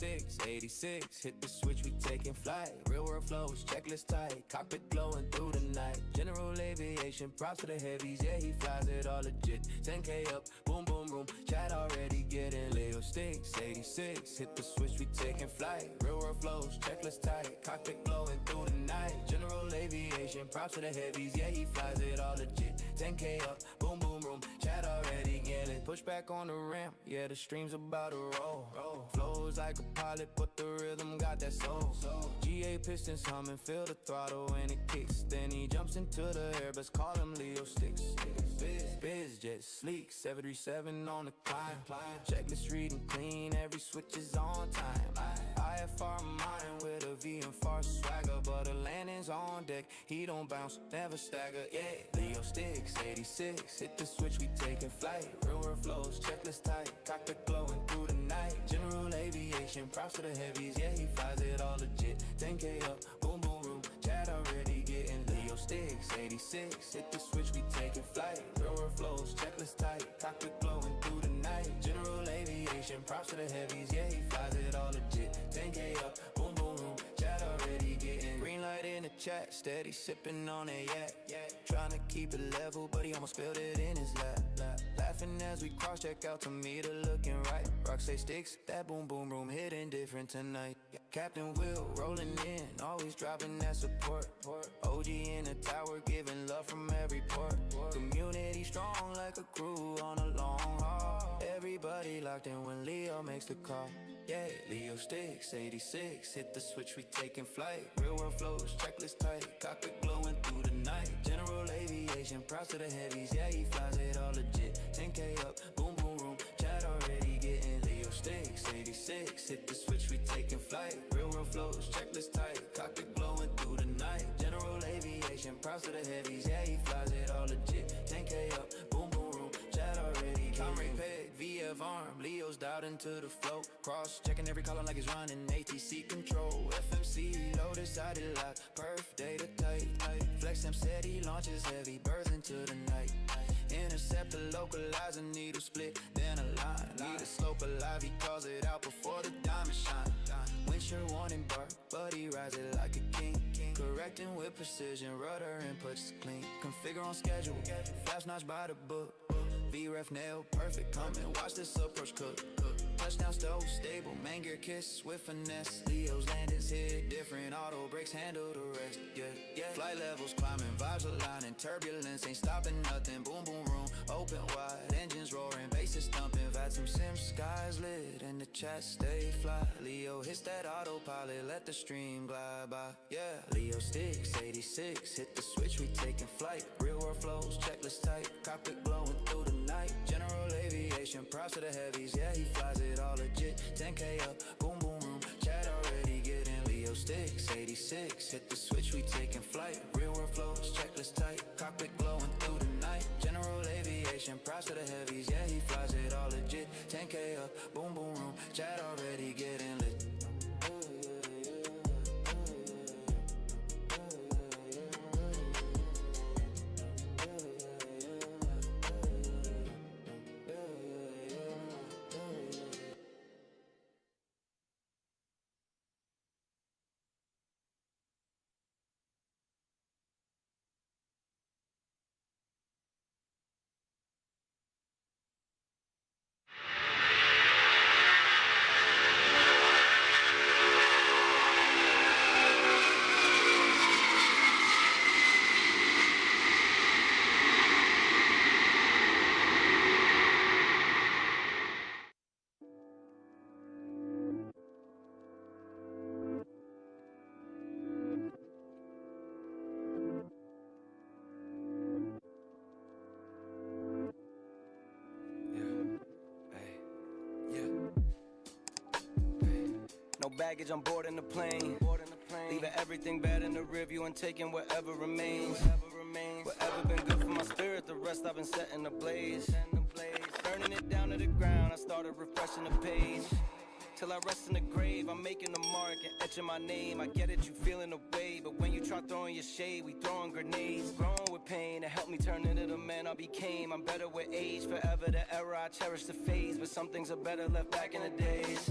sticks, 86, hit the switch, we taking flight. Real world flows, checklist tight, cockpit glowing through the night. General aviation, props to the heavies, yeah, he flies it all legit. 10K up, boom, boom, room, chat already getting Leo sticks, 86, hit the switch, we taking flight. Real world flows, checklist tight, cockpit glowing through the night. General aviation, props to the heavies, yeah, he flies it all legit. 10K up, boom, boom, room, chat already getting. Push back on the ramp, yeah, the stream's about to roll. Flows like a pilot, but the rhythm got that soul. GA pistons humming, feel the throttle when it kicks. Then he jumps into the air, best call him Leo sticks. BIZJET, sleek, 737 on the climb. Checklist reading clean, every switch is on time. IFR mind with a V and far swagger, but the landing's on deck. He don't bounce, never stagger, yeah. Leo sticks, 86, hit the switch, we taking flight. Real world flows, checklist tight, cockpit glowing through the night. General aviation, props to the heavies, yeah, he flies it all legit. 10K up, boom, boom, room, chat already getting Leo sticks, 86, hit the switch, we taking flight. Real world flows, checklist tight, cockpit glowing through the night. General aviation, props to the heavies, yeah, he flies it all legit. 10K up, boom, boom, room, chat already getting green light in the chat, steady sipping on it, yeah. Trying to keep it level, but he almost spilled it in his lap. Laughing as we cross check out to meter looking right. Rock say sticks, that boom boom room hitting different tonight. Captain Will rolling in, always dropping that support. OG in the tower, giving love from every port. Community strong like a crew on a long haul. Everybody locked in when Leo makes the call. Yeah, Leo sticks, 86, hit the switch, we taking flight. Real world flows, checklist tight, cockpit glowing through the night. General aviation, props to the heavies, yeah, he flies it all legit. 10K up, boom, boom, room, chat already getting Leo sticks, 86, hit the switch, we taking flight. Real world flows, checklist tight, cockpit glowing through the night. General aviation, props to the heavies, yeah, he flies it all legit. 10K up, boom, boom, room, chat already getting Peg, VF arm, Leo's dialed into the flow. Cross checking every column like it's running ATC control. FMC, low decided lock, perf data tight. Flex him said he launches heavy, birth into the night. Intercept the localizer, needle split, then a line. Need a slope alive, he calls it out before the diamond shine. Windshield warning bark, but he rides it like a king. Correcting with precision, rudder inputs clean. Configure on schedule, flash notch by the book. V-ref nail, perfect, come and watch this approach cook. Touchdown stove, stable, main gear kiss with finesse. Leo's landings hit different, auto brakes handle the rest. Yeah. Flight levels climbing, vibes aligning, turbulence ain't stopping nothing. Boom, boom, room, open wide, engines roaring, bases thumping. Vibe some sim, skies lit, and the chat stay fly. Leo hits that autopilot, let the stream glide by. Yeah, Leo sticks, 86, hit the switch, we taking flight. Real world flows, checklist tight, cockpit glowing through the night. General aviation, props to the heavies, yeah, he flies it all legit. 10K up, boom, boom, room, chat already getting Leo sticks, 86, hit the switch, we taking flight. Real world flows, checklist tight, cockpit glowing through the night. General aviation, props to the heavies, yeah, he flies it all legit. 10K up, boom, boom, room, chat already getting lit. Baggage, I'm boarding the plane. Leaving everything bad in the rearview and taking whatever remains. Whatever been good for my spirit, the rest I've been setting ablaze. Burning it down to the ground, I started refreshing the page. Till I rest in the grave, I'm making the mark and etching my name. I get it, you feeling the way, but when you try throwing your shade, we throwing grenades. Growing with pain, it helped me turn into the man I became. I'm better with age, forever the era, I cherish the phase. But some things are better left back in the days.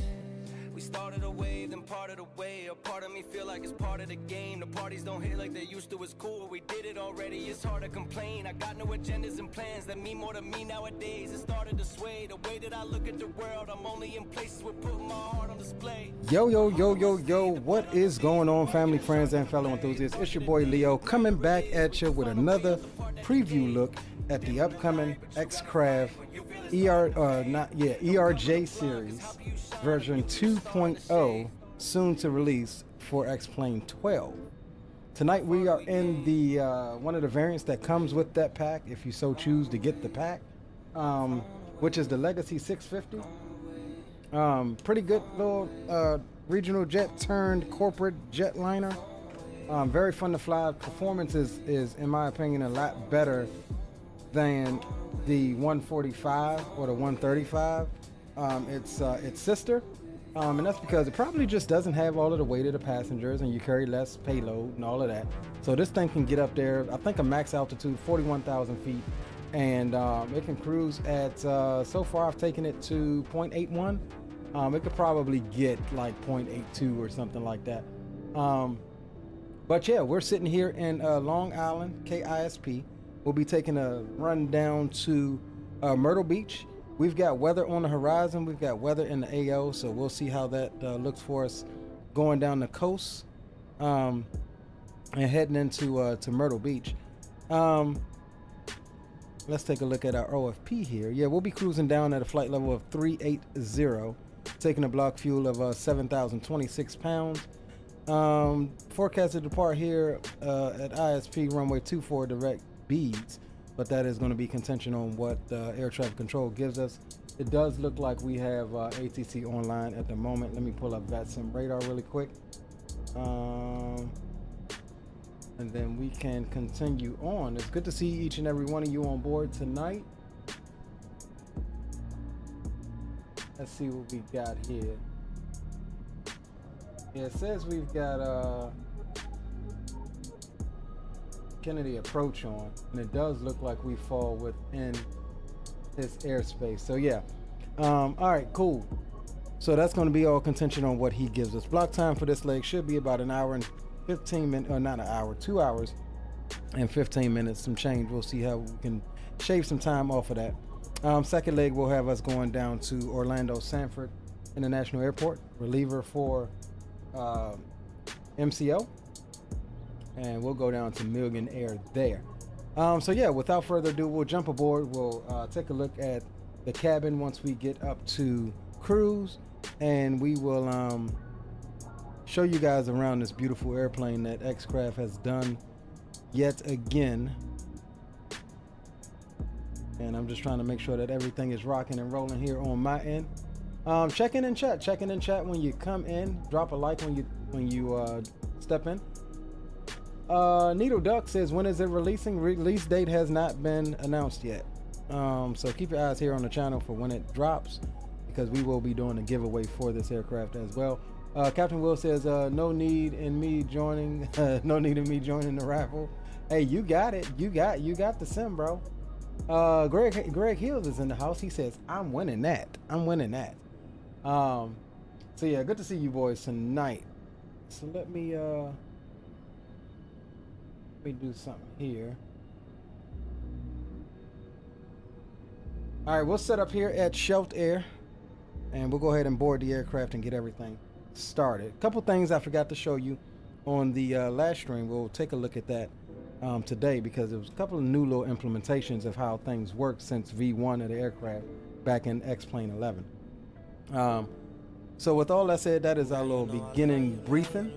We started a wave, then parted away. A part of me feel like it's part of the game. The parties don't hit like they used to. It's cool, we did it already. It's hard to complain. I got no agendas and plans that mean more to me nowadays. It started to sway the way that I look at the world. I'm only in places with putting my heart on display. Yo, what is going on, family, friends, and fellow enthusiasts? It's your boy Leo coming back at you with another preview look at the upcoming X-Craft ERJ series version 2.0, soon to release for X-Plane 12. Tonight we are in the one of the variants that comes with that pack, if you so choose to get the pack, which is the Legacy 650. Pretty good little regional jet turned corporate jetliner. Very fun to fly. Performance is in my opinion a lot better than the 145 or the 135, its sister, and that's because it probably just doesn't have all of the weight of the passengers, and you carry less payload and all of that. So this thing can get up there, I think a max altitude 41,000 feet, and it can cruise at so far I've taken it to 0.81. It could probably get like 0.82 or something like that. But yeah, we're sitting here in Long Island, KISP. We'll be taking a run down to Myrtle Beach. We've got weather on the horizon. We've got weather in the AO, so we'll see how that looks for us going down the coast and heading into to Myrtle Beach. Let's take a look at our OFP here. Yeah, we'll be cruising down at a flight level of 380, taking a block fuel of 7,026 pounds. Forecasted to depart here at ISP runway 24 direct beads, but that is going to be contingent on what air traffic control gives us. It does look like we have ATC online at the moment. Let me pull up VATSIM radar really quick, and then we can continue on. It's good to see each and every one of you on board tonight. Let's see what we got here. Yeah, it says we've got Kennedy approach on, and it does look like we fall within his airspace. So yeah, all right, cool. So that's going to be all contingent on what he gives us. Block time for this leg should be about an hour and 15 minutes, or not an hour, 2 hours and 15 minutes, some change. We'll see how we can shave some time off of that. Second leg will have us going down to Orlando Sanford International Airport, reliever for MCO, and we'll go down to Million Air there. So yeah, without further ado, we'll jump aboard. We'll take a look at the cabin once we get up to cruise, and we will show you guys around this beautiful airplane that X-Craft has done yet again. And I'm just trying to make sure that everything is rocking and rolling here on my end. Checking in chat when you come in. Drop a like when you step in. Needle Duck says, when is it releasing? Release date has not been announced yet. So keep your eyes here on the channel for when it drops, because we will be doing a giveaway for this aircraft as well. Captain Will says, no need in me joining the raffle. Hey, you got it. You got the sim, bro. Greg Hills is in the house. He says, I'm winning that. So yeah, good to see you boys tonight. So let me do something here. All right, we'll set up here at Shelved Air, and we'll go ahead and board the aircraft and get everything started. A couple things I forgot to show you on the last stream. We'll take a look at that today, because there was a couple of new little implementations of how things work since V1 of the aircraft back in X-Plane 11. So with all that said, that is our little beginning briefing.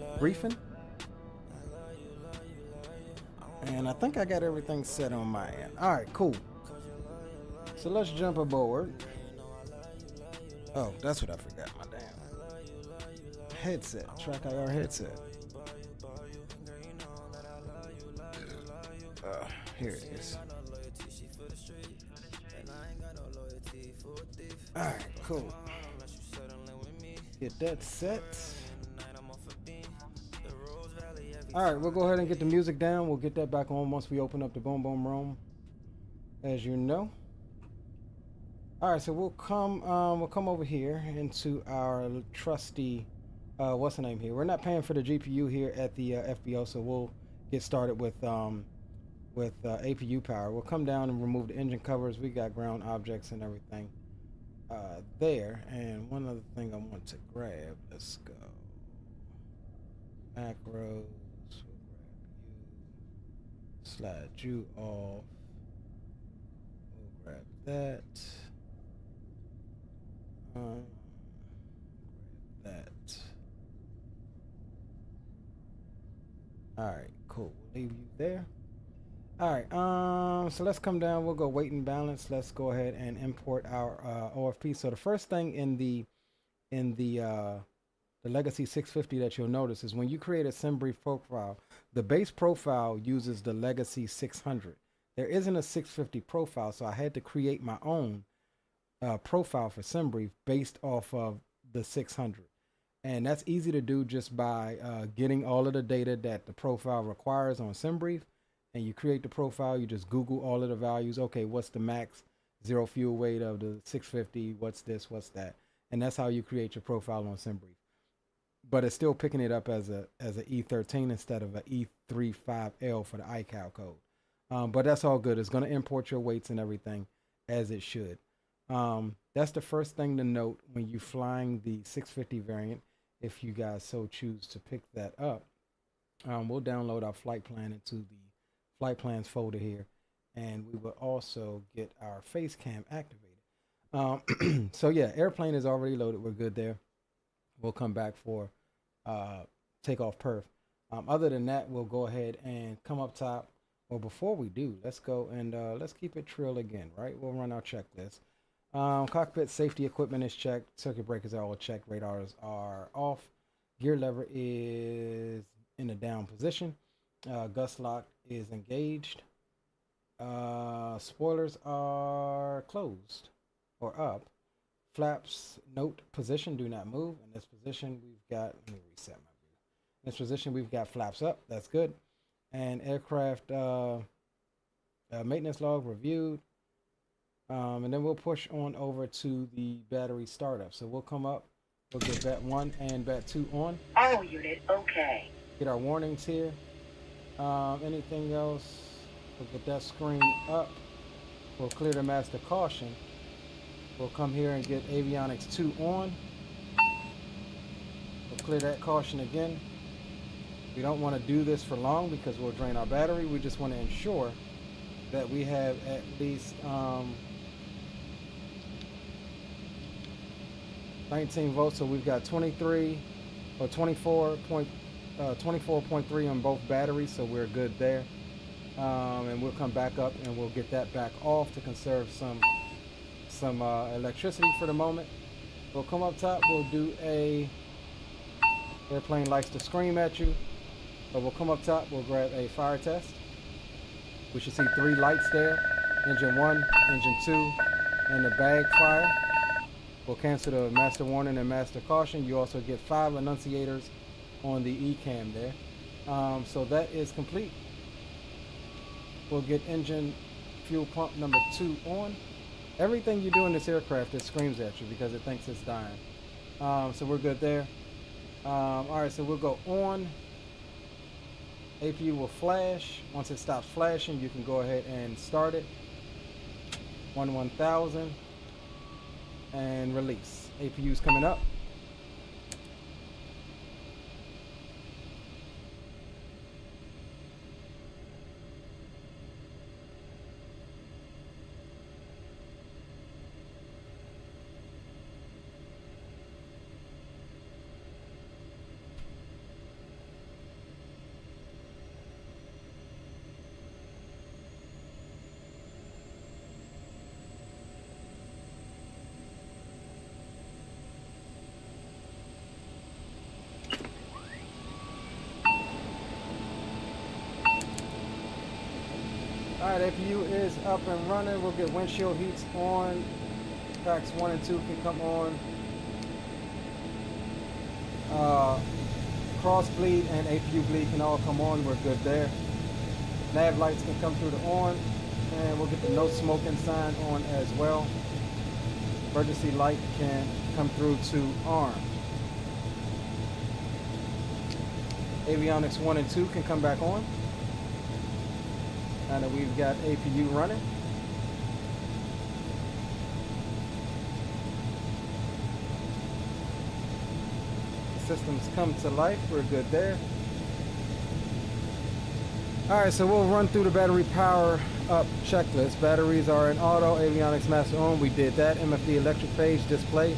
And I think I got everything set on my end. All right, cool. So let's jump aboard. Oh, that's what I forgot. My damn headset, Track IR headset. Here it is. All right, cool. Get that set. All right, we'll go ahead and get the music down. We'll get that back on once we open up the Boom Boom Room, as you know. All right, so we'll come over here into our trusty, what's the name here? We're not paying for the GPU here at the FBO, so we'll get started with APU power. We'll come down and remove the engine covers. We got ground objects and everything there. And one other thing I want to grab. Let's go. Macros. We'll grab you. Slide you off. We'll grab that. Grab that. All right, cool. We'll leave you there. All right, so let's come down. We'll go weight and balance. Let's go ahead and import our OFP. So the first thing in the Legacy 650 that you'll notice is when you create a SimBrief profile, the base profile uses the Legacy 600. There isn't a 650 profile, so I had to create my own profile for SimBrief based off of the 600. And that's easy to do just by getting all of the data that the profile requires on SimBrief. And you create the profile, you just Google all of the values. Okay, what's the max zero fuel weight of the 650? What's this, what's that? And that's how you create your profile on SimBrief. But it's still picking it up as a E13 instead of a E35L for the iCal code. But that's all good. It's going to import your weights and everything as it should. That's the first thing to note when you're flying the 650 variant, if you guys so choose to pick that up. We'll download our flight plan into the flight plans folder here, and we will also get our face cam activated. So yeah, airplane is already loaded. We're good there. We'll come back for takeoff perf. Other than that, we'll go ahead and come up top. Or before we do, let's go and let's keep it trill again, right? We'll run our checklist. Cockpit safety equipment is checked. Circuit breakers are all checked. Radars are off. Gear lever is in a down position. Gust lock is engaged. Spoilers are closed or up. Flaps note position, do not move. In this position, we've got, let me reset my view. In this position, we've got flaps up. That's good. And aircraft maintenance log reviewed. And then we'll push on over to the battery startup. So we'll come up, we'll get BAT 1 and BAT 2 on. All unit okay. Get our warnings here. Anything else? We'll get that screen up. We'll clear the master caution. We'll come here and get avionics 2 on. We'll clear that caution again. We don't want to do this for long because we'll drain our battery. We just want to ensure that we have at least 19 volts. So we've got 23 or 24.3 on both batteries, so we're good there. And we'll come back up and we'll get that back off to conserve some electricity for the moment. We'll come up top. We'll do a airplane likes to scream at you. But we'll come up top. We'll grab a fire test. We should see 3 lights there. Engine 1, engine 2, and the bag fire. We'll cancel the master warning and master caution. You also get 5 annunciators on the ECAM there. So that is complete. We'll get engine fuel pump number 2 on. Everything you do in this aircraft, it screams at you because it thinks it's dying. So we're good there. All right, so we'll go on. APU will flash. Once it stops flashing, you can go ahead and start it. 1000 and release. APU's coming up. Alright, APU is up and running. We'll get windshield heats on. Packs 1 and 2 can come on. Cross bleed and APU bleed can all come on. We're good there. Nav lights can come through the on. And we'll get the no smoking sign on as well. Emergency light can come through to arm. Avionics 1 and 2 can come back on. Now that we've got APU running. Systems come to life. We're good there. Alright, so we'll run through the battery power up checklist. Batteries are in auto, avionics master on. We did that. MFD electric page display.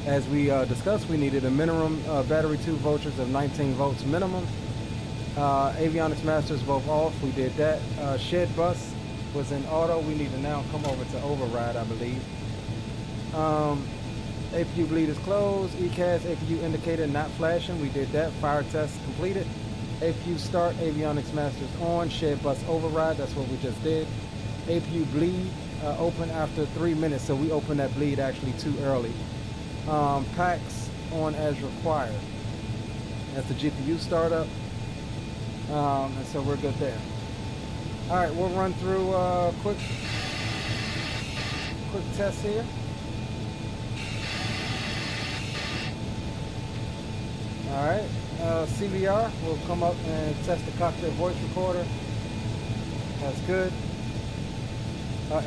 As we discussed, we needed a minimum battery 2 voltages of 19 volts minimum. Avionics masters both off. We did that. Shed bus was in auto. We need to now come over to override, I believe. APU bleed is closed. ECAS APU indicator not flashing. We did that. Fire test completed. APU start, avionics masters on, shed bus override, that's what we just did. APU bleed open after 3 minutes, so we opened that bleed actually too early. Packs on as required. That's the GPU startup, and so we're good there. All right, we'll run through quick test here. All right. CVR will come up and test the cockpit voice recorder. That's good.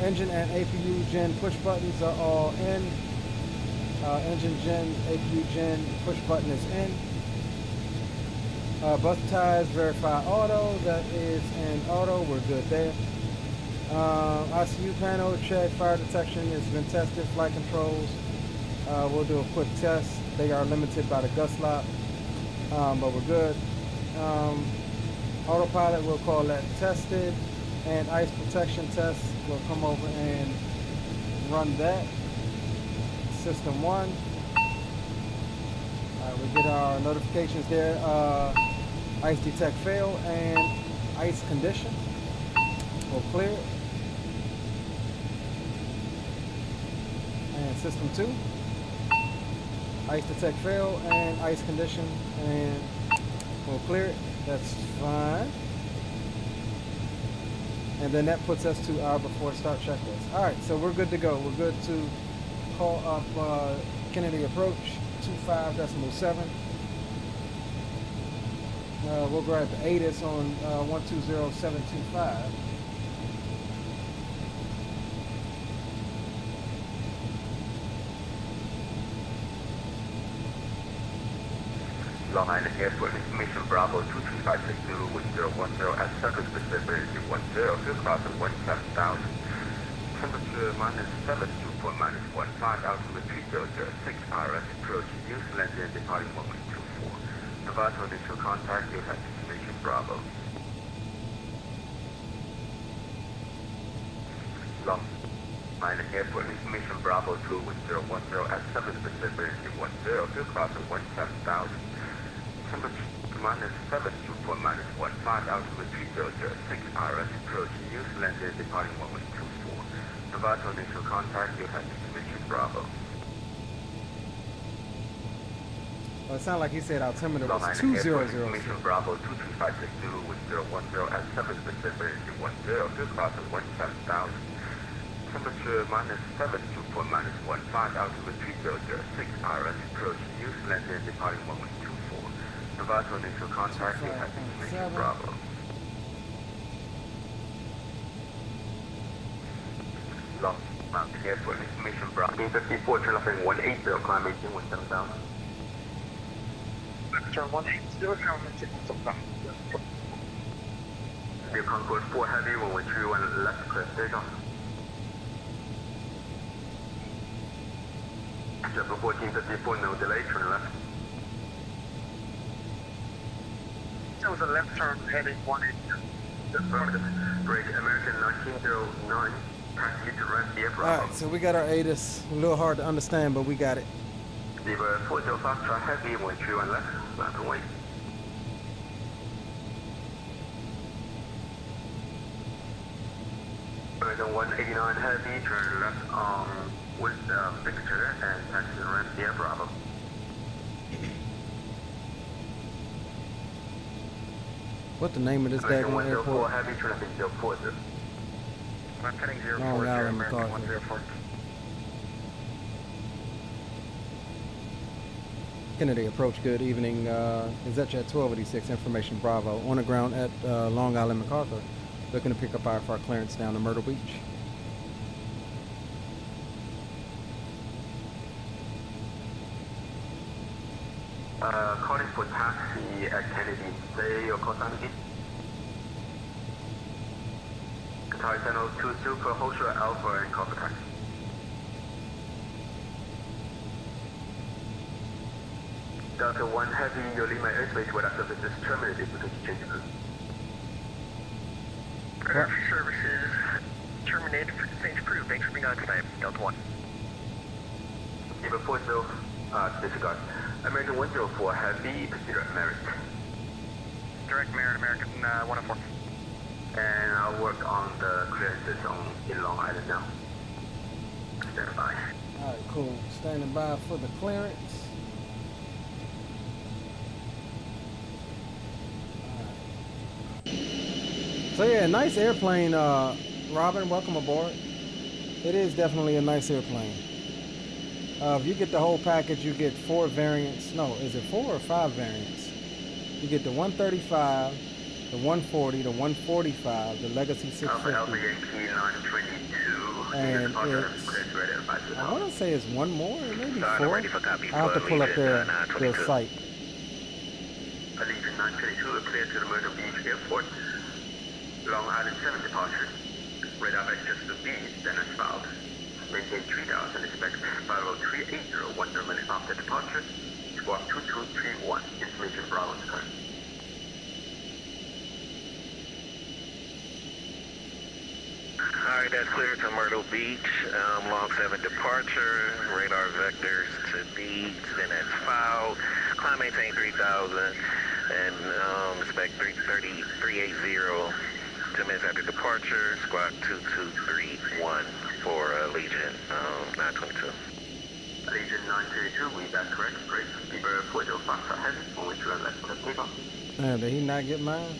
Engine and APU gen push buttons are all in. Engine gen, APU gen push button is in. Bus ties verify auto. That is in auto. We're good there. ICU panel check. Fire detection has been tested. Flight controls. We'll do a quick test. They are limited by the gust lock. But we're good. Autopilot, we'll call that tested. And ice protection test, we'll come over and run that. System 1. We get our notifications there. Ice detect fail and ice condition. We'll clear it. And system 2. Ice detect fail and ice condition, and we'll clear it. That's fine. And then that puts us to our before start checklist. All right, so we're good to go. We're good to call up Kennedy approach 25.7. We'll grab the ATIS on 120725. Long Island Airport information Bravo 23560 with 010 at circle visibility 10 to cross at 17,000. Temperature -7, dew point -15, altitude 3006, RS approach, New Zealand and departing moment 24. Provide for initial contact, you have information Bravo. Long Island Airport information Bravo 2 with 010 at circle visibility 10 to cross at 17,000. Temperature -7, dew point -15, altitude 3006, RS approach, New Zealand and departing moment 24. Provide for initial contact, you have information Bravo. Well, it sounded like he said altimeter Long was Island Airport 2006. information Bravo 23562 with 010 at service visibility 10 to cross at 17,000. Temperature -7, dew point -15, altitude 3006, RS approach, New Zealand and departing moment 24. Provide for initial contact, you have information Bravo. Long Mountain Airport information Bravo 54, turn left heading 180, climb 18, 17,000. Turn 180, climb 18, 17,000. Dear Concord 4 Heavy, 113, left, clear, takeoff. Jumper 1454, no delay, turn left. That was a left turn heading 180. Affirmative. Break American 1909. Taxi to rent the aircraft. Alright, so we got our ATIS. A little hard to understand, but we got it. Zebra 405, try heavy, 131 left, left and wait. American 189 heavy, turn left on with picture and taxi to rent the aircraft. What the name of this American daggone 104 airport? heavy, turn left in 040. I'm heading Long 040, Island, American McCarthy. 104. Kennedy approach, good evening. BIZJET 1286, information Bravo. On the ground at Long Island MacArthur. Looking to pick up our clearance down to Myrtle Beach. Calling for taxi at Kennedy. Say your call sign again. Qatar Channel 2 Super Hoshua Alpha and call for taxi. Delta 1 Heavy, your Lima airspace without service is terminated because you changed route. Radar for services terminated for change crew. Thanks for being on time. Delta 1. Eva 40, disregard. American 104 Heavy, proceed Merit. Direct Merit, American 104. And I'll work on the clearances in Long Island now. Stand by. Alright, cool. Standing by for the clearance. So yeah, nice airplane, Robin, welcome aboard. It is definitely a nice airplane. If you get the whole package, you get 4 variants. No, is it 4 or 5 variants? You get the 135, the 140, the 145, the Legacy 650. And it's, I want to say it's one more, or maybe 4. I'll have to pull up their site. Allegiant 922, clear to the Myrtle Beach Airport. Long Island 7 departure. Radar vectors to B, then as filed. Maintain 3000, expect 50380, 1 minute after departure. Squawk 2231, information Bravo is current. Alright, that's clear to Myrtle Beach. Long 7 departure. Radar vectors to B, then as filed. Climb maintain 3000, and expect 380. 2 minutes after departure, squawk 2231 for Legion 922. Legion 922, we back correct. Great. Beaver 405 heavy, on which run left to takeoff. Did he not get mine?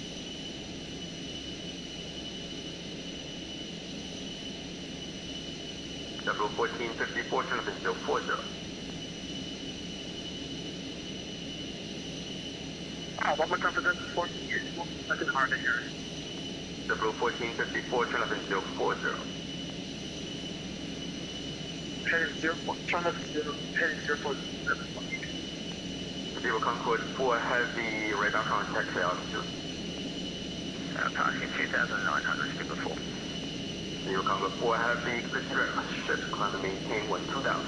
Double 1454, telephone still 40. One more time for this. 14 years. That's hard to hear. Double 1454, telephone still 40. Heading 04, China 0, heading 047. Beaver Concord 4 heavy, radar contact altitude. Passing 2,900, speed before. Beaver Concord 4 heavy, direct ship, climb to maintain 12,000.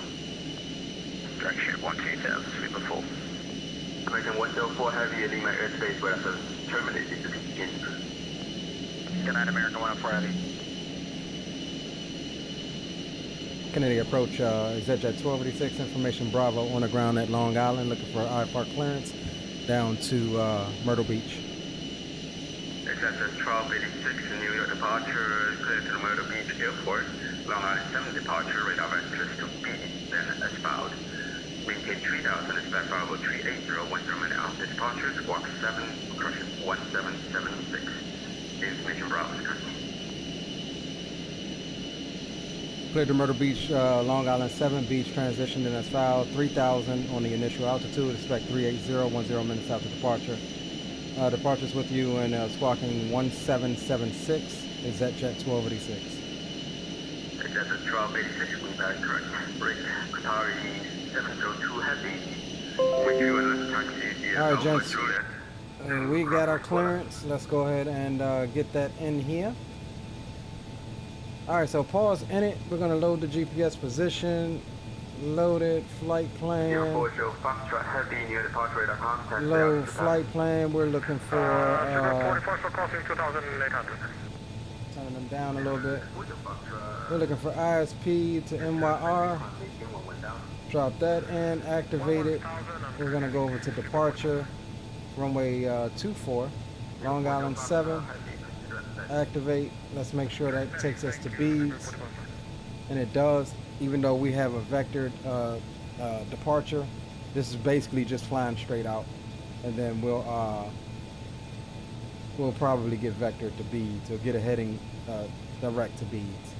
Direct ship 12,000, speed before. American 104 heavy, Lima airspace, where the terminated to begin. Good night, American 104 heavy. Kennedy approach, BIZJET 1286, information Bravo on the ground at Long Island, looking for IFR clearance down to Myrtle Beach. XSS 1286, New York departure, clear to the Myrtle Beach Airport. Long Island 7 departure, radar vectors to B, then as filed. Maintain 3000, expect Bravo 380, 1 minute after departure, squawk 7, crushing 1776. Information Bravo is currently. Cleared to Myrtle Beach, Long Island 7, beach transition, then as filed. 3,000 on the initial altitude, expect 380, 10 minutes after departure. Departures with you and squawking 1776, BIZJET 1286. XSS 1286, we back correct. Break, Qatari 702 heavy. With you and taxi. All right, gents. We got our clearance. Let's go ahead and get that in here. All right, so pause in it. We're gonna load the GPS position. Loaded flight plan. Low flight plan. We're looking for. Turning them down a little bit. We're looking for ISP to MYR. Drop that in. Activate it. We're gonna go over to departure. Runway 24. Long Island 7. Activate. Let's make sure that takes us to Beads, and it does. Even though we have a vectored departure, this is basically just flying straight out, and then we'll probably get vectored to Beads or get a heading direct to Beads.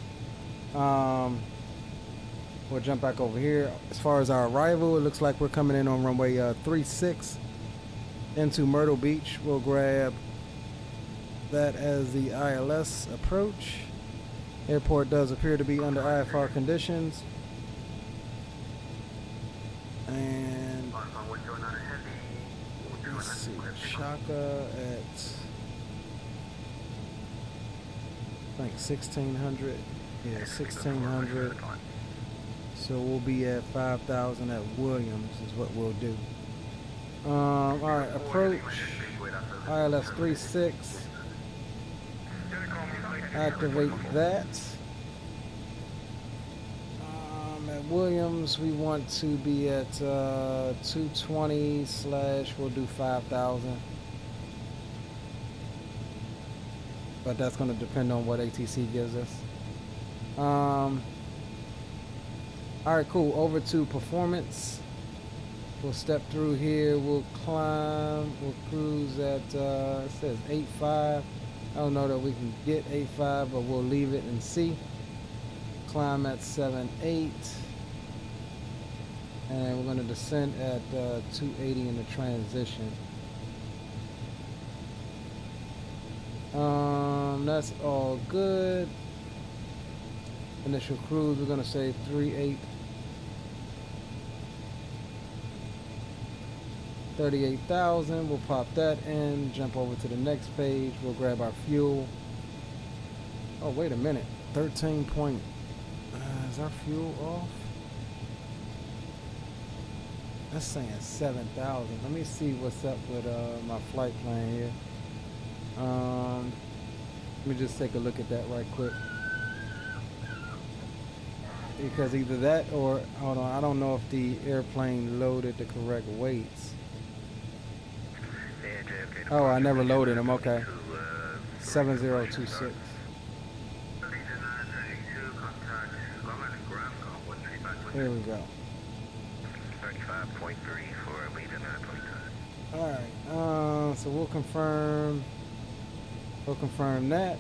We'll We'll jump back over here. As far as our arrival, it looks like we're coming in on runway 36 into Myrtle Beach. We'll grab that as the ILS approach. Airport does appear to be under IFR conditions. And let's see, Shaka at I think 1600. Yeah, 1600. So we'll be at 5,000 at Williams is what we'll do. All right, approach ILS 36. Activate that. At Williams, we want to be at 220 / we'll do 5,000. But that's going to depend on what ATC gives us. All right, cool. Over to performance. We'll step through here. We'll climb. We'll cruise at, it says 8.5. I don't know that we can get 8.5, but we'll leave it and see. Climb at 7.8. And we're going to descend at 280 in the transition. That's all good. Initial cruise, we're going to say 3.8. 38,000. We'll pop that in, jump over to the next page. We'll grab our fuel. Oh, wait a minute. 13 point. Is our fuel off? That's saying 7,000. Let me see what's up with my flight plan here. Let me just take a look at that right quick. Because either that or, hold on, I don't know if the airplane loaded the correct weights. Oh, I never loaded them. Okay. 7026. Here we go. 35.3 for Elite AIO. All right. So we'll confirm. We'll confirm that.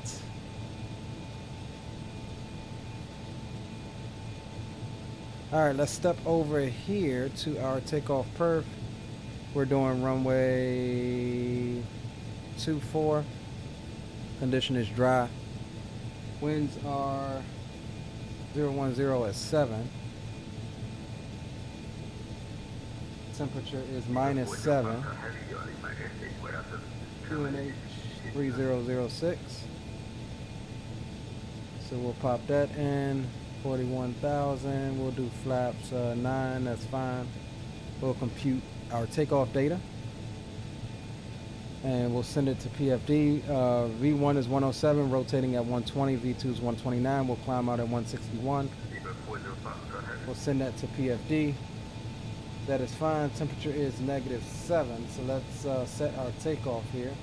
All right. Let's step over here to our takeoff perf. We're doing runway 24. Condition is dry. Winds are 010 at 7. Temperature is -7. QNH 3006. So we'll pop that in. 41,000. We'll do flaps 9. That's fine. We'll compute our takeoff data and we'll send it to PFD. V1 is 107, rotating at 120. V2 is 129. We'll climb out at 161. We'll send that to PFD. That is fine. Temperature is -7. So let's set our takeoff here.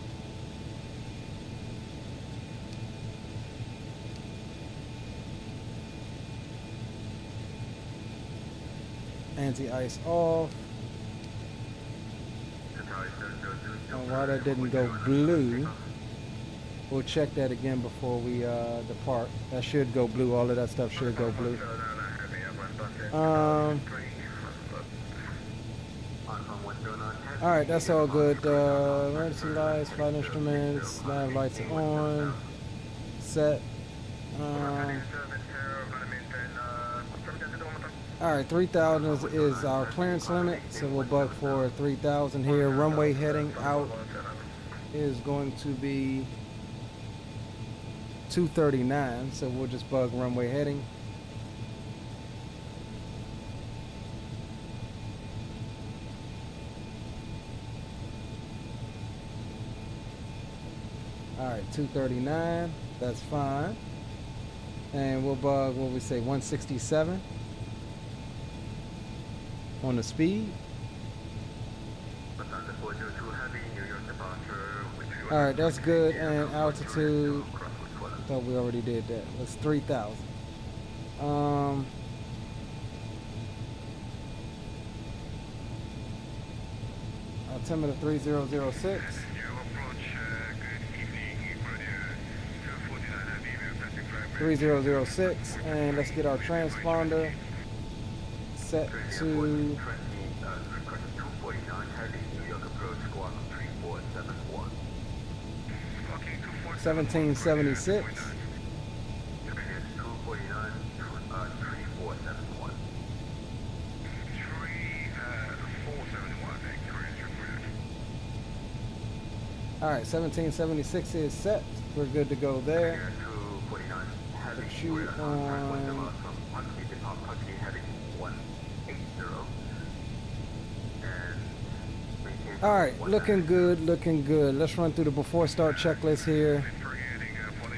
Anti-ice off. And why that didn't go blue, we'll check that again before we depart. That should go blue. All of that stuff should go blue. Alright, that's all good. Emergency lights, flight instruments, nav lights are on. Set. Alright, 3,000 is our clearance limit, so we'll bug for 3,000 here. Runway heading out is going to be 239, so we'll just bug runway heading. Alright, 239, that's fine. And we'll bug, what we say, 167. On the speed. Alright, that's good. And altitude, I thought we already did that. That's 3,000. Altimeter 3006. 3006, and let's get our transponder. set to 249 heavy, New York approach, squawk 3471. 1776. 249, 3471. 471. All right, 1776 is set. We're good to go there. 249 heavy, Shoot on. All right, looking good, looking good. Let's run through the before start checklist here.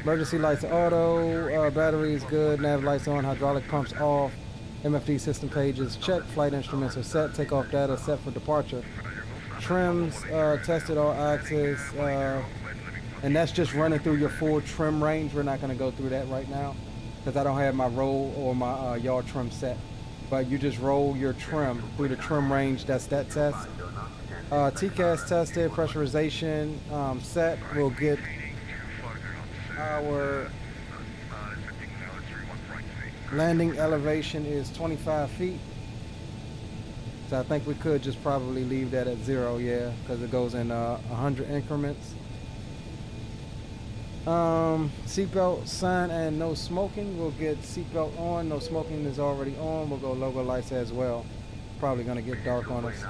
Emergency lights auto, battery is good, nav lights on, hydraulic pumps off, MFD system pages checked, flight instruments are set, takeoff data set for departure. Trims, tested all axes, and that's just running through your full trim range. We're not going to go through that right now because I don't have my roll or my yaw trim set. But you just roll your trim through the trim range. That's that test. TCAS tested, pressurization set. We'll get our landing elevation is 25 feet. So I think we could just probably leave that at 0, yeah, because it goes in 100 increments. Seatbelt sign and no smoking. We'll get seatbelt on. No smoking is already on. We'll go logo lights as well. Probably gonna get dark on us.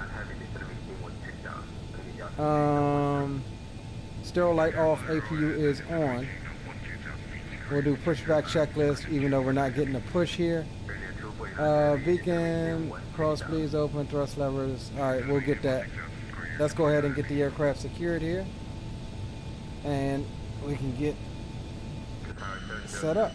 Stereo light off. APU is on. We'll do pushback checklist, even though we're not getting a push here. Beacon, cross please open, thrust levers. All right, we'll get that. Let's go ahead and get the aircraft secured here, and we can get set up.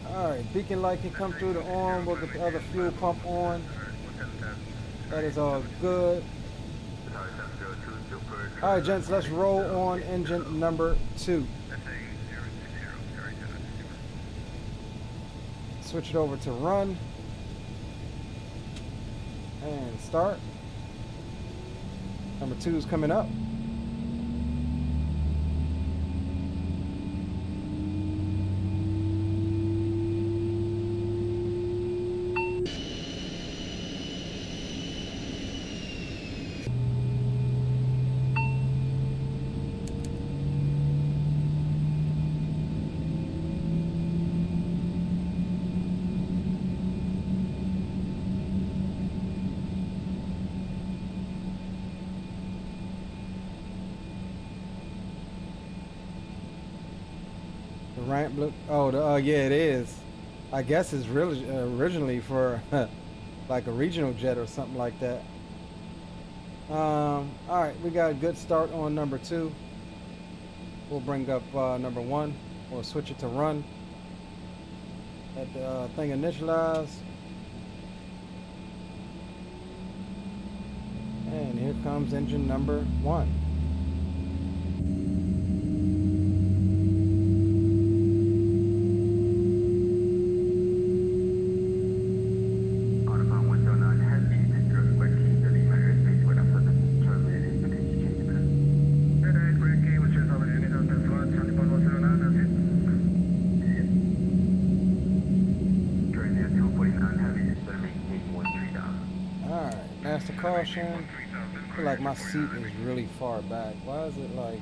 Alright, beacon light can come through the arm. We'll get the other fuel pump on. That is all good. Alright, gents, let's roll on engine number 2. Switch it over to run. And start. Number 2 is coming up. Ramp look. Oh, yeah, it is. I guess it's really originally for like a regional jet or something like that. All right, we got a good start on number 2. We'll bring up number 1. We'll switch it to run. Let the thing initialize. And here comes engine number 1. Caution. I feel like my seat is really far back. Why is it like...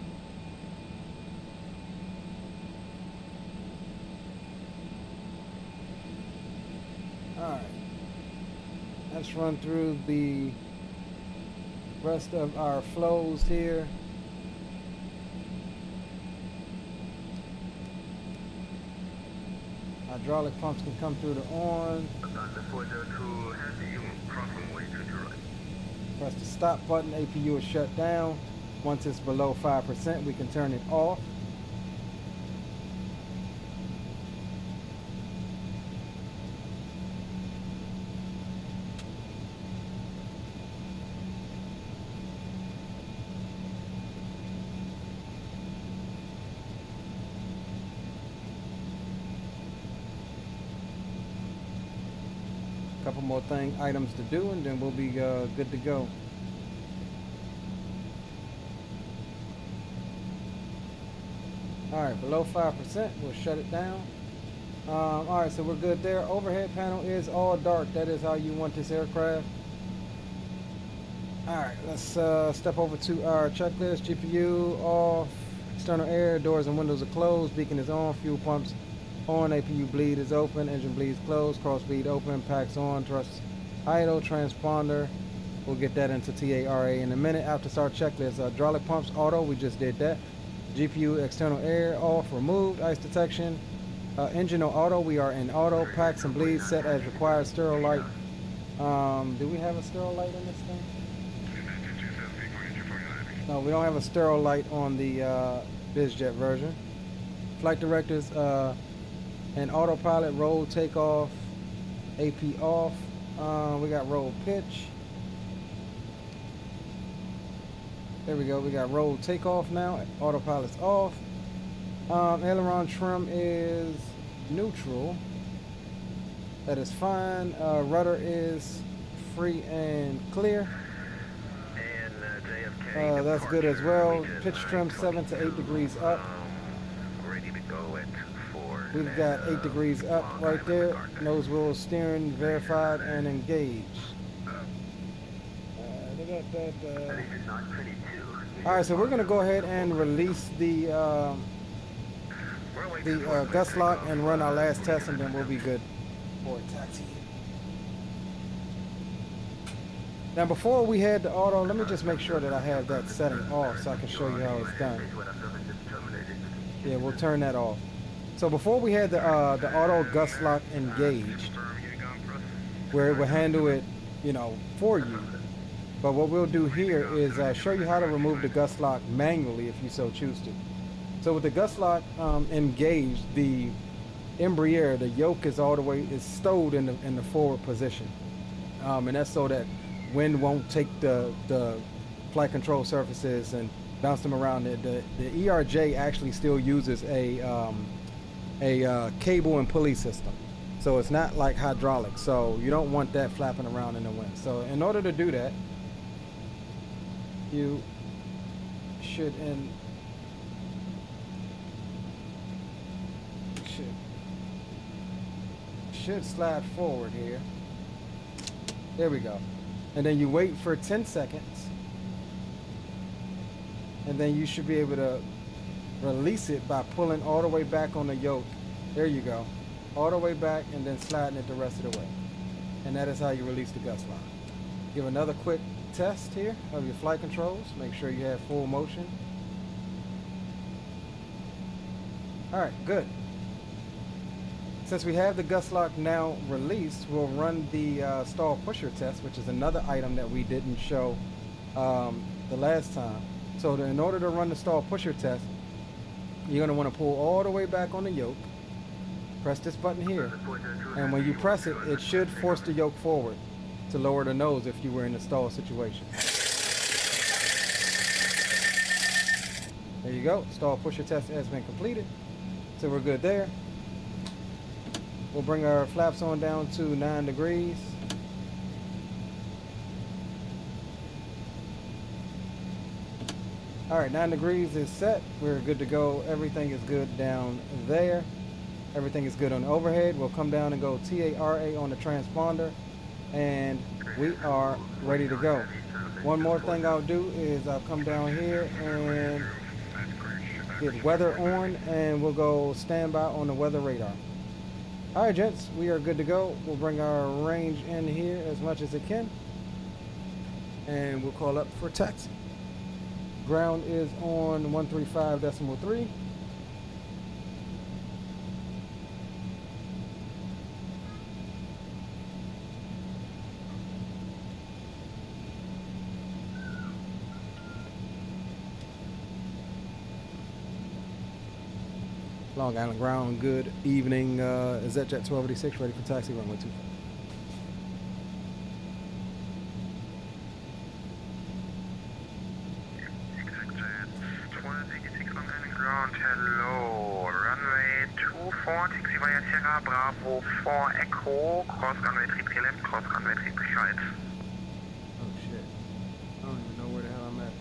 Alright. Let's run through the rest of our flows here. Hydraulic pumps can come through the on. Press the stop button, APU is shut down. Once it's below 5%, we can turn it off. Couple more items to do, and then we'll be good to go. All right, below 5%, we'll shut it down. All right, so we're good there. Overhead panel is all dark. That is how you want this aircraft. All right, let's step over to our checklist. GPU off, external air, doors and windows are closed, beacon is on, fuel pumps on, APU bleed is open, engine bleeds closed, cross bleed open, packs on, thrust idle, transponder. We'll get that into TARA in a minute. After start checklist, hydraulic pumps auto, we just did that. GPU external air off, removed, ice detection. Engine on auto, we are in auto, packs and bleeds set as required, stereo light. Do we have a stereo light in this thing? No, we don't have a stereo light on the BIZJET version. Flight directives and autopilot, roll, takeoff, AP off. We got roll pitch. There we go. We got roll takeoff now. Autopilot's off. Aileron trim is neutral. That is fine. Rudder is free and clear. That's good as well. Pitch trim 7 to 8 degrees up. Ready to go at 4. We've got 8 degrees up right there. Nose wheel steering verified and engaged. Alright, so we're going to go ahead and release the gust lock and run our last test, and then we'll be good for a taxi. Now before we head to auto, let me just make sure that I have that setting off so I can show you how it's done. Yeah, we'll turn that off. So before we had the auto gust lock engaged, where it will handle it, you know, for you. But what we'll do here is show you how to remove the gust lock manually if you so choose to. So with the gust lock engaged, the Embraer, the yoke is all the way stowed in the forward position, and that's so that wind won't take the flight control surfaces and bounce them around. The ERJ actually still uses a cable and pulley system, so it's not like hydraulic. So you don't want that flapping around in the wind. So in order to do that, you should slide forward here. There we go. And then you wait for 10 seconds, and then you should be able to release it by pulling all the way back on the yoke. There you go. All the way back and then sliding it the rest of the way. And that is how you release the gust lock. Give another quick test here of your flight controls. Make sure you have full motion. All right, good. Since we have the gust lock now released, we'll run the stall pusher test, which is another item that we didn't show the last time. So in order to run the stall pusher test, you're going to want to pull all the way back on the yoke. Press this button here, and when you press it, it should force the yoke forward to lower the nose if you were in a stall situation. There you go. Stall pusher test has been completed. So we're good there. We'll bring our flaps on down to 9 degrees. All right, 9 degrees is set. We're good to go. Everything is good down there. Everything is good on the overhead. We'll come down and go TARA on the transponder, and we are ready to go. One more thing I'll do is I'll come down here and get weather on, and we'll go standby on the weather radar. All right, gents, we are good to go. We'll bring our range in here as much as it can, and we'll call up for taxi. Ground is on 135.3. Long Island ground, good evening. BIZJET 1286 ready for taxi, runway 25. BIZJET 1286 Long Island ground, hello, runway 24, taxi via Sierra Bravo 4 Echo, cross runway 33 left, cross runway 33 right. Oh shit. I don't even know where the hell I'm at.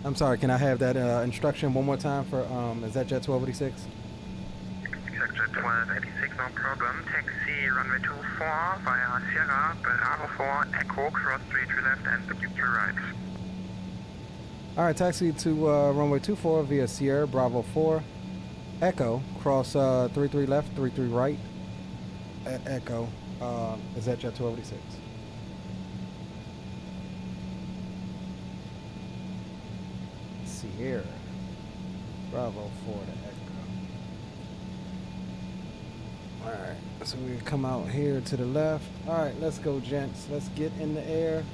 I'm sorry, can I have that instruction one more time for is that jet 1286? Exact jet 1286, no problem. Taxi runway 24 via Sierra Bravo 4 Echo, cross 33 left and the right. All right, taxi to runway 24 via Sierra Bravo 4 Echo, cross 33 left, 33 right at Echo. Is that jet 1286? Sierra Bravo 4 to Echo. All right, so we come out here to the left. All right, let's go, gents. Let's get in the air.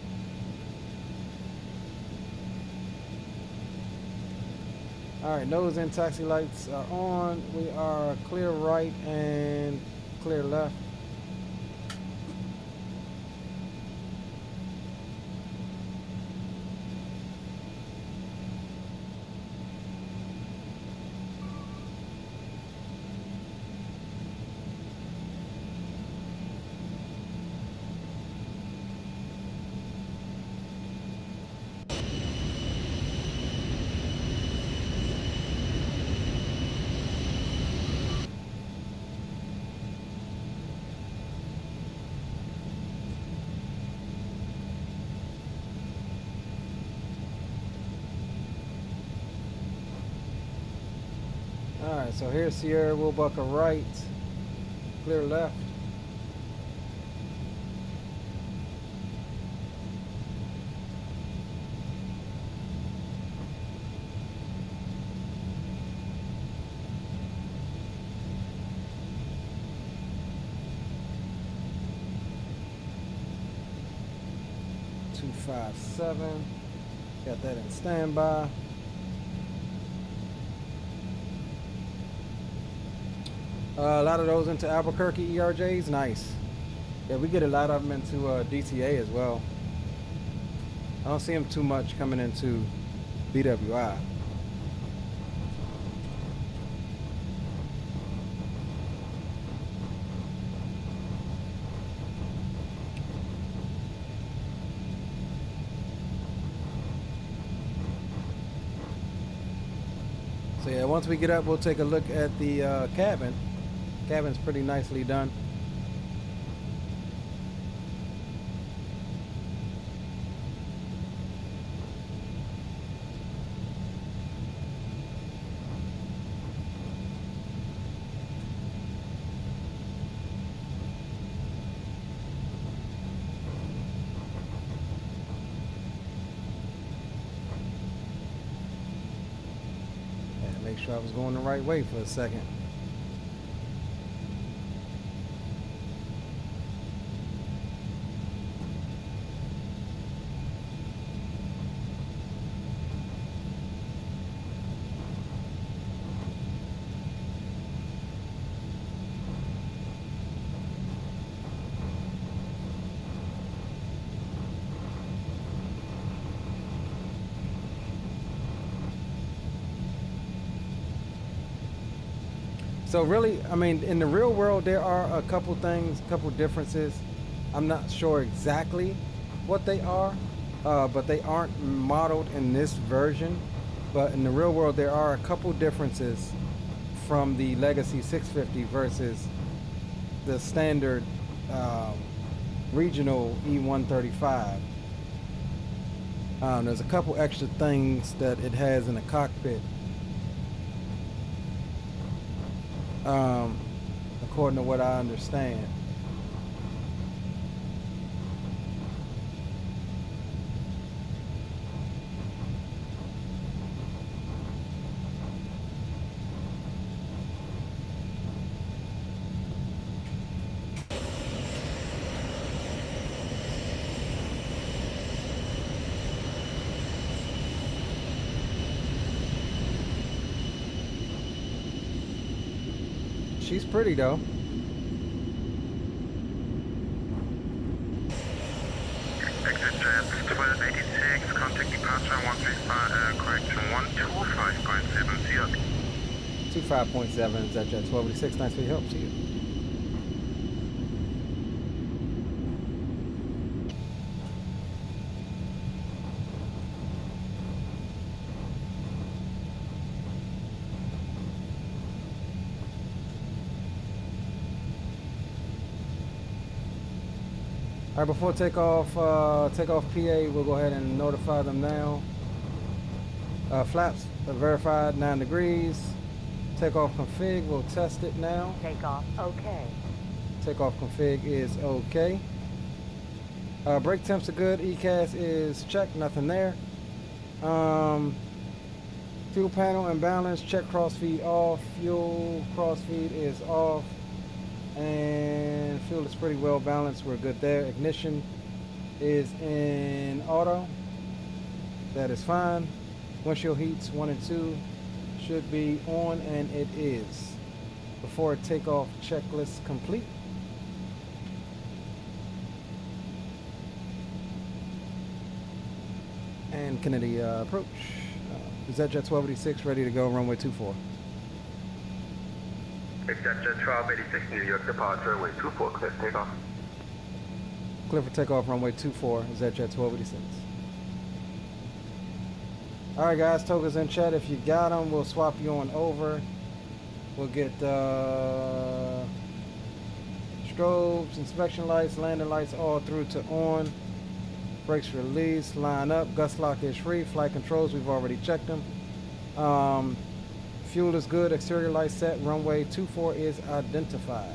All right, nose and taxi lights are on. We are clear right and clear left. Alright, so here's Sierra, we'll buckle right, clear left. $257, got that in standby. A lot of those into Albuquerque ERJs, nice. Yeah, we get a lot of them into DTA as well. I don't see them too much coming into BWI. So yeah, once we get up, we'll take a look at the cabin. Cabin's pretty nicely done. And make sure I was going the right way for a second. So really, I mean, in the real world, there are a couple things, couple differences. I'm not sure exactly what they are, but they aren't modeled in this version. But in the real world, there are a couple differences from the Legacy 650 versus the standard regional E135. There's a couple extra things that it has in the cockpit. According to what I understand. She's pretty though. Exit jet X1286, contact departure 135, correction 125.70. 25.7 is at jet 1286. Thanks for your help. See you. All right, before takeoff PA, we'll go ahead and notify them now. Flaps are verified 9 degrees. Takeoff config, we'll test it now. Takeoff okay. Takeoff config is okay. Brake temps are good. ECAS is checked, nothing there. Fuel panel and balance, check crossfeed off. Fuel crossfeed is off. And fuel is pretty well balanced. We're good there. Ignition is in auto. That is fine. Windshield heats 1 and 2 should be on, and it is. Before takeoff checklist complete. And Kennedy approach. BIZJET 1286 ready to go, runway 24. BIZJET 1286, New York departure, runway 24, clear for takeoff. Clear for takeoff, runway 24, BIZJET 1286. All right, guys, Toga's in chat. If you got them, we'll swap you on over. We'll get strobes, inspection lights, landing lights all through to on. Brakes release, line up, gust lock is free. Flight controls, we've already checked them. Fuel is good, exterior light set, runway 24 is identified.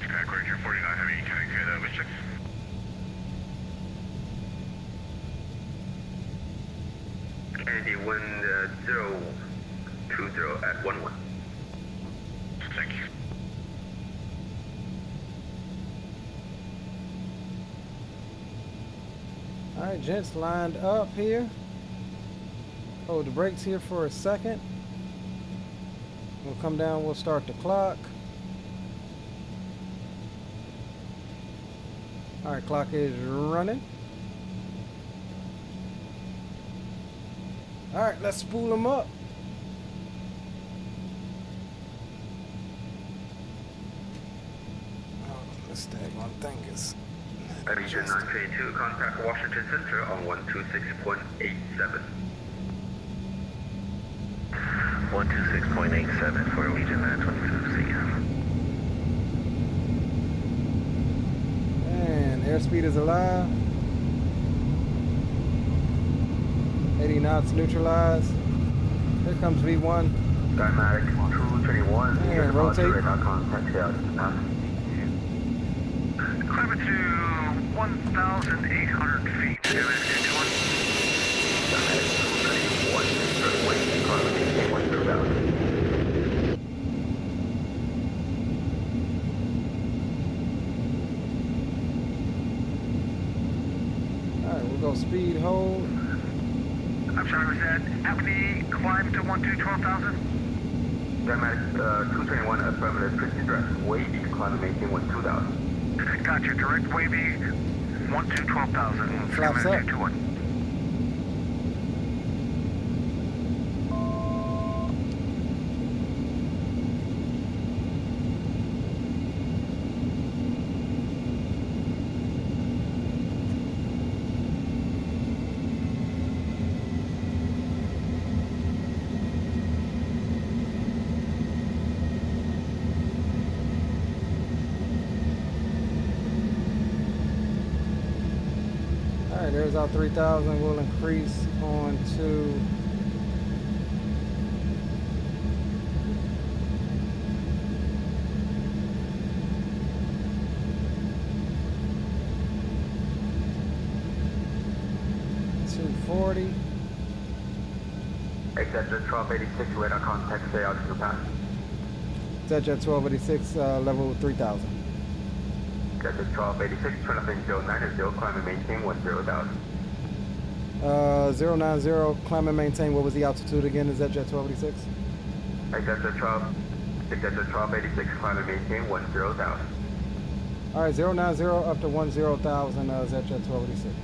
Correction 49 Heavy, can I get BIZJET? Kennedy 1020 at 11. Thank you. All right, gents, lined up here. Hold the brakes here for a second. We'll come down, we'll start the clock. All right, clock is running. All right, let's spool them up. Oh, this daggone thing is... Region 932, contact Washington Center on 126.87. 126.87 for Region 922, see ya. And airspeed is alive. 80 knots neutralized. Here comes V1. Dynamic 221, And rotate. radar contact out. Climb it to 1,800 feet. Dynamic 221, runway, climate 10,000. Alright, we'll go speed hold. I'm sorry, was that how many climb to 12,000? Dynamic 221, affirmative, proceed direct, wavy, climate maintain 2,000. Gotcha, direct wavy 12,000. Flaps up. 221. Alright, there's our 3,000. We'll increase on to $240. BIZJET 1286, radar contact, stay out to the pass. BIZJET 1286, level 3,000. BIZJET 1286, turn up in 090, climate maintain 10,000. 090, climb and maintain. What was the altitude again? Is that Jet 1286? Exeter 1286, climb and maintain 10,000. All right, 090 up to 10,000, Jet 1286.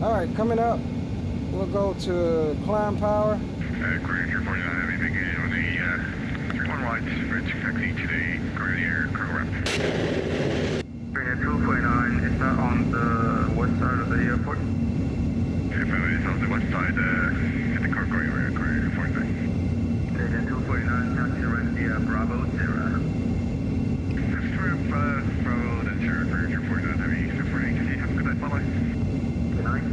All right, coming up, we'll go to climb power. Courier here 49, heavy engaged on the 1 right, bridge taxi to the Courier cargo ramp. Courier 249, is that on the west side of the airport? It's on the west side, at the Courier 49. Courier 249, taxi right via Bravo Sierra. That's true, Bravo, that's your Courier 49, heavy 248. Have a good night, bye-bye. Good night.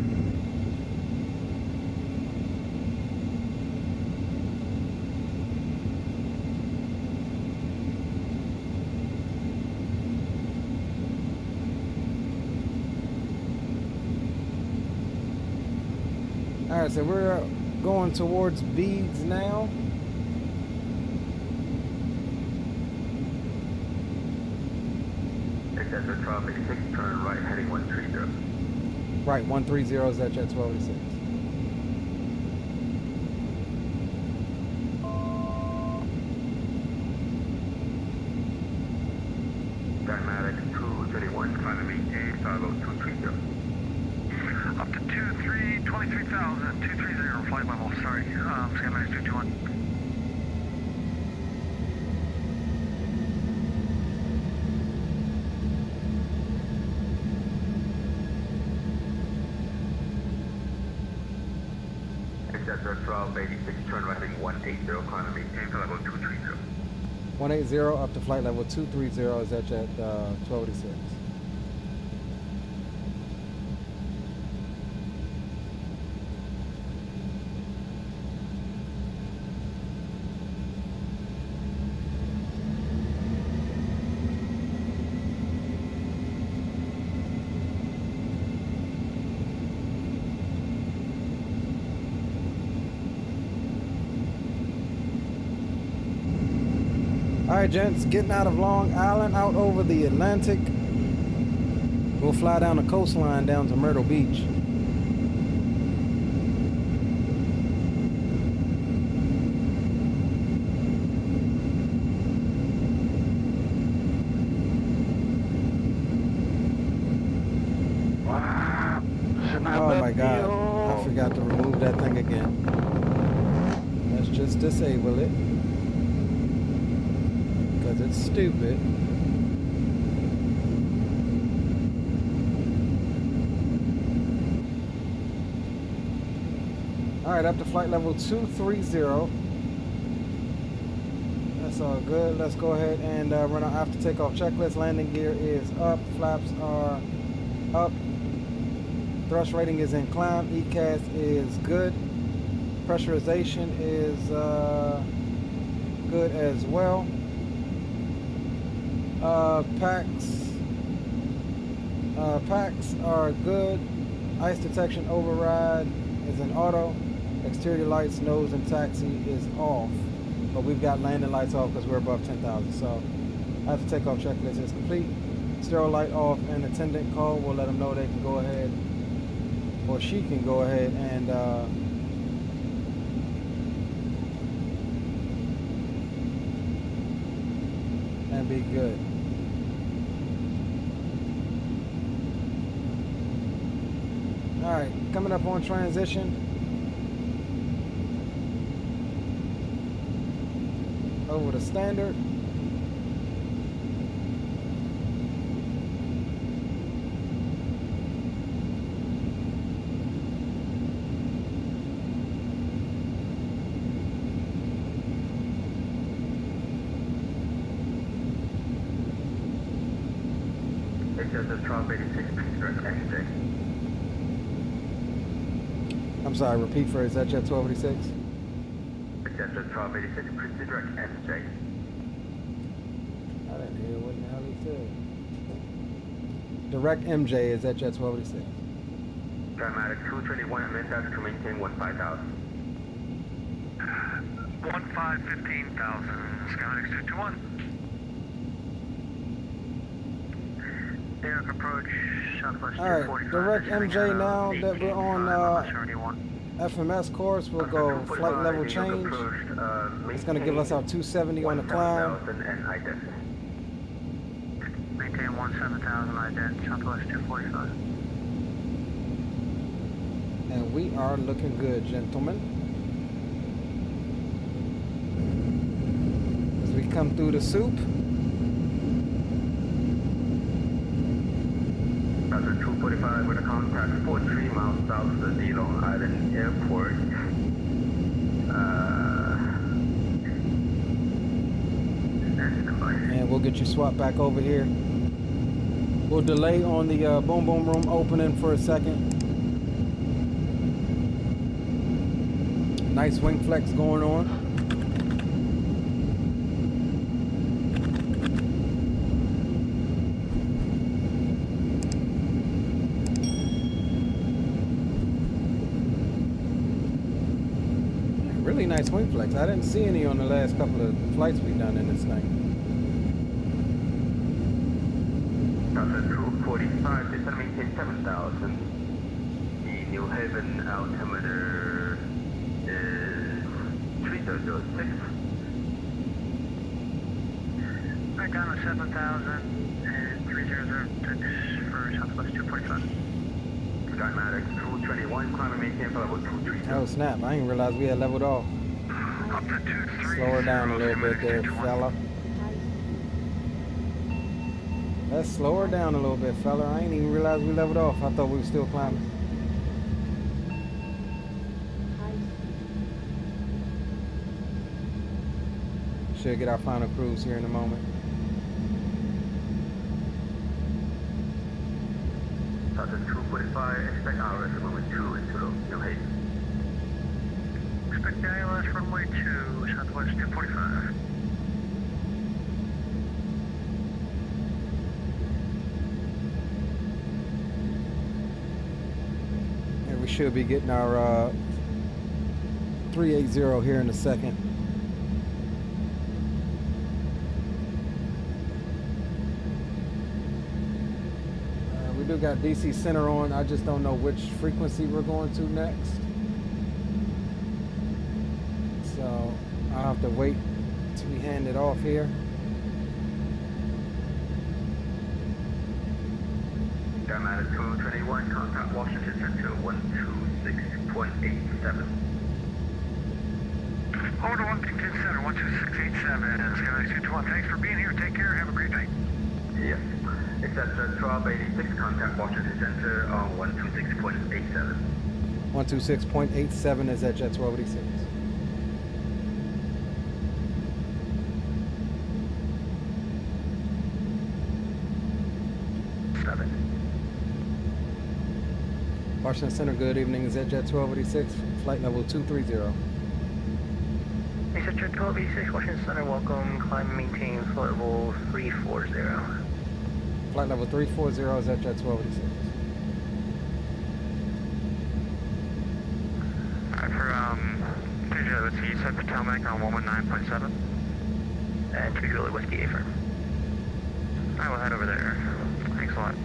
All right, so we're going towards Beads now. Exeter 1286, turn right, heading 130. Right, 130 is that Jet 1286. Dynamics 231, climb and maintain 50230. Up to 23,000, 230, flight level, sorry, Skymax 221. Exeter 1286, turn right, heading 180, climb and maintain flight level 230. 180 up to flight level 230 is that Jet 1286. All right, gents, getting out of Long Island, out over the Atlantic. We'll fly down the coastline down to Myrtle Beach. Oh my God, I forgot to remove that thing again. Let's just disable it. Because it's stupid. Alright, up to flight level 230. That's all good. Let's go ahead and run our after takeoff checklist. Landing gear is up. Flaps are up. Thrust rating is in climb. ECAS is good. Pressurization is good as well. Packs are good. Ice detection override is in auto. Exterior lights, nose, and taxi is off. But we've got landing lights off because we're above 10,000. So after takeoff checklist is complete. Stereo light off and attendant call. We'll let them know they can go ahead, or she can go ahead and be good. All right, coming up on transition. Over to standard. Adjuster 1286, please direct NJ. I'm sorry, repeat for is that jet 1286? Adjuster 1286, please direct NJ. I didn't hear what the hell he said. Direct MJ is that jet 1286. Dramatic 221, Ventus to maintain 15,000. 15,000, Skylinx 221. Derek approach, Southwest All right, 245. direct MJ now that we're on FMS course, we'll go flight level change. It's going to give us our 270 on the climb. Maintain 17,000 ident, Southwest 245. And we are looking good, gentlemen. As we come through the soup. Raptor 245 with a contact 43 miles south of the Long Island Airport. And we'll get you swapped back over here. We'll delay on the boom boom room opening for a second. Nice wing flex going on. Really nice wing flex. I didn't see any on the last couple of flights we've done in this thing. Raptor 245, this will maintain 7,000. The New Haven altimeter is 3006. Back down to 7,000 and 3006 for Southwest 245. Skymatic 221, climb and maintain for level 232. Oh snap, I didn't realize we had leveled off. Up to 23. Slow her down a little bit there, fella. Let's slow her down a little bit, fella. I didn't even realize we leveled off. I thought we were still climbing. Should get our final cruise here in a moment. Raptor 245, expect Aorus runway 2 into New Haven. Expect the ILS runway 2, Southwest 245. And we should be getting our 380 here in a second. We do got DC center on. I just don't know which frequency we're going to next. So I'll have to wait till we hand it off here. Dramatic 221, contact Washington Center 126.87. Hold to Washington Center 12687, Skylinx 221. Thanks for being here. Take care. Have a great night. Yes. It's at 1286, contact Washington Center on 126.87. 126.87 is at jet 1286. Washington Center, good evening. Is that jet 1286, flight level 230. Is that jet 1286, Washington Center, welcome. Climb and maintain flight level 340. Flight level 340 is at jet 1286. Alright, for, Tujuh, let's see, you said Potomac on 119.7. And Tujuh, Whiskey A firm. Alright, we'll head over there. Thanks a lot.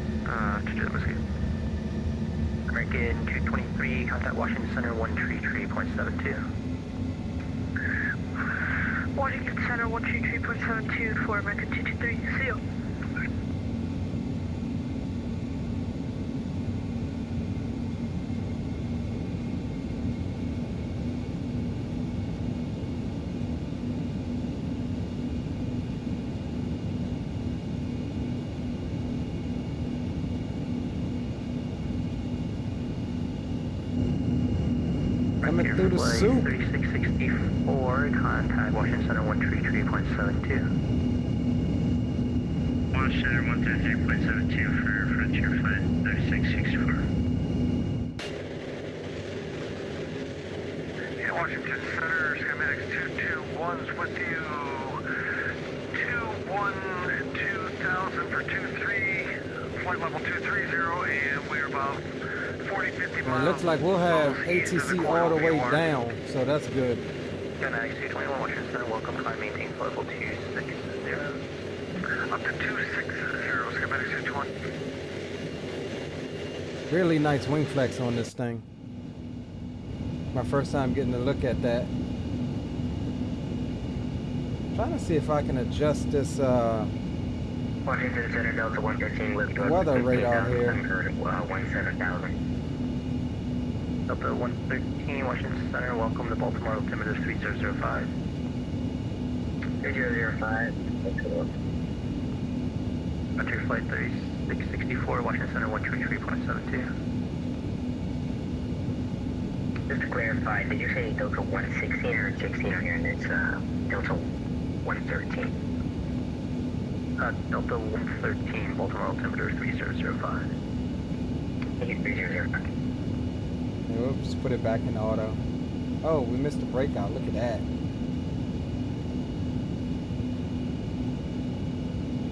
Tujuh, Whiskey. American 223, contact Washington Center 133.72. Washington Center 133.72 for American 223, see you. Coming through the soup. 3664, contact Washington Center 133.72. Launch Center 133.72 for Frontier Flight 3664. Yeah, Washington Center, schematics 221's with you. 212,000 for 23, flight level 230, and we're about 40-50 miles. It looks like we'll have ATC all the way down, so that's good. Schematics 221, Washington Center, welcome, climb, maintain flight level 260. Up to 260, schematics 220. Really nice wing flex on this thing. My first time getting a look at that. Trying to see if I can adjust this Washington Center, Delta 113, lift weather radar here. 17,000. Delta 113, Washington Center, welcome to Baltimore, altimeter 3005. 3005, Frontier Flight 3664, Washington Center 133.72. Just to clarify, did you say Delta 116 or 16 on here? And it's Delta 113. Delta 113, Baltimore, altimeter 3005. Thank you, 3005. Oops, put it back in auto. Oh, we missed the breakout. Look at that.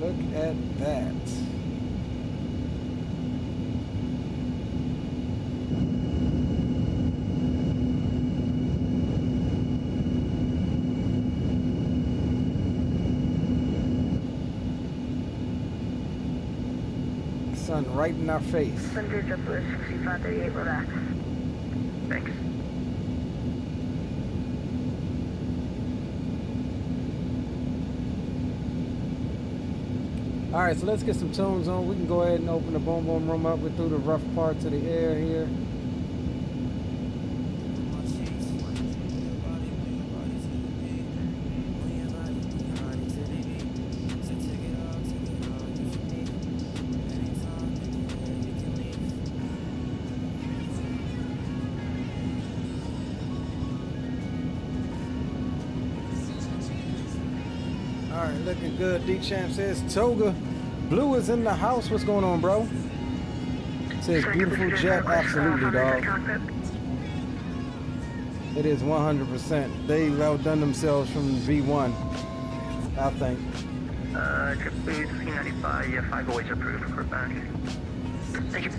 Look at that. Sun right in our face. Thunder JetBlue 6538, relax. Thanks. All right, so let's get some tunes on. We can go ahead and open the boom boom room up. We're through the rough parts of the air here. All right, looking good. D-Champ says Toga Blue is in the house. What's going on, bro? Says beautiful jet. Absolutely, dog. It is 100%. They've outdone themselves from V1, I think. JetBlue 395, yeah, 5 always approved for back. Thank you.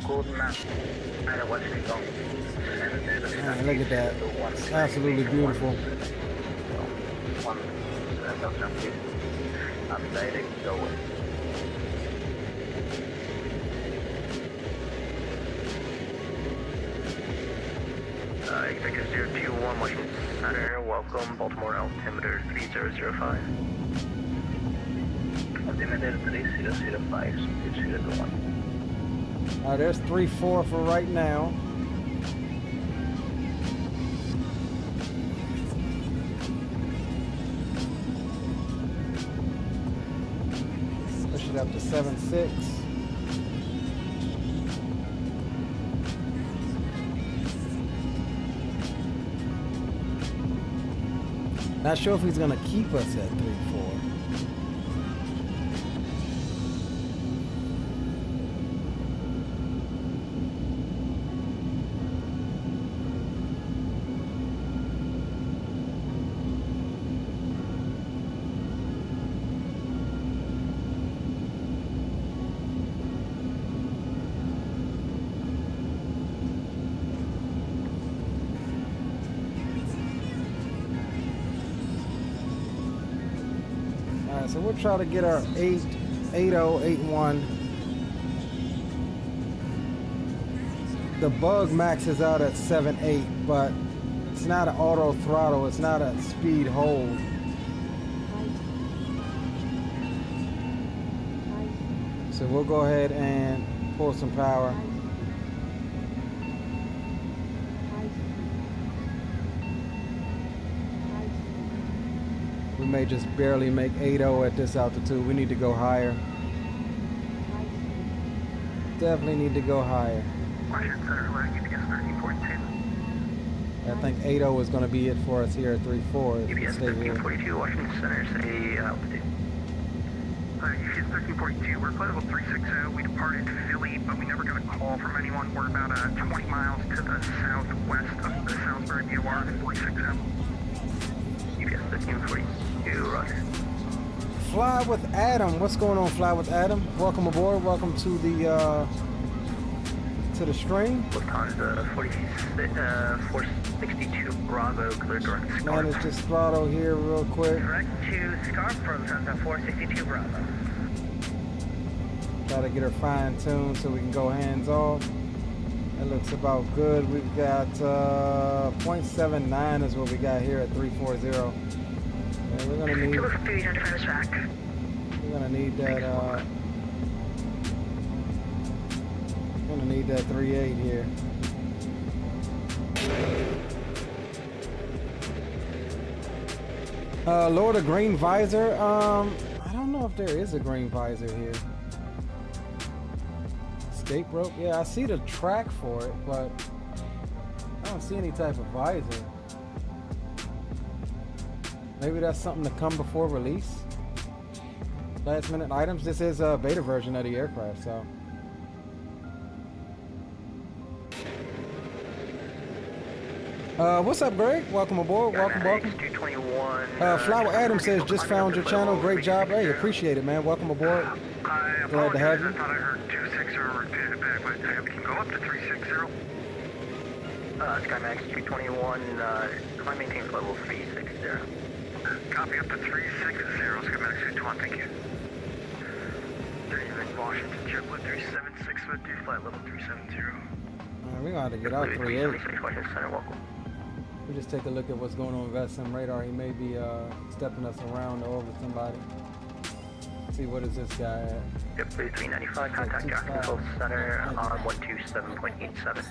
Golden Map. I know what's going on. Man, look at that. It's absolutely beautiful. Updating, so Executive 021, Washington Center, welcome, Baltimore, altimeter 3005. altimeter 3005, 3021. All right, there's 3-4 for right now. Push it up to 7.6. Not sure if he's gonna keep us at 3-4. So we'll try to get our 8081. The bug max is out at 7.8, but it's not an auto throttle. It's not a speed hold. So we'll go ahead and pull some power. We may just barely make 80 at this altitude. We need to go higher. Definitely need to go higher. Washington Center, UPS 1342. I think 80 is going to be it for us here at 3-4. UPS 1342, Washington Center, say altitude. UPS 1342, we're flight level 360. We departed Philly, but we never got a call from anyone. We're about 20 miles to the southwest of the Salisbury BOR 460. UPS 1342, roger. Fly with Adam. What's going on, Fly with Adam? Welcome aboard. Welcome to the stream. Lufthansa 462 Bravo, clear direct Scarp. Man, it's just throttle here real quick. Direct to Scarp for Lufthansa 462 Bravo. Try to get her fine-tuned so we can go hands-off. That looks about good. We've got 0.79 is what we got here at 340. Yeah, we're gonna need. We're gonna need that. We're gonna need that 3.8 here. Lower the green visor. I don't know if there is a green visor here. Escape rope. Yeah, I see the track for it, but I don't see any type of visor. Maybe that's something to come before release. Last minute items. This is a beta version of the aircraft, so. What's up, Greg? Welcome aboard. Welcome. Flower Adam says, just found your channel. Great job. Hey, appreciate it, man. Welcome aboard. Glad to have you. I thought I heard 260 repeated back, but we can go up to 360. SkyMax 221, climb maintain level 360. Copy up to 360, SkyMax 221, thank you. Washington, JetBlue 376 with you, flight level 370. We're gonna have to get out 3.8. Washington Center, welcome. We just take a look at what's going on with SM radar. He may be stepping us around over somebody. Let's see, what is this guy at? JetBlue 395, contact Jacksonville Center on 127.87.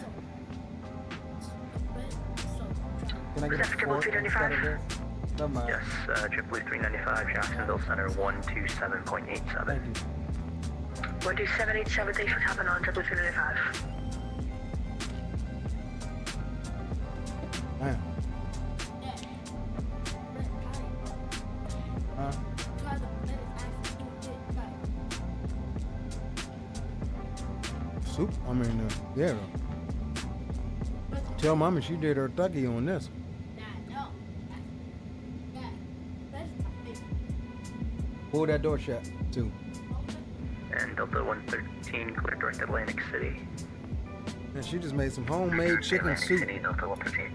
Can I get a JetBlue 395? Never mind. Yes, JetBlue 395, Jacksonville Center 127.87. Thank you. 127.87, thanks for tapping on JetBlue 395. Man. Huh? Soup? I mean, yeah. Tell Mama she did her thuggy on this. Pull that door shut, too. And Delta 113, clear direct Atlantic City. And she just made some homemade chicken soup. City, Delta 113.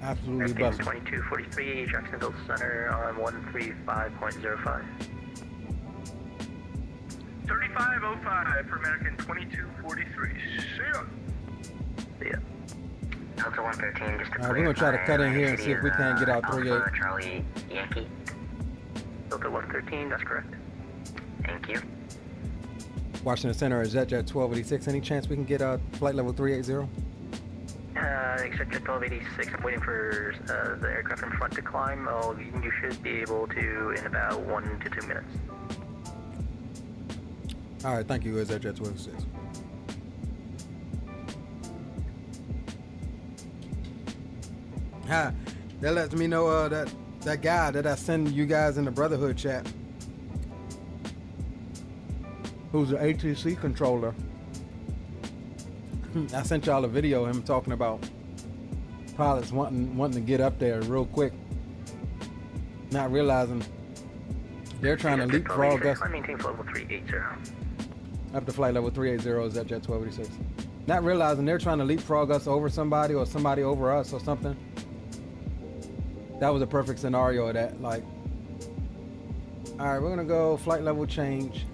Absolutely busted. 2243, Jacksonville Center on 135.05. 3505 for American 2243. See ya. See ya. Delta 113, just to Alright, we're gonna try to cut in here and see if we can't get out 3.8. Charlie Yankee. Delta 113, that's correct. Thank you. Washington Center is at Jet 1286. Any chance we can get flight level 380? Except Jet 1286, I'm waiting for the aircraft in front to climb. Oh, you should be able to in about 1 to 2 minutes. Alright, thank you, is at Jet 1286. That lets me know that guy that I send you guys in the Brotherhood chat, who's an ATC controller. I sent y'all a video of him talking about pilots wanting to get up there real quick, not realizing they're trying to leapfrog us. I maintain flight level 380. Up to flight level 380 is at Jet 1286. Not realizing they're trying to leapfrog us over somebody or somebody over us or something. That was a perfect scenario of that. Like, all right, we're gonna go flight level change.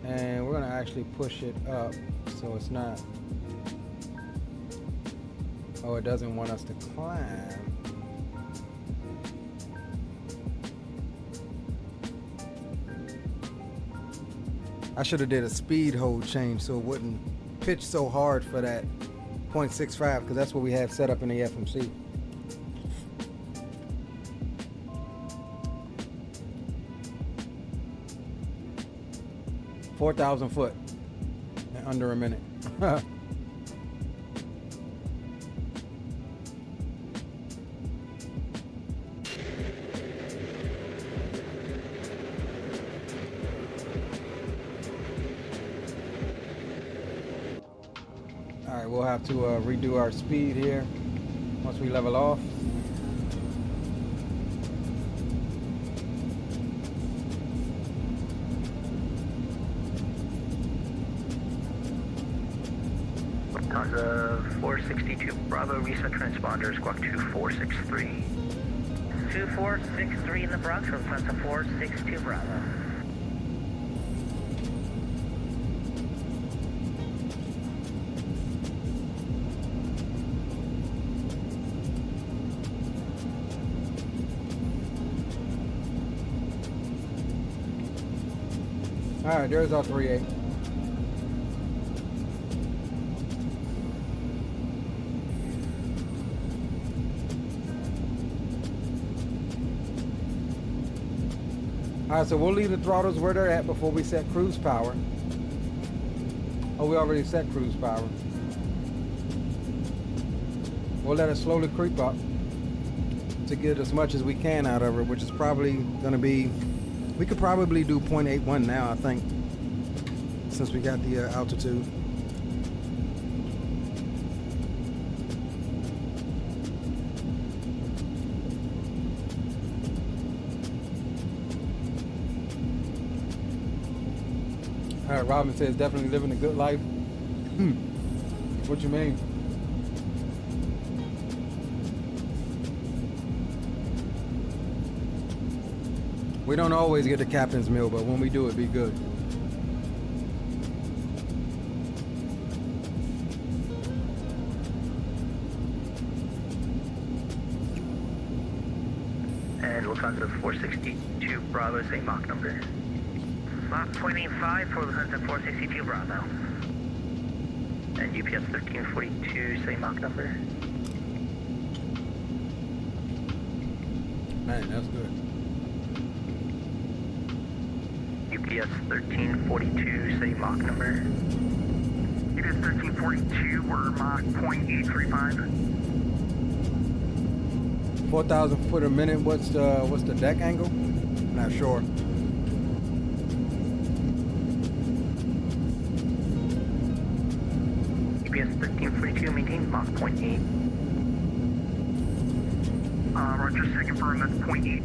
And we're gonna actually push it up so it's not, oh, it doesn't want us to climb. I should have did a speed hold change so it wouldn't pitch so hard for that 0.65, because that's what we have set up in the FMC. 4,000 foot in under a minute. All right, we'll have to redo our speed here once we level off. Lufthansa 462 Bravo, reset transponder, squawk 2463. 2463 in the Bronx, Lufthansa 462 Bravo. All right, there's our 3.8. All right, so we'll leave the throttles where they're at before we set cruise power. Oh, we already set cruise power. We'll let it slowly creep up to get as much as we can out of it, which is probably going to be, we could probably do 0.81 now, I think, since we got the altitude. All right, Robin says definitely living a good life. What you mean? We don't always get the captain's meal, but when we do, it be good. And Lufthansa 462 Bravo, same Mach number. Mach 0.85 for Lufthansa 462 Bravo. And UPS 1342, same Mach number. Man, that's good. UPS 1342, same Mach number. UPS 1342, we're Mach 0.835. 4,000 foot a minute. What's the deck angle? Not sure. UPS 1342, maintain Mach 0.8. Roger, second firm, that's 0.80.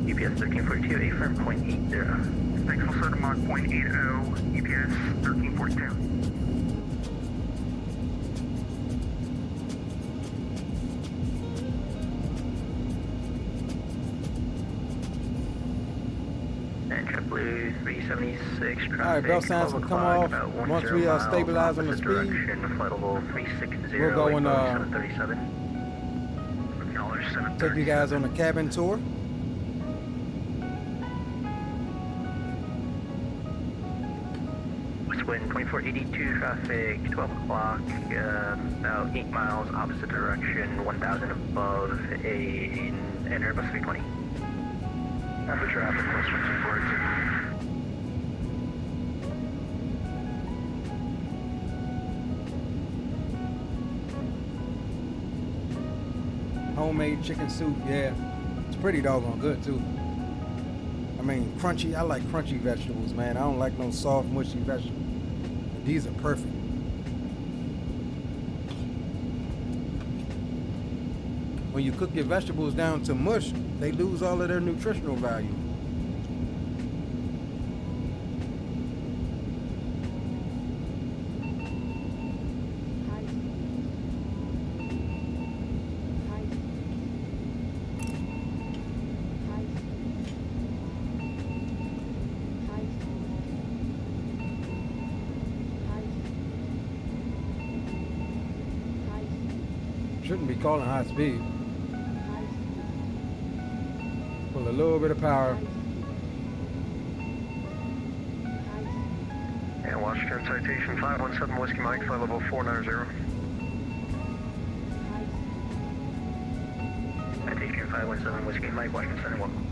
UPS 1342, affirm 0.80. Thanks, we'll set a Mach 0.80, UPS 1342. And JetBlue 376, traffic. All right, bell signs will come off once we stabilize on the speed. Direction, flight level 360, We're going 737. Take you guys on a cabin tour. West wind 2482, traffic 12 o'clock, about 8 miles opposite direction, 1,000 above an Airbus 320. After traffic, West wind 2482. Homemade chicken soup, yeah. It's pretty doggone good too. I mean, crunchy, I like crunchy vegetables, man. I don't like no soft, mushy vegetables. These are perfect. When you cook your vegetables down to mush, they lose all of their nutritional value. Shouldn't be calling high speed. Pull a little bit of power. And Washington citation 517 Whiskey Mike, flight level 490. Citation 517 Whiskey Mike, Washington Center, welcome.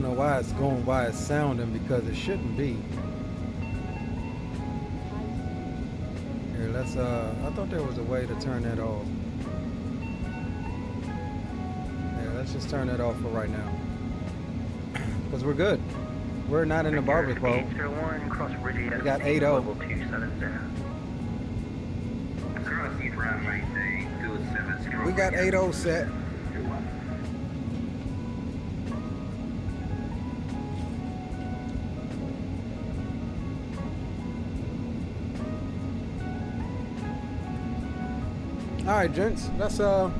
don't know why it's going, why it's sounding, because it shouldn't be. Here, let's, I thought there was a way to turn that off. Yeah, let's just turn that off for right now. Because we're good. We're not in the barber boat. We got 8.0. We got 8.0 set. All right, gents. That's Washington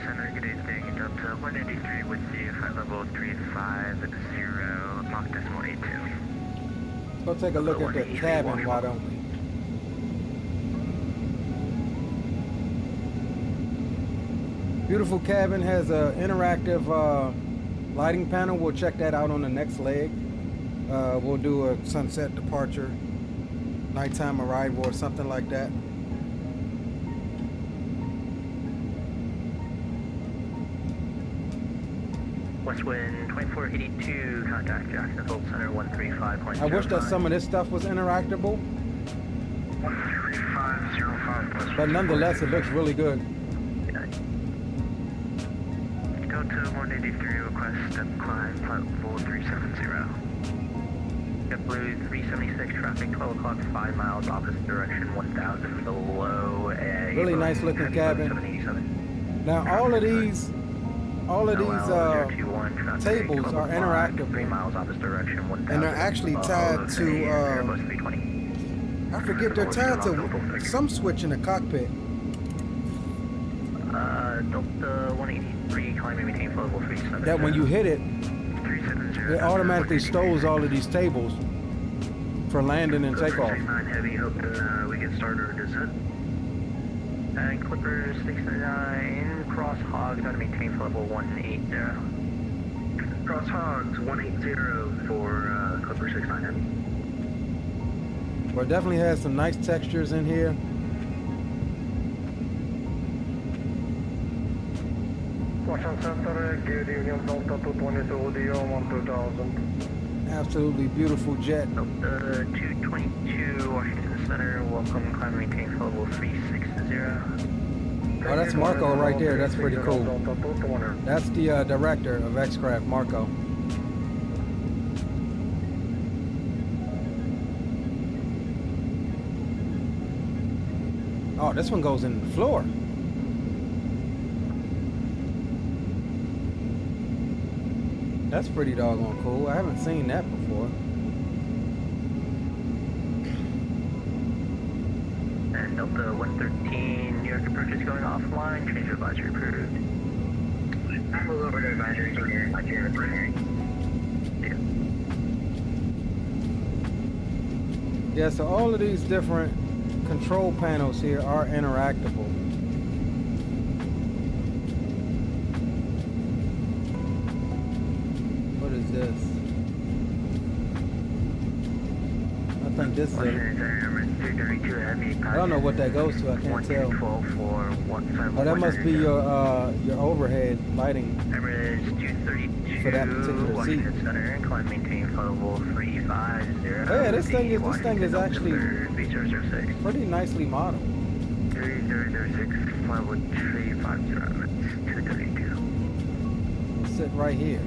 Center, good day, staying in Delta 183 with you, flight level 350, Mach decimal 82. Let's go take a look at the cabin, why don't we? Beautiful cabin, has a interactive lighting panel. We'll check that out on the next leg. We'll do a sunset departure, nighttime arrival, or something like that. West wind 2482, contact Jacksonville Center 135.05. I wish that some of this stuff was interactable. 13505. But nonetheless, it looks really good. Delta 183, request step climb, flight level 370. JetBlue 376, traffic 12 o'clock, 5 miles, opposite direction, 1,000 below. Really nice looking cabin. Now all of these tables are interactable, 3 miles opposite direction, 1,000 and they're actually tied to, I forget, they're tied to some switch in the cockpit. Delta 183, climb and maintain level 370. That when you hit it, it automatically stows all of these tables for landing and takeoff. 69 heavy, hoping we get started or descent. And Clipper 69, cross hogs, going to maintain level 180. Cross hogs 180 for Clipper 69 heavy. Well, it definitely has some nice textures in here. Washington Center, good evening, Delta 222, ODO 12000. Absolutely beautiful jet. Delta 222, Washington Center, welcome, climb and maintain level 360. Oh, that's Marco right there. That's pretty cool. That's the director of X-Craft, Marco. Oh, this one goes in the floor. That's pretty doggone cool. I haven't seen that before. And Delta 113, New York approach is going offline. Change advisory approved. I'm move over to advisory. I can't approve. Yeah, so all of these different control panels here are interactable. What is this? I think this is a, I don't know what that goes to, I can't tell. Oh, that must be your overhead lighting for that particular seat. Yeah, this thing is actually pretty nicely modeled. 3006, level 350, 232. Sit right here.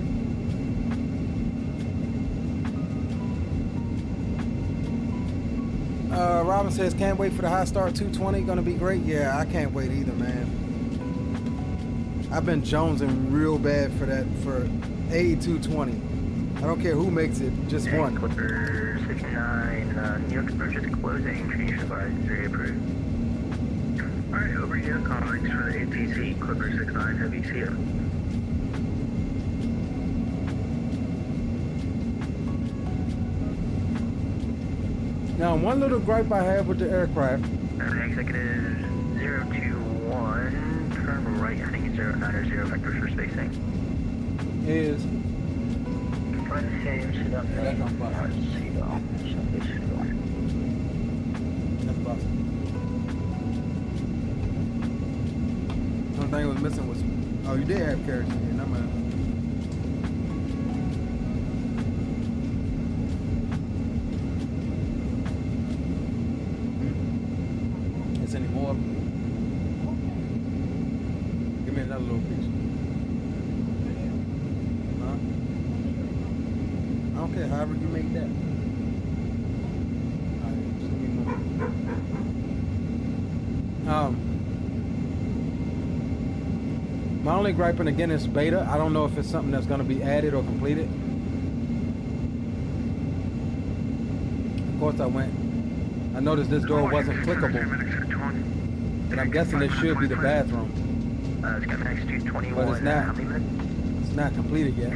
Robin says, can't wait for the High Star 220. Gonna be great. Yeah, I can't wait either, man. I've been jonesing real bad for that, for A220. I don't care who makes it, just one. Clipper 69, New York approach is closing. Change advisory approved. Alright, over here, colleagues for the ATC, Clipper 69, heavy CO. Now, one little gripe I have with the aircraft. Executive 021, turn right, I think it's 09 or 0 vector for spacing. Is only thing it was missing was Oh, you did have kerosene. I'm Is any more? Give me another little piece. Huh? I don't care. However you make that. All right, just give me more. My only griping again is beta. I don't know if it's something that's going to be added or completed. Of course, I noticed this door wasn't clickable, but I'm guessing this should be the bathroom. It's got max 221. But it's not. It's not completed yet.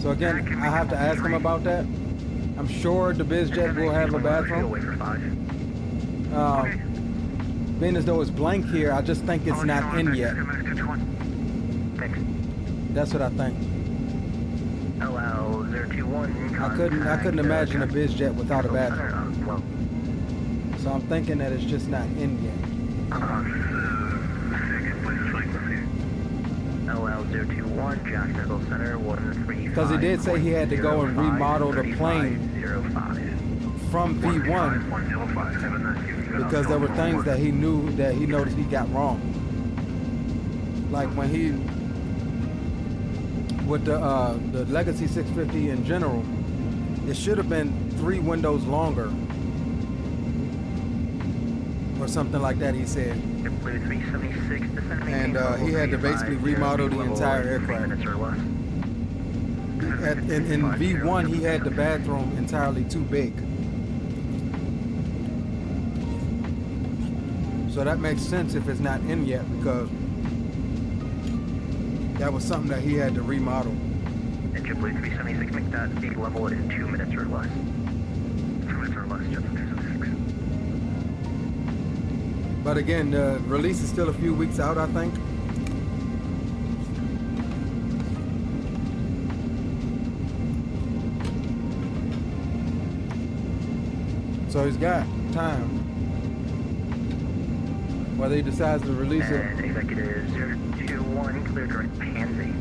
So again, I have to ask him about that. I'm sure the BizJet will have a bathroom. Being as though it's blank here, I just think it's not in yet. That's what I think. LL021. I couldn't imagine a BizJet without a bathroom. So I'm thinking that it's just not in yet. LL021, Jacksonville Center, 135. Because he did say he had to go and remodel the plane from V1 because there were things that he noticed he got wrong. Like when he, with the Legacy 650 in general, it should have been 3 windows longer or something like that, he said. And he had to basically remodel the entire aircraft. In V1, he had the bathroom entirely too big. So that makes sense if it's not in yet, because that was something that he had to remodel. And JetBlue 376, make that speed level in 2 minutes or less. 2 minutes or less, JetBlue 376. But again, the release is still a few weeks out, I think. So he's got time. Whether he decides to release it. And executive 021, clear direct Pansy.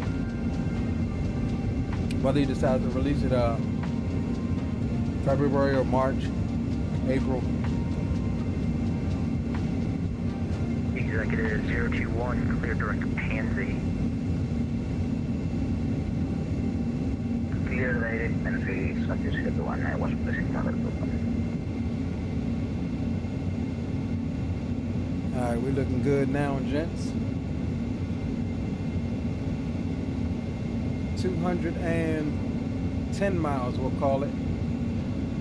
Whether he decides to release it February or March, April. Executive 021, clear direct Pansy. Clear direct Pansy, subject to the one I was pressing another button. Alright, we're looking good now, gents. 210 miles, we'll call it.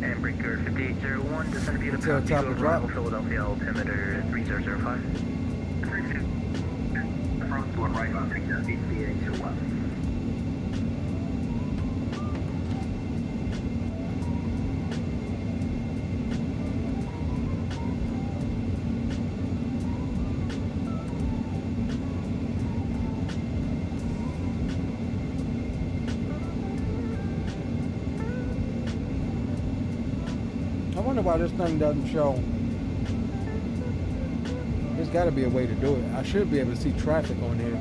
And breaker 5801, descend via the until path top to of drop. Philadelphia altimeter 3005. Front door right on 3801. I wonder why this thing doesn't show. There's got to be a way to do it. I should be able to see traffic on here.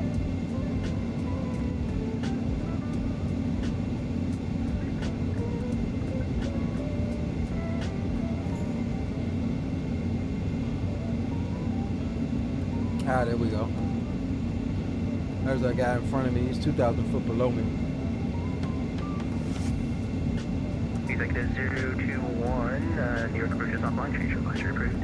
Ah, there we go. There's that guy in front of me. He's 2,000 foot below me. Executive 021, New York Bridge is online, change your advisory approved.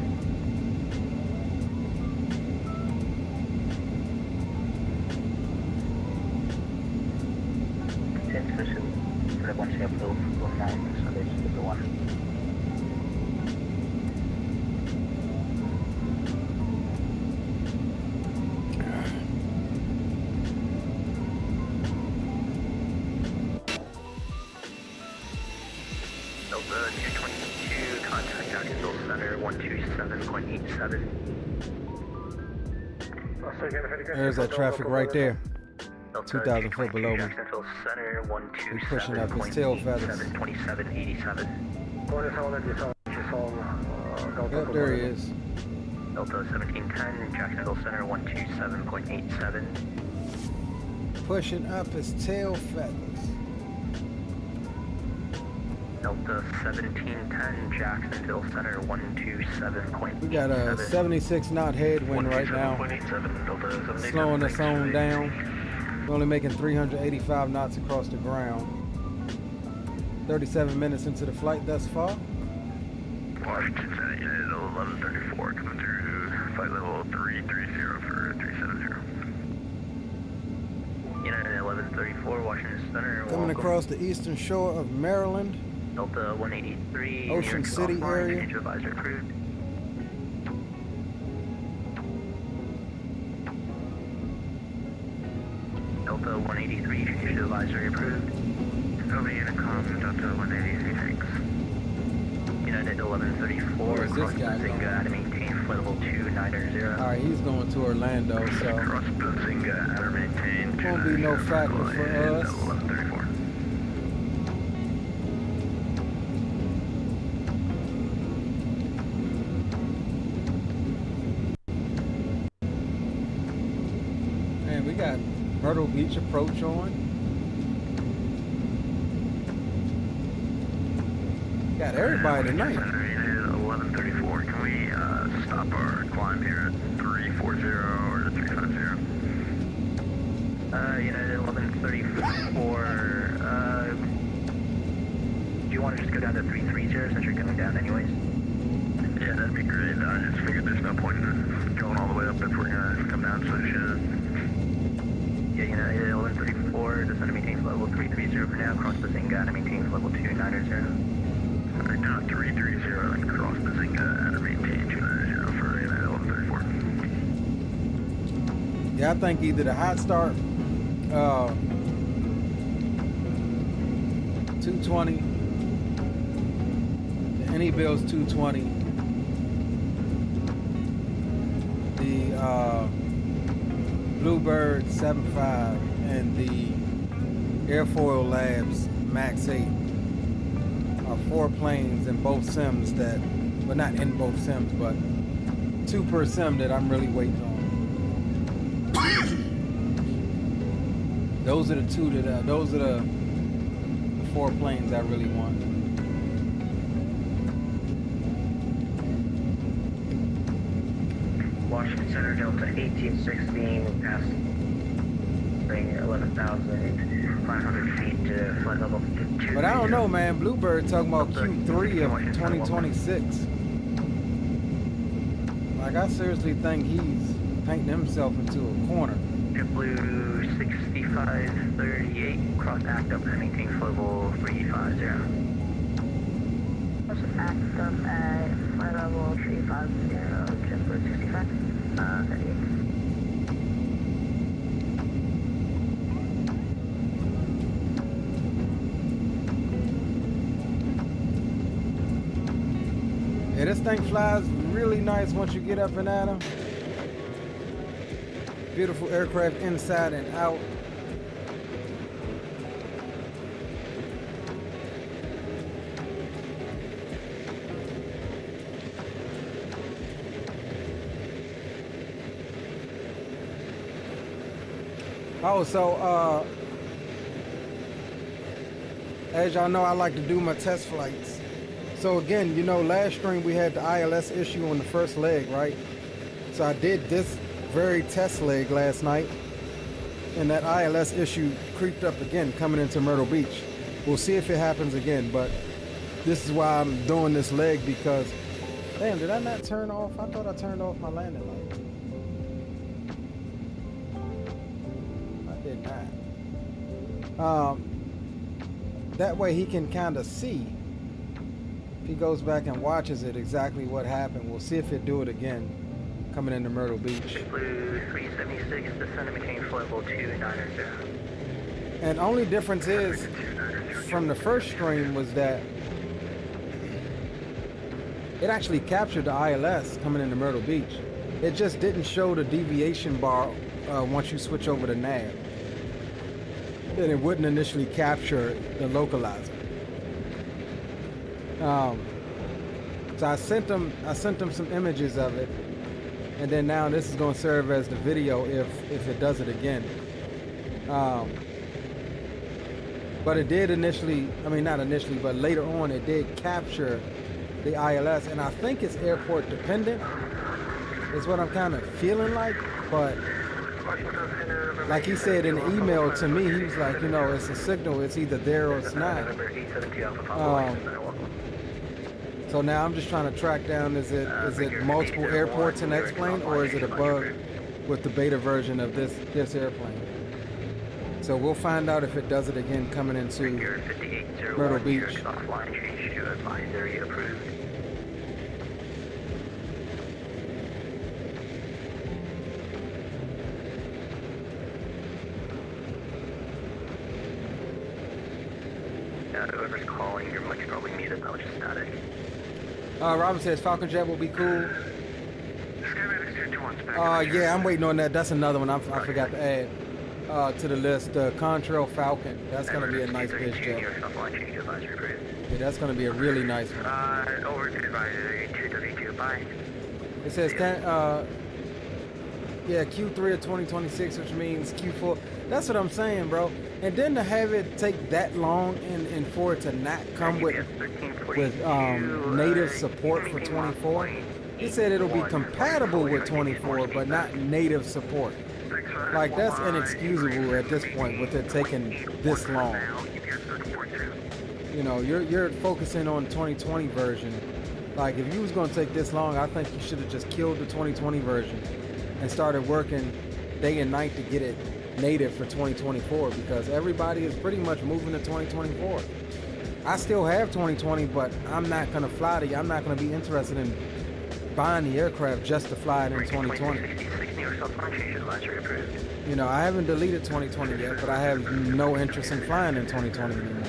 Position, once you have built 19, so this is the one. Delta 222, contact Jacksonville Center 127.87. There's that traffic right there. 2,000 foot below me. Jacksonville Center He's pushing up his tail feathers. 2787. Yep, there he is. Delta 1710, Jacksonville Center 127.87. pushing up his tail feathers. Delta 1710, Jacksonville Center 127.87. We got a 76 knot headwind right now, slowing us on down. We're only making 385 knots across the ground. 37 minutes into the flight thus far. Washington Center, Unit 1134, coming through flight level 330 for 370. Unit 1134, Washington Center. Coming across the eastern shore of Maryland. Delta 183, Ocean City area. Change advisor approved. Delta 183, change advisory approved. Over Unicom, Delta 183, thanks. United 1134, Where's this guy going? Bazinga, to maintain flight level 290. Alright, he's going to Orlando, so Cross Bazinga, to maintain won't be no factor for us. 1134. And we got Myrtle Beach approach on. Got everybody tonight. Unit 1134, can we stop our climb here at 340 or 350? Unit 1134, do you want to just go down to 330 since you're coming down anyways? Yeah, that'd be great. I just figured there's no point in going all the way up if we're gonna come down, so shit. Yeah, Unit 1134, descend to maintain level 330 for now, cross Bazinga to maintain level 290. Right now, 330 and cross Bazinga and maintain 290 for Unit 1134. Yeah, I think either the hot start 220, the NE Bill's 220, the Bluebird 75, and the Airfoil Labs Max 8 are 4 planes in both sims that, well, not in both sims, but 2 per sim that I'm really waiting on. Those are the 2 that, those are the 4 planes I really want. Washington Center, Delta 1816, past 11,500 feet to flight level 2. But I don't know, man. Bluebird talking about Q3 of 2026. Like, I seriously think he's painting himself into a corner. JetBlue 6538, cross ACTUM and maintain flight level 350. ACTUM at flight level 350, JetBlue 6538. Yeah, this thing flies really nice once you get up and at him. Beautiful aircraft inside and out. Oh, so as y'all know, I like to do my test flights. So again, you know, last stream we had the ILS issue on the first leg, right? So I did this very test leg last night, and that ILS issue creeped up again coming into Myrtle Beach. We'll see if it happens again, but this is why I'm doing this leg, because, damn, did I not turn off? I thought I turned off my landing light. I did not. That way he can kind of see, if he goes back and watches it, exactly what happened. We'll see if it do it again coming into Myrtle Beach. Blue 376, descend to maintain flight level 290. And only difference is, from the first stream, was that it actually captured the ILS coming into Myrtle Beach. It just didn't show the deviation bar once you switch over to nav. Then it wouldn't initially capture the localizer. So I sent them some images of it, and then now this is going to serve as the video if it does it again. But it did initially, I mean not initially, but later on it did capture the ILS, and I think it's airport dependent is what I'm kind of feeling like. But like he said in the email to me, he was like, you know, it's a signal, it's either there or it's not. So now I'm just trying to track down, is it multiple airports in X-Plane, or is it a bug with the beta version of this airplane? So we'll find out if it does it again coming into Myrtle Beach. Whoever's calling, your mic's probably muted. That was just static. Robin says Falcon Jet will be cool. Yeah, I'm waiting on that. That's another one I forgot to add to the list. Contrail Falcon. That's going to be a nice BIZJET. Yeah, that's going to be a really nice one. Over to advisory 2W2, bye. It says, yeah, Q3 of 2026, which means Q4. That's what I'm saying, bro. And then to have it take that long and for it to not come with native support for 24. He said it'll be compatible with 24, but not native support. Like, that's inexcusable at this point with it taking this long. You know, you're focusing on 2020 version. Like, if you was gonna take this long, I think you should have just killed the 2020 version and started working day and night to get it native for 2024, because everybody is pretty much moving to 2024. I still have 2020, but I'm not gonna fly to you. I'm not gonna be interested in buying the aircraft just to fly it in 2020. You know, I haven't deleted 2020 yet, but I have no interest in flying in 2020 anymore.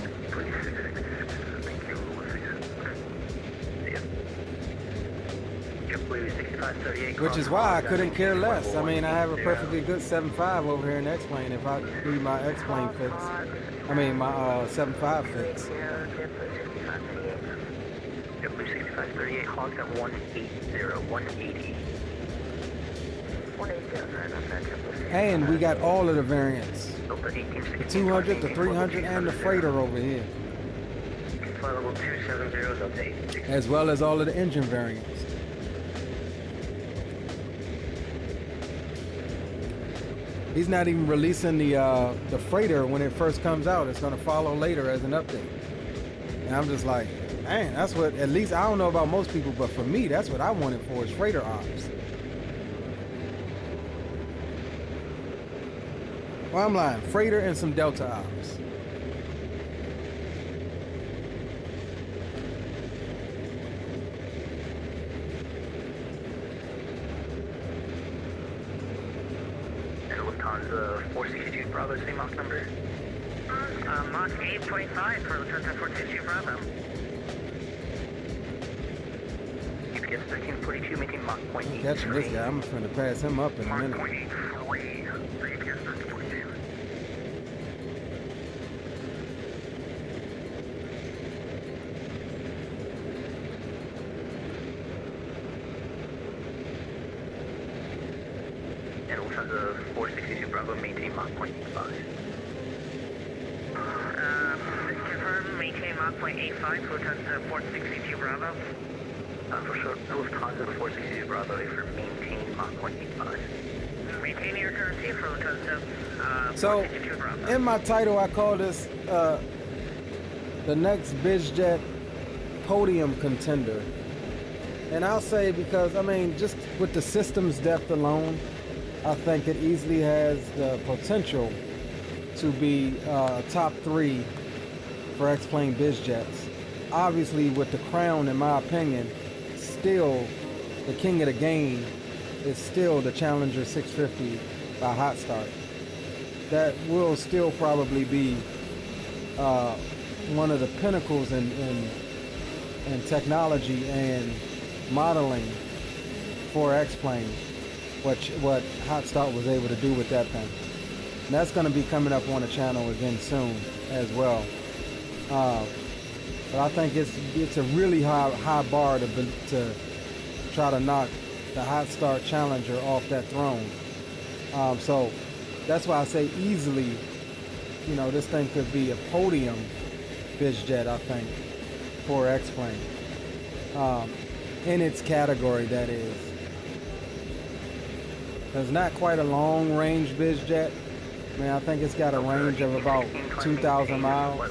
Which is why I couldn't care less. I mean, I have a perfectly good 7.5 over here in X-Plane. If I do my X-Plane fix, I mean my 7.5 fix. Blue 6538, hogs at 180. And we got all of the variants. The 200, the 300, and the freighter over here. As well as all of the engine variants. He's not even releasing the freighter when it first comes out. It's going to follow later as an update. And I'm just like, man, that's what, at least I don't know about most people, but for me, that's what I wanted for is freighter ops. Well, I'm lying. Freighter and some Delta ops. Lufthansa 462 Bravo, same Mach number? Mach 825 for Lufthansa 462 Bravo. UPS 1342, making Mach point 8. Catching this guy, I'm going to pass him up in a minute. Mach point 83 for UPS 1342. And Lufthansa 462 Bravo, maintain Mach point 85. Confirm, maintain Mach point 85 for Lufthansa 462 Bravo. For sure, Lufthansa 462 Bravo for maintain Mach point 85. Maintain air currency for Lufthansa So, 462 Bravo. in my title, I call this the next BIZJET podium contender. And I'll say because, I mean, just with the system's depth alone, I think it easily has the potential to be top 3 for X-Plane BIZJETs. Obviously, with the crown, in my opinion, still the king of the game is still the Challenger 650 by Hot Start. That will still probably be one of the pinnacles in technology and modeling for X-Plane, what Hot Start was able to do with that thing. And that's going to be coming up on the channel again soon as well. But I think it's a really high bar to try to knock the Hot Start Challenger off that throne. So that's why I say easily you know, this thing could be a podium BizJet, I think, for X-Plane. In its category, that is. It's not quite a long-range BizJet. I mean, I think it's got a range of about 2,000 miles.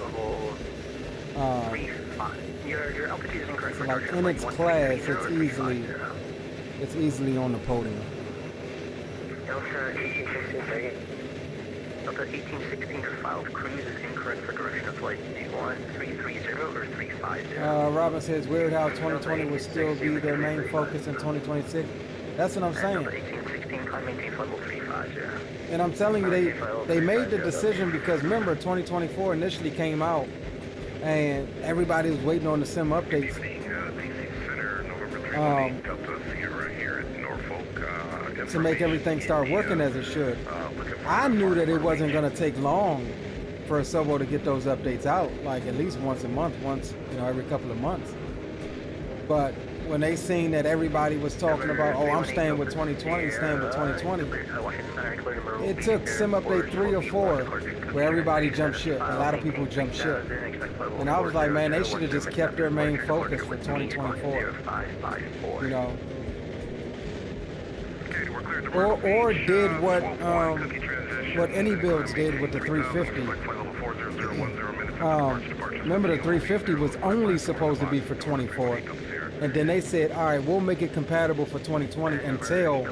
Your altitude is incorrect. So like in its class, it's easily on the podium. Delta 1816 or filed cruise is incorrect for direction of flight 21330 or 350. Robin says, weird how 2020 would still be their main focus in 2026. That's what I'm saying. 1816, climb maintain level 350. And I'm telling you, they made the decision because remember, 2024 initially came out and everybody was waiting on the sim updates. To make everything start working as it should. I knew that it wasn't going to take long for a Sobo to get those updates out, like at least once a month, every couple of months. But when they seen that everybody was talking about, oh, I'm staying with 2020, it took sim update 3 or 4 where everybody jumped ship. A lot of people jumped ship. And I was like, man, they should have just kept their main focus for 2024. You know. Or did what any builds did with the 350. Remember, the 350 was only supposed to be for 24, and then they said, all right, we'll make it compatible for 2020 until,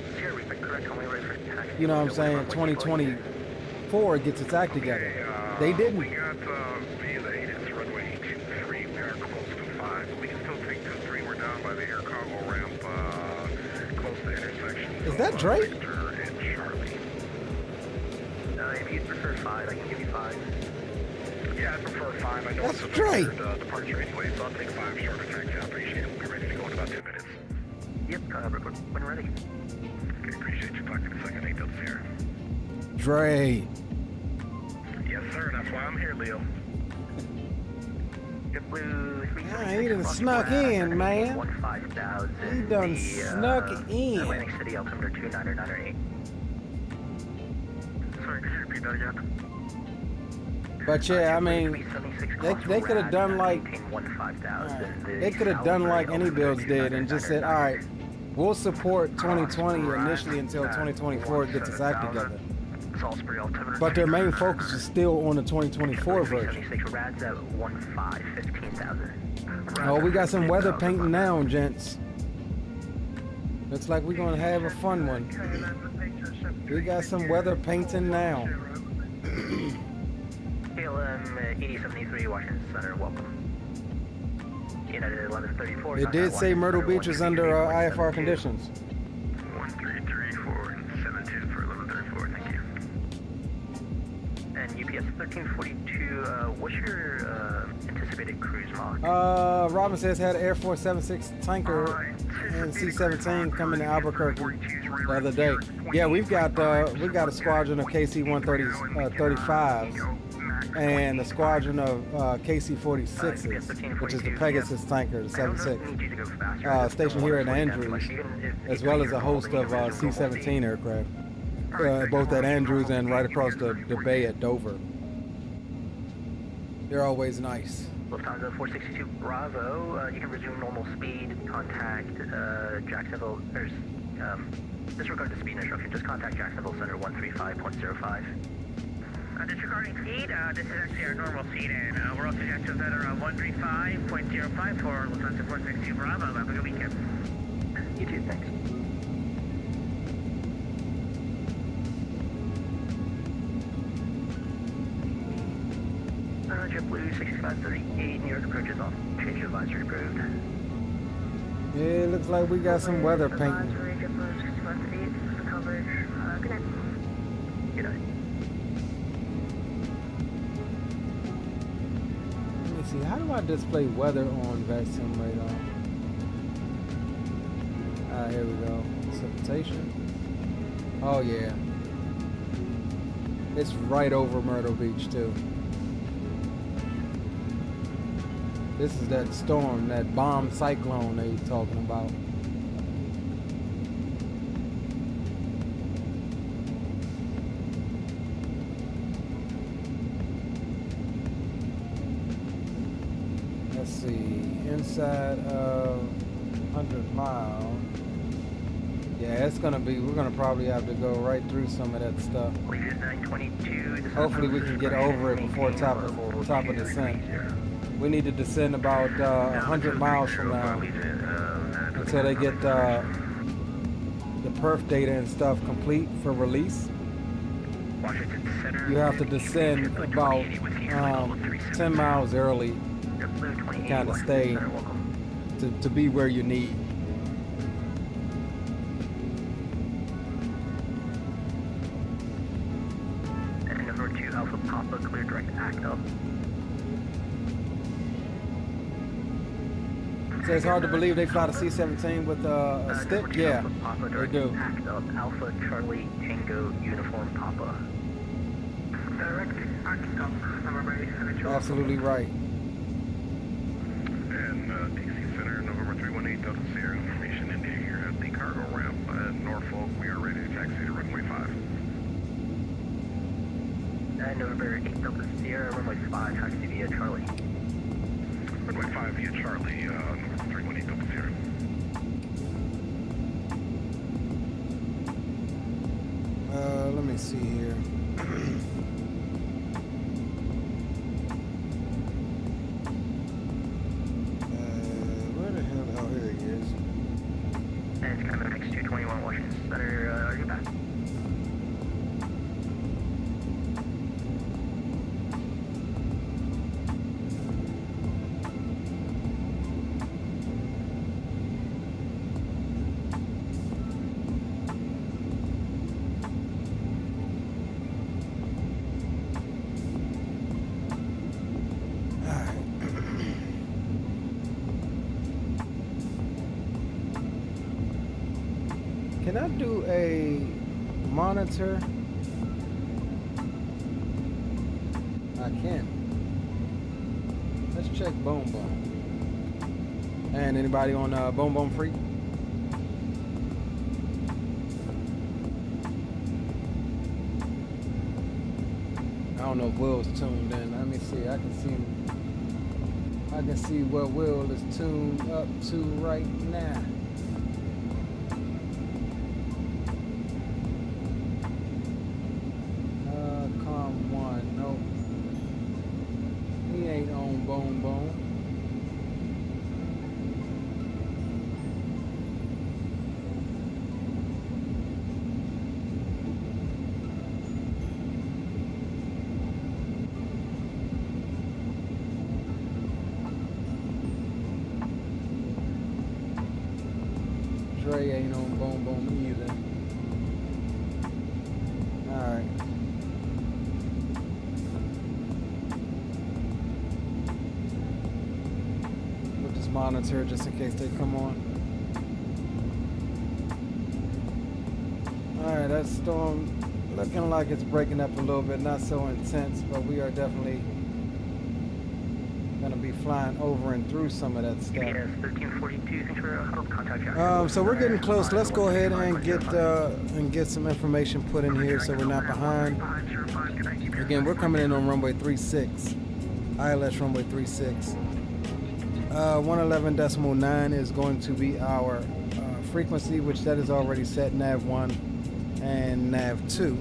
you know what I'm saying, 2024 gets its act together. They didn't. Is that Drake? If you'd prefer 5, I can give you 5. Yeah, I prefer 5. I know that's Drake. Departure anyway, so I'll take 5 short attack. I appreciate it. We'll be ready to go in about 2 minutes. Yep, when ready. Okay, appreciate you talking to a second. 8 Delta Sierra. Dre. Yes, sir. That's why I'm here, Leo. He done snuck in, man. He done snuck in. Atlantic City, altimeter 29908. Sorry, could you repeat that again? But yeah, I mean, they could have done like any builds did and just said, all right, we'll support 2020 initially until 2024 gets its act together. But their main focus is still on the 2024 version. Oh, we got some weather painting now, gents. Looks like we're gonna have a fun one. We got some weather painting now. KLM 8073 Washington Center, welcome. United 1134. It did say Myrtle Beach is under IFR conditions. 133472 for 1134, thank you. And UPS 1342, what's your anticipated cruise Mach? Robin says had an Air Force 76 tanker and C-17 coming to Albuquerque the other day. Yeah, we got a squadron of KC-135s and a squadron of KC-46s, which is the Pegasus tanker, the 76, stationed here in Andrews, as well as a host of C-17 aircraft, both at Andrews and right across the bay at Dover. They're always nice. Lufthansa 462 Bravo, you can resume normal speed, contact Jacksonville, disregard the speed instruction, just contact Jacksonville Center 135.05. Disregarding speed, this is actually our normal speed, and we're also Jacksonville Center 135.05 for Lufthansa 462 Bravo. Have a good weekend. You too, thanks. JetBlue 6538, New York approaches off. Change advisory approved. Yeah, it looks like we got some weather painting. Advisory, JetBlue 6538, for coverage. Good night. Good night. Let me see, how do I display weather on VATSIM radar? Alright, here we go. Precipitation. Oh yeah. It's right over Myrtle Beach too. This is that storm, that bomb cyclone they talking about. let's see, inside of 100 miles. Yeah, it's gonna be, we're gonna probably have to go right through some of that stuff. Hopefully we can get over it before top of descent. We need to descend about 100 miles from now until they get the perf data and stuff complete for release. You have to descend about 10 miles early to kind of stay to be where you need. And number 2 Alpha Papa, clear direct act up. So it's hard to believe they fly the C-17 with a stick? Yeah, they do. Act up, Alpha Charlie Tango Uniform Papa. Direct act up, November 8. Absolutely right. And DC Center, November 318 Delta Sierra, information India here at the cargo ramp at Norfolk. We are ready to taxi to runway 5. November 8 Delta Sierra, runway 5, taxi via Charlie. Runway 5 via Charlie, November 318 Delta Sierra. Let me see here. Where the hell? Oh, here he is. And it's kind of X221 Washington Center, are you back? Can I do a monitor? I can. Let's check Boom Boom. And anybody on Boom Boom Freak? I don't know if Will's tuned in. Let me see. I can see what Will is tuned up to right now. Boom Boom. Dre ain't on Boom Boom either. Alright. Monitor just in case they come on. Alright, that storm looking like it's breaking up a little bit, not so intense, but we are definitely gonna be flying over and through some of that stuff. 1342, so we're getting close. Let's go ahead and get some information put in here so we're not behind. Again, we're coming in on runway 36, ILS runway 36. 111.9 is going to be our frequency, which that is already set, nav 1 and nav 2.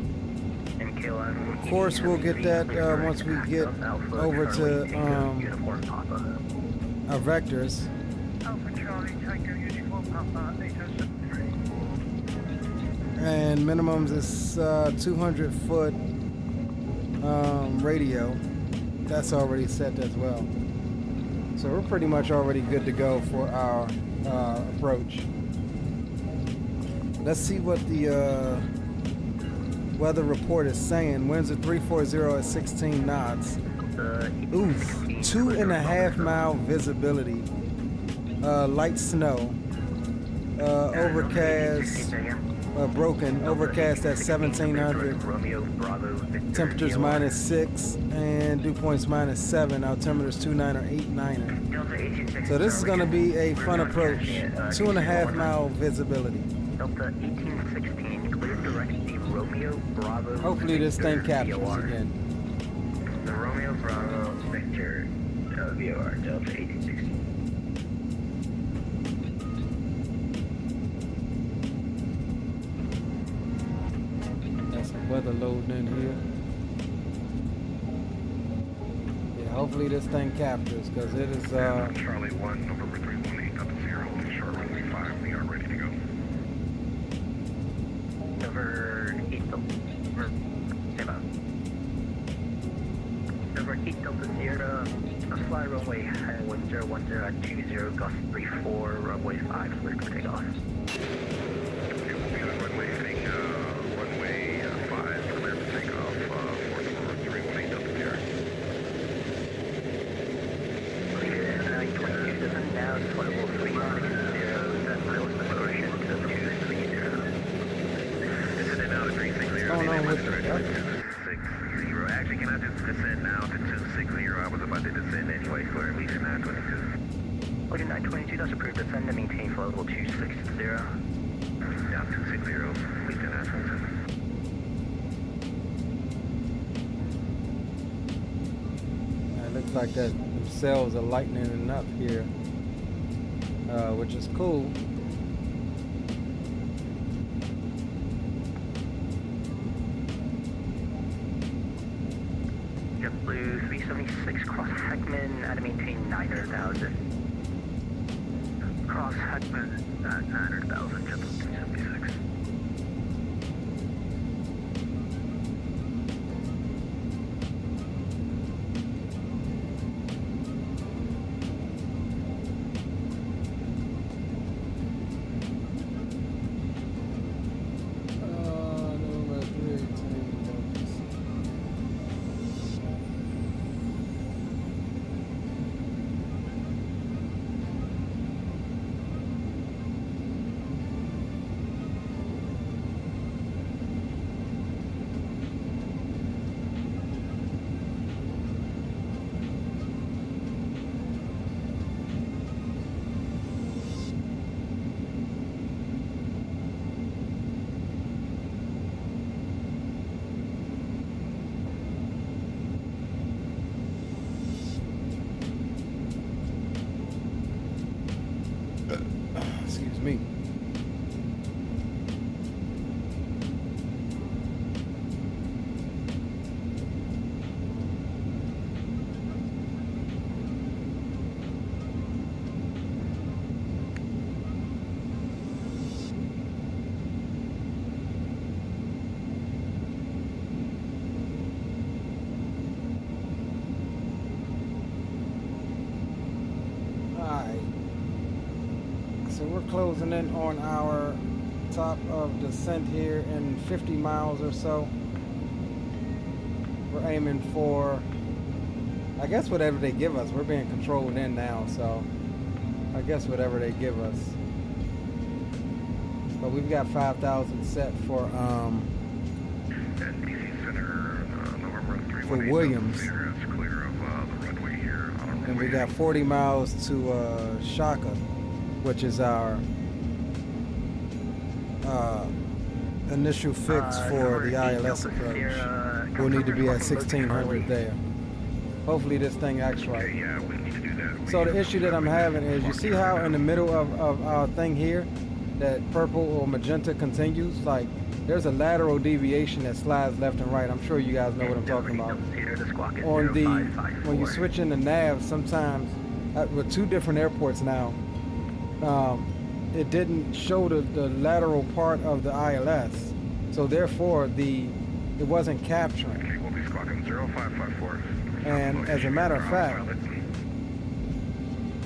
Of course, we'll get that once we get over to our vectors. And minimums is 200 foot radio. That's already set as well. So we're pretty much already good to go for our approach. Let's see what the weather report is saying. Winds are 340 at 16 knots. Oof, 2.5 mile visibility. Light snow. Overcast. Broken. Overcast at 1700. Temperatures -6 and dew points -7. Altimeters 29 or 89er. So this is going to be a fun approach. 2.5 mile visibility. Delta 1816, clear direct the Romeo Bravo. Hopefully this thing captures again. The Romeo Bravo Victor VOR Delta up to 1860. That's some weather loading in here. Yeah, hopefully this thing captures, because it is Charlie 1, November 318.0, short runway 5, we are ready to go. Number 8 Delta, Number 8 Delta Sierra, fly runway 1010 at 20, gust 34, runway 5, clear for takeoff. Okay, we'll be on runway heading runway 5, clear for takeoff, for 318 Delta Sierra. Leave it at 922, descend now, flight level 360, that miles acceleration to 230. Descend now to 360. going on with the 260. Actually, can I just descend now to 260? I was about to descend anyway for at least 922. Okay, 922, that's approved. Descend and maintain flight level 260. Yeah, 260, least 922. it looks like that cells are lightening up here, which is cool. JetBlue 376, cross Heckman, at maintain 900,000. Cross Heckman at 900,000, JetBlue 376. Excuse me. So we're closing in on our top of descent here in 50 miles or so. We're aiming for, I guess, whatever they give us. We're being controlled in now, so I guess whatever they give us. But we've got 5,000 set for NBC Center, November 318 for Williams. It's clear of the runway here. And we got 40 miles to Shaka, which is our initial fix for the ILS approach. We'll need to be at 1600 there. Hopefully this thing acts right. Yeah, we need to do that. So the issue that I'm having is, you see how in the middle of our thing here, that purple or magenta continues? Like, there's a lateral deviation that slides left and right. I'm sure you guys know what I'm talking about. On the, when you switch in the nav, sometimes, with two different airports now, it didn't show the lateral part of the ILS, so therefore it wasn't capturing. Okay, we'll be squawking 0554. And as a matter of fact,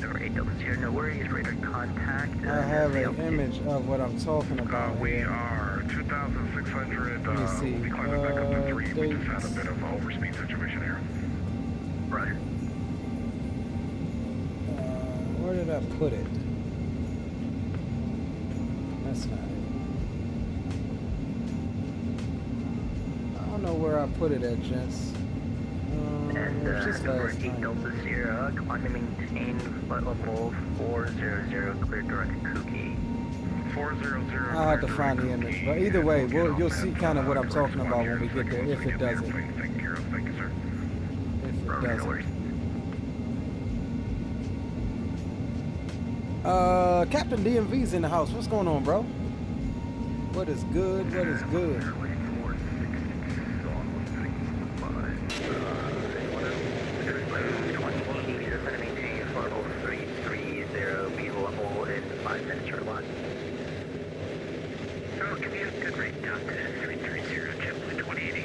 Number 8 Delta Sierra, no worries, radar contact. I have an image of what I'm talking about. We are 2,600. Let me see. We'll be climbing back up to 3. We just had a bit of an overspeed situation here. Roger. Where did I put it? That's not it. I don't know where I put it at, gents. Number 8 Delta Sierra, climb and maintain flight level 400, clear direct Kuki. 400. I'll have to find the image, but either way, you'll see kind of what I'm talking about when we get there, if it doesn't. Thank you, sir. If it doesn't. Captain DMV's in the house. What's going on, bro? What is good? What is good? Be level in 5 minutes or less. So, give me a good rate down to 330 JetBlue 2080.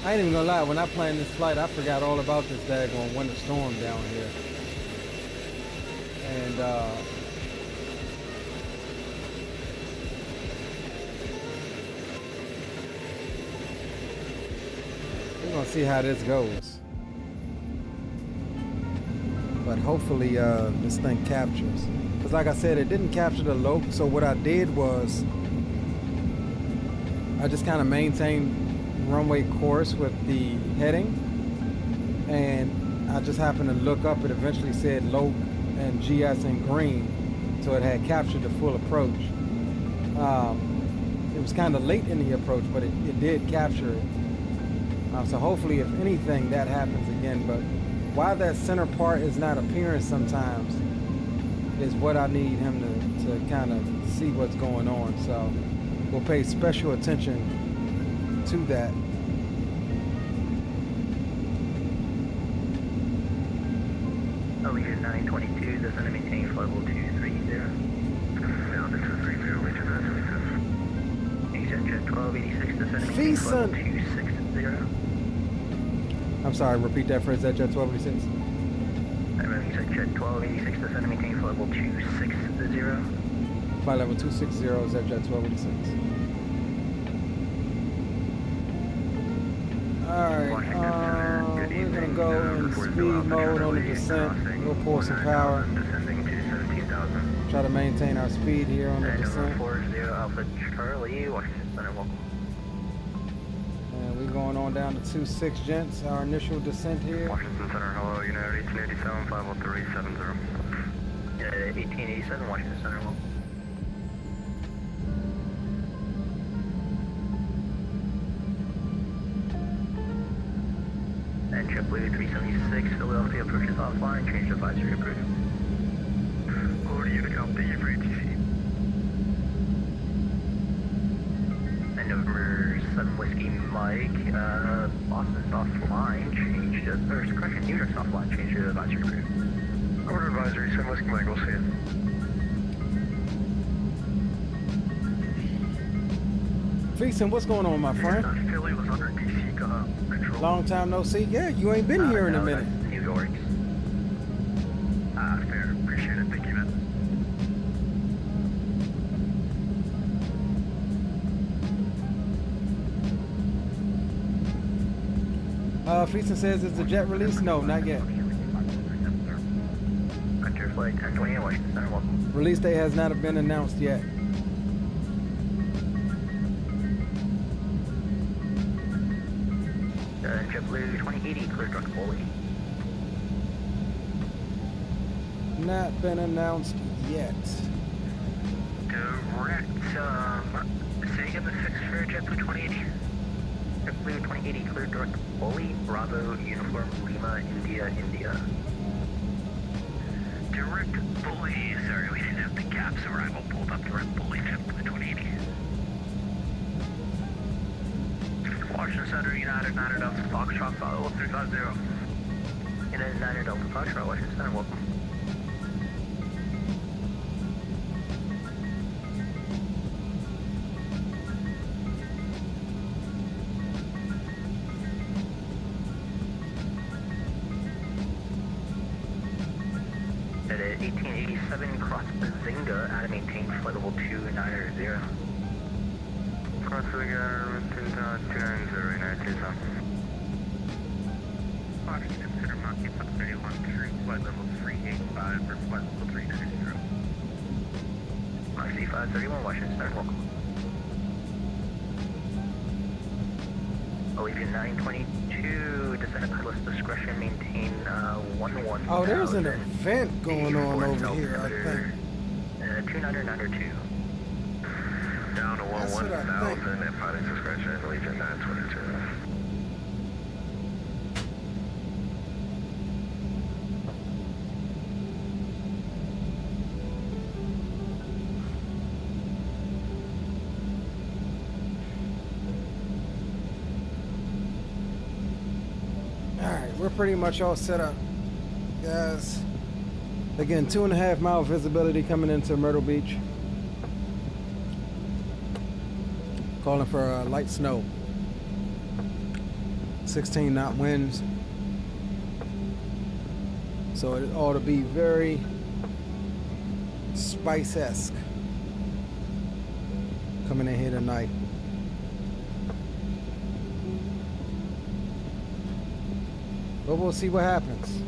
I ain't even gonna lie, when I planned this flight, I forgot all about this daggone winter storm down here. And we're gonna see how this goes. But hopefully this thing captures. Because like I said, it didn't capture the low, so what I did was I just kind of maintained runway course with the heading, and I just happened to look up, it eventually said low and GS in green, so it had captured the full approach. It was kind of late in the approach, but it did capture it. So hopefully, if anything, that happens again. But why that center part is not appearing sometimes is what I need him to kind of see what's going on. So we'll pay special attention to that. Legion 922, this is going to maintain flight level 230. Down to 230, Legion 922. Jet 1286, this is going to maintain flight level 260. I'm sorry, repeat that phrase, that Jet 1286? I remember you said Jet 1286, this is going to maintain flight level 260. Flight level 260 is that Jet 1286. Alright, we're gonna go in speed mode on the descent. We'll pull some power. Try to maintain our speed here on the descent. 40 Alpha Charlie, Washington Center, welcome. And we're going on down to 26 gents, our initial descent here. Washington Center, hello, United 1887, 50370. United 1887, Washington Center, welcome. And JetBlue 376, Philadelphia approaches offline, change advisory approved. Over to Unicom, thank you for ATC. And November 7 Whiskey Mike, Boston's offline, change to, or correction, New York's offline, change to advisory approved. Over to advisory, 7 Whiskey Mike, we'll see you. Feastin', what's going on, my friend? Philly was under DC control. Long time no see. Yeah, you ain't been here in a minute. New York. Fair. Appreciate it. Thank you, man. Feastin' says, is the jet released? No, not yet. Enter flight 1020 Washington Center, welcome. Release date has not been announced yet. JetBlue 2080, clear direct fully. Not been announced yet. Direct, say again the fix for JetBlue 2080. JetBlue 2080, clear direct fully. Bravo, Uniform, Lima, India, India. Direct fully, sorry, we didn't have the caps arrival pulled up. Direct fully, JetBlue 2080. Washington Center, United 9 Delta Foxtrot, follow 350. United 9 Delta Foxtrot, Washington Center, welcome. 1887, cross Bazinga, out of maintain flight level 290. Cross Bazinga, 290, United Zone. Caution, consider Monkey 531 through flight level 385 for flight level 390. Monkey 531, Washington, start welcome. Allegiant 922, descend at pilot's discretion, maintain 11. Oh, there's an event going on over here, I think. 29092. Down to 11,000 at pilot's discretion, Allegiant 922. We're pretty much all set up, guys. Again, 2.5 mile visibility coming into Myrtle Beach. Calling for light snow. 16 knot winds. So it ought to be very Spice-esque coming in here tonight. But we'll see what happens.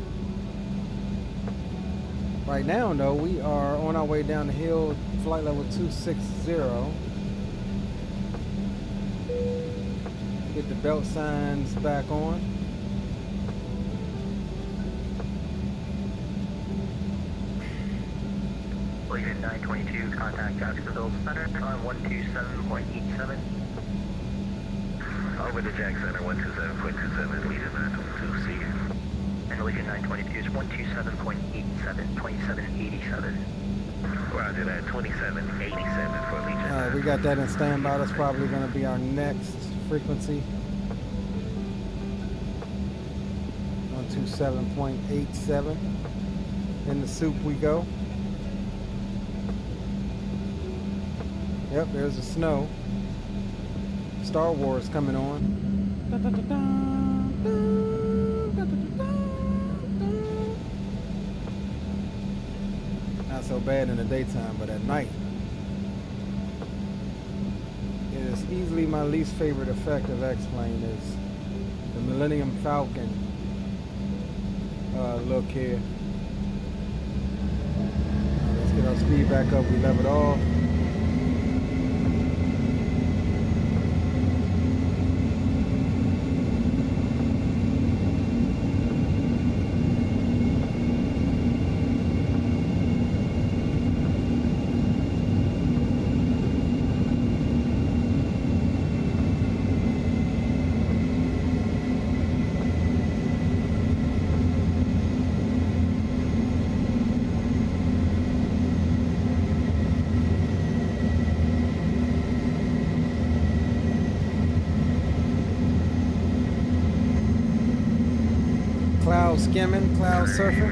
Right now, though, we are on our way down the hill, flight level 260. Get the belt signs back on. Legion 922, contact Jacksonville Center on 127.87. Over to Jack Center, 127.27, Legion 922, see you. And Legion 922 is 127.87, 2787. Roger that, 2787 for Legion. Alright, we got that in standby. That's probably going to be our next frequency. 127.87. In the soup we go. Yep, there's the snow. Star Wars coming on. Not so bad in the daytime, but at night. It is easily my least favorite effect of X-Plane is the Millennium Falcon look here. Let's get our speed back up. We leveled off. Cloud skimming, cloud surfing.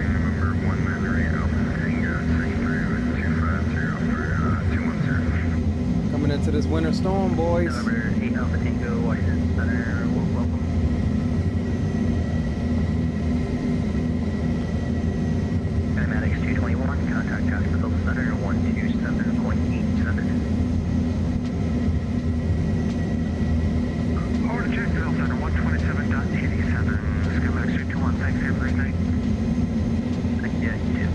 Coming into this winter storm, boys. Number 8 Alpha Tango, Washington Center, welcome. Kinematics 221, contact Jacksonville Center, 127.87. Over to Jacksonville Center, 127.87. Schematics 221, thanks, have a great night. Thank you, you too.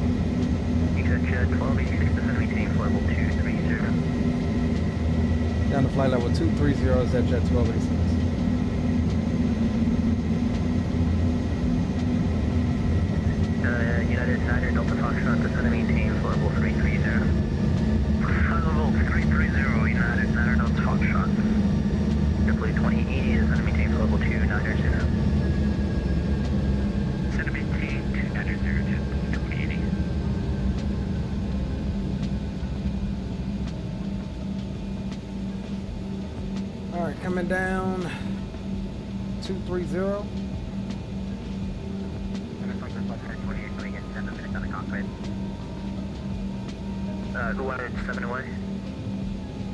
BIZJET 1286, descend maintain flight level 230. Down to flight level 230 is at Jet 1286. United Niner Delta Foxtrot, descend maintain flight level 330. Flight level 330, United Niner Delta Foxtrot. Deploy 2080, descend maintain flight level 290. Send a maintain 290 to 2080. Alright, coming down 230. Go ahead, 7 away.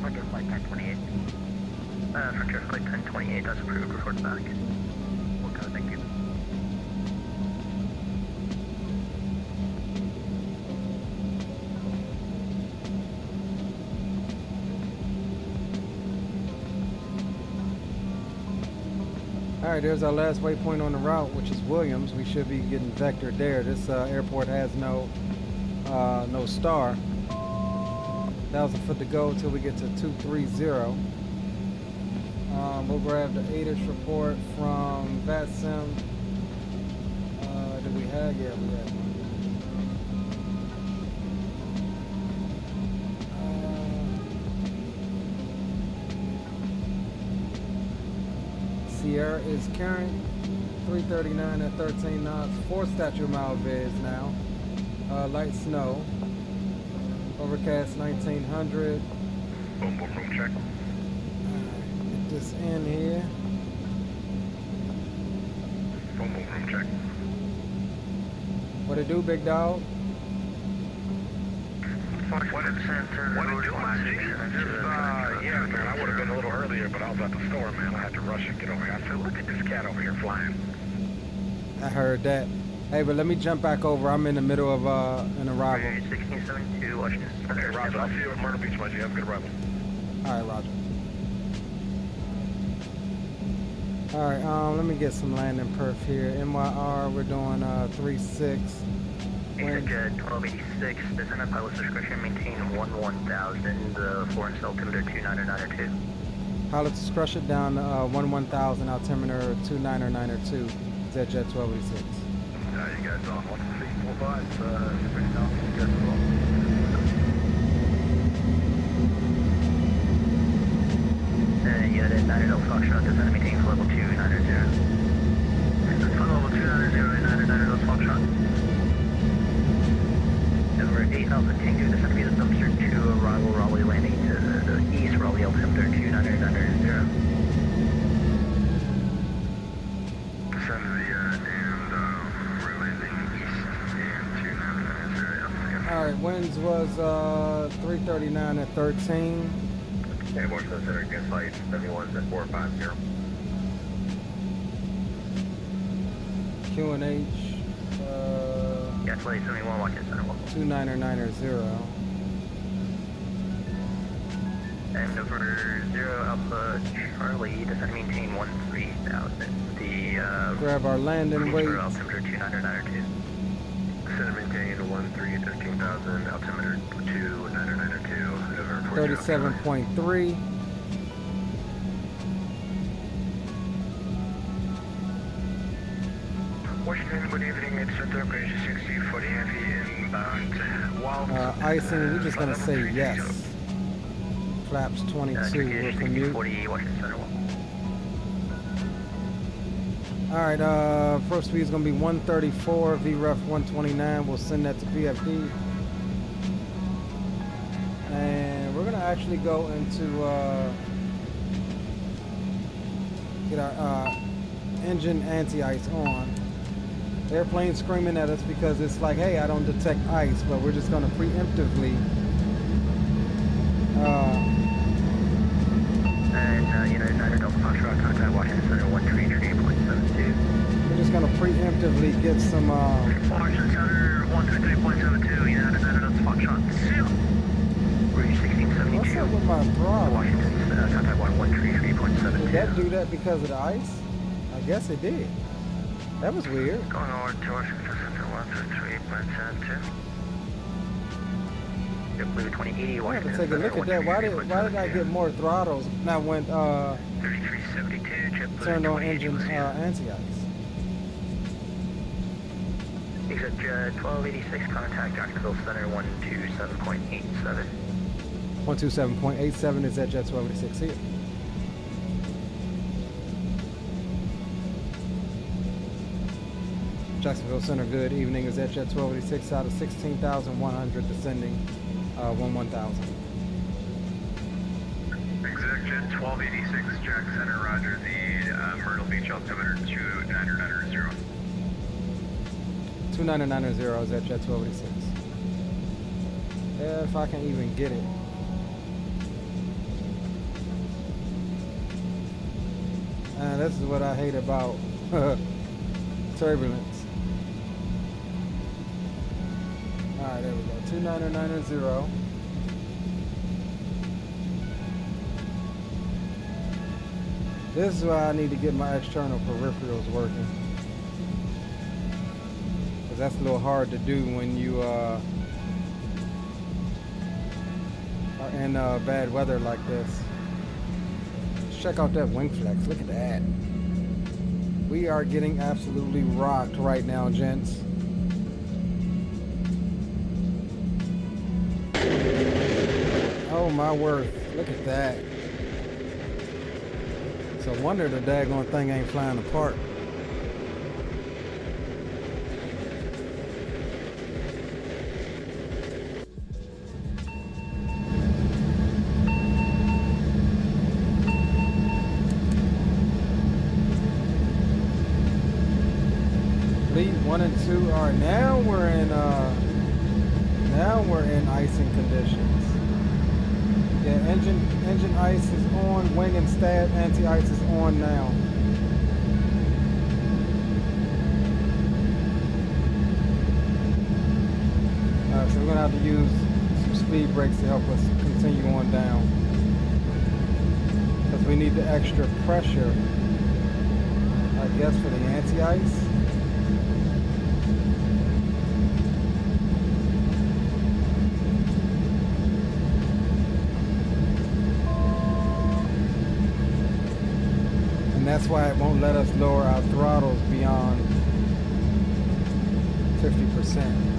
Frontier Flight 1028. Frontier Flight 1028, that's approved, report back. Okay, thank you. Alright, there's our last waypoint on the route, which is Williams. We should be getting vectored there. This airport has no star. 1,000 foot to go until we get to 230. We'll grab the ATIS report from VATSIM. Did we have? Yeah, we had one. Sierra is carrying 339 at 13 knots. 4 statute mile viz now. Light snow. Overcast 1900. Boom, boom, boom, check. Get this in here. Boom, boom, boom, check. What it do, big dog? What it do, my G? Yeah, man, I would have been a little earlier, but I was at the store, man. I had to rush and get over here. I said, look at this cat over here flying. I heard that. Hey, but let me jump back over. I'm in the middle of an arrival. 1672, Washington. Okay, Roger. I'll see you at Myrtle Beach, my G. Have a good arrival. All right, Roger. All right, let me get some landing perf here. MYR, we're doing 3-6. BIZJET 1286, descend at pilot's discretion, maintain 11,000, floor and altimeter 29902. Pilot's discretion down 11,000, altimeter 29902, BIZJET 1286. You guys on 1345, pretty down, you guys are on. You had a 90 Foxtrot, descend and maintain level 290. Level 290, 90 Foxtrot. Over 8,000 Tango, descend via the dumpster 2, arrival Raleigh landing to the east, Raleigh altimeter 29990. Descend to the and we're landing east and 29990. All right, winds was 339 at 13. Hey, Washington Center, against flight 71 at 450. QNH. Yeah, flight 71, Washington Center 29990. And over 0 Alpha Charlie, descend and maintain 13,000. The grab our landing weight. Altimeter 29902. Descend and maintain 13,000, altimeter 29902, over 37.3. Washington, good evening, it's Center, page 60 for the heavy inbound. Icing, we're just going to say yes. Flaps 22 will commute. 40, Washington Center 1. Alright, first speed is going to be 134, VREF 129. We'll send that to PFD. And we're going to actually go into get our engine anti-ice on. Airplane screaming at us because it's like, hey, I don't detect ice, but we're just going to preemptively United 9 Delta Foxtrot, contact Washington Center 133.72. we're just going to preemptively get some Washington Center 133.72, United 9 Delta Foxtrot 2. Rouge 1672. what's up with my throttle? Washington contact 133.72. Did that do that because of the ice? I guess it did. That was weird. Going over to Washington Center 133.72. Blue 2080, I have to take a look at that. Why did I get more throttles now when 3372, turned on engine anti-ice? BIZJET 1286, contact Jacksonville Center 127.87. 127.87 is at Jet 1286 here. Jacksonville Center, good evening. Is at Jet 1286 out of 16,100 descending 11,000. BIZJET 1286, Jack Center, roger, the Myrtle Beach altimeter 29990. 2990 is at Jet 1286. If I can even get it. And this is what I hate about turbulence. Alright, there we go. 2990. This is why I need to get my external peripherals working. Because that's a little hard to do when you are in bad weather like this. Let's check out that wing flex. Look at that. We are getting absolutely rocked right now, gents. Oh my word. Look at that. It's a wonder the daggone thing ain't flying apart. Elite 1 and 2 are now we're in icing conditions. Yeah, engine ice is on, wing and stab anti-ice is on now. Alright, so we're gonna have to use some speed brakes to help us continue on down. Because we need the extra pressure, I guess, for the anti-ice. And that's why it won't let us lower our throttles beyond 50%.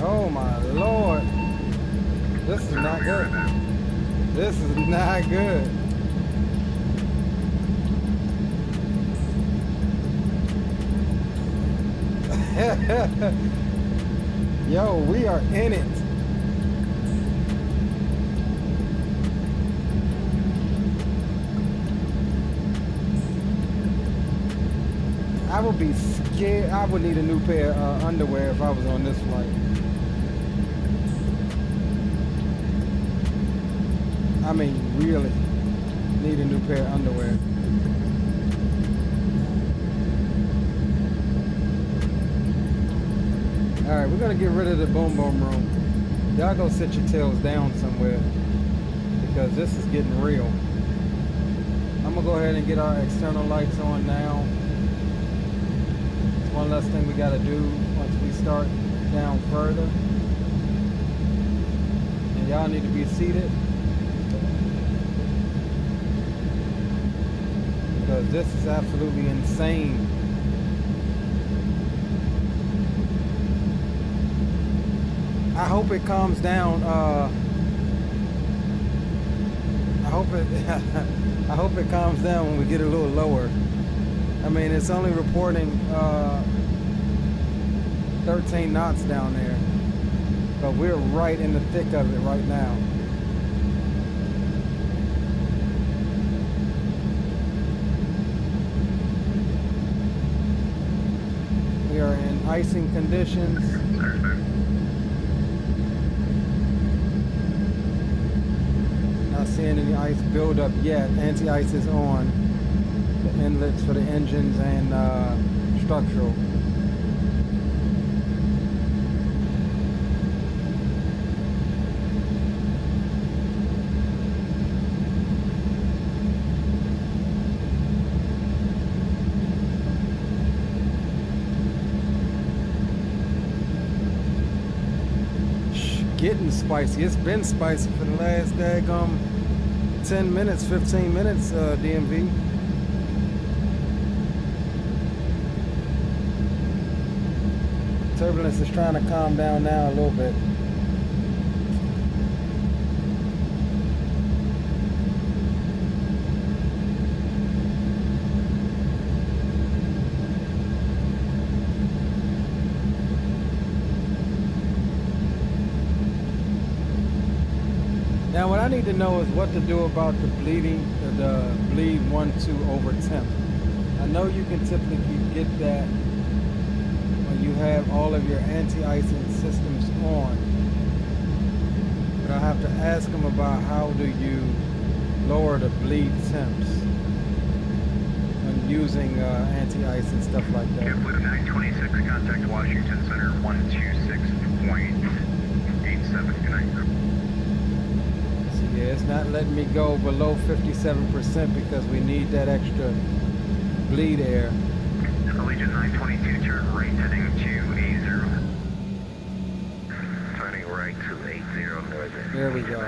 Oh my Lord. This is not good. This is not good. Yo, we are in it. I would be scared. I would need a new pair of underwear if I was on this flight. I mean, really need a new pair of underwear. All right, we're gonna get rid of the boom boom room. Y'all go sit your tails down somewhere because this is getting real. I'm gonna go ahead and get our external lights on now. It's one less thing we gotta do once we start down further. And y'all need to be seated, because this is absolutely insane. I hope it calms down. I hope it calms down when we get a little lower. I mean, it's only reporting 13 knots down there, but we're right in the thick of it right now. We are in icing conditions. Not seeing any ice buildup yet. Anti-ice is on. The inlets for the engines and structural. Getting spicy. It's been spicy for the last daggum 10 minutes, 15 minutes, DMV. Turbulence is trying to calm down now a little bit. Now what I need to know is what to do about the bleeding, the bleed 1-2 over temp. I know you can typically get that when you have all of your anti-icing systems on, but I have to ask them about how do you lower the bleed temps when using anti-ice and stuff like that. JetBlue 926, contact Washington Center 126.87. Good night. Yeah, it's not letting me go below 57% because we need that extra bleed air. Allegiant 922, turn right heading to 80. Turning right to 80 northern. There we go.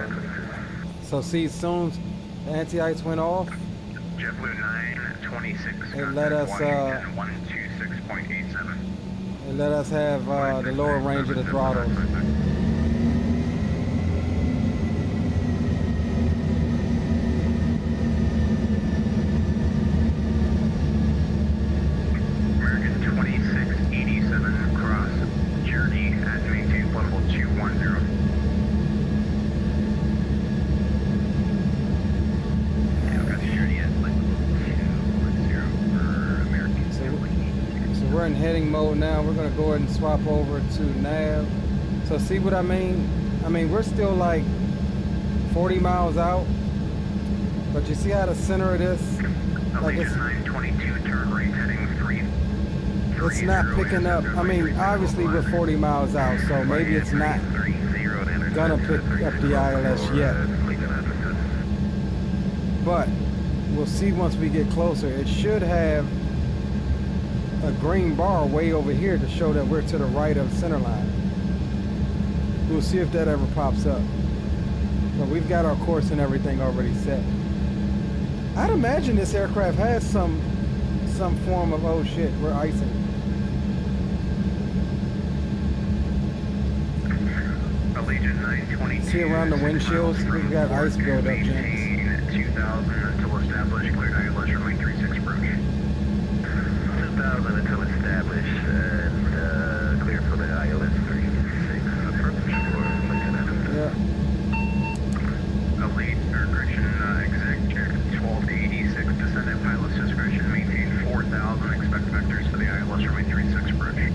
So see, as soon as the anti-ice went off, JetBlue 926, it let us Washington 126.87. it let us have the lower range of the throttles. Heading mode now. We're gonna go ahead and swap over to nav. So see what I mean? I mean, we're still like 40 miles out, but you see how the center of this, like it's 922, turn right heading 3. It's not picking up. I mean, obviously we're 40 miles out, so maybe it's not gonna pick up the ILS yet. But we'll see once we get closer. It should have a green bar way over here to show that we're to the right of center line. We'll see if that ever pops up. But we've got our course and everything already set. I'd imagine this aircraft has some form of, oh shit, we're icing. Allegiant 922. See around the windshields, we've got ice buildup, James. 2000 until established, cleared ILS runway 36 approach. 2000 until established and clear for the ILS 36 approach for Lieutenant. Yeah. Elite correction, exec check 12 to 86, descend at pilot's discretion, maintain 4000, expect vectors for the ILS runway 36 approach.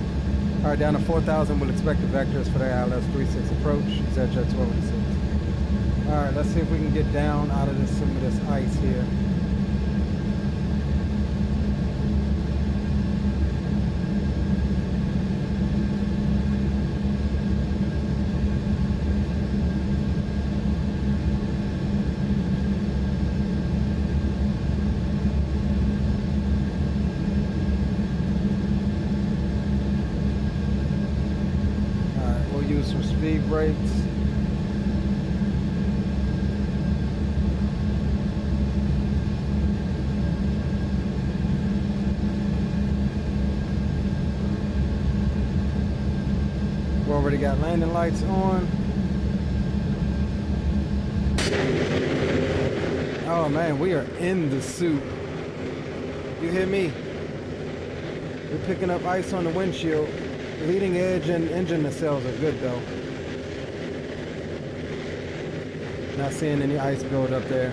All right, down to 4,000, we'll expect the vectors for the ILS 36 approach, ZJet 1286. All right, let's see if we can get down out of some of this ice here. Some speed brakes. We already got landing lights on. Oh man, we are in the suit. You hear me? We're picking up ice on the windshield. Leading edge and engine nacelles are good though. Not seeing any ice build up there.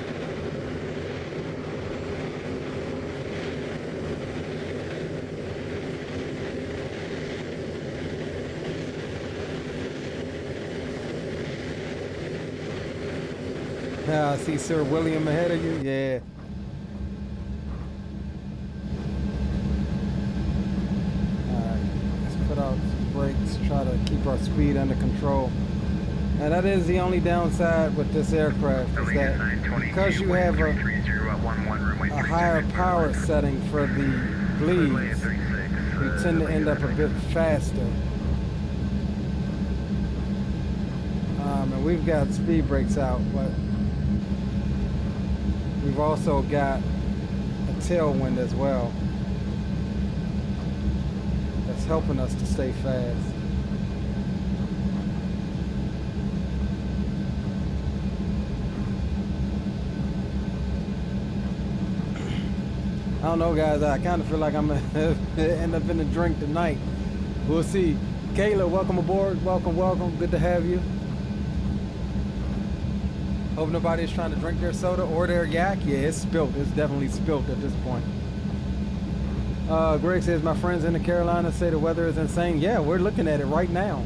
Now I see Sir William ahead of you. Yeah. Out brakes, try to keep our speed under control. And that is the only downside with this aircraft, is that because you have a higher power setting for the bleeds, you tend to end up a bit faster. And we've got speed brakes out, but we've also got a tailwind as well. Helping us to stay fast. don't know, guys. I kind of feel like I'm gonna end up in a drink tonight. We'll see. Kayla, welcome aboard. Welcome, welcome. Good to have you. Hope nobody is trying to drink their soda or their yak. Yeah, it's spilt. It's definitely spilt at this point. Greg says, my friends in the Carolinas say the weather is insane. Yeah, we're looking at it right now.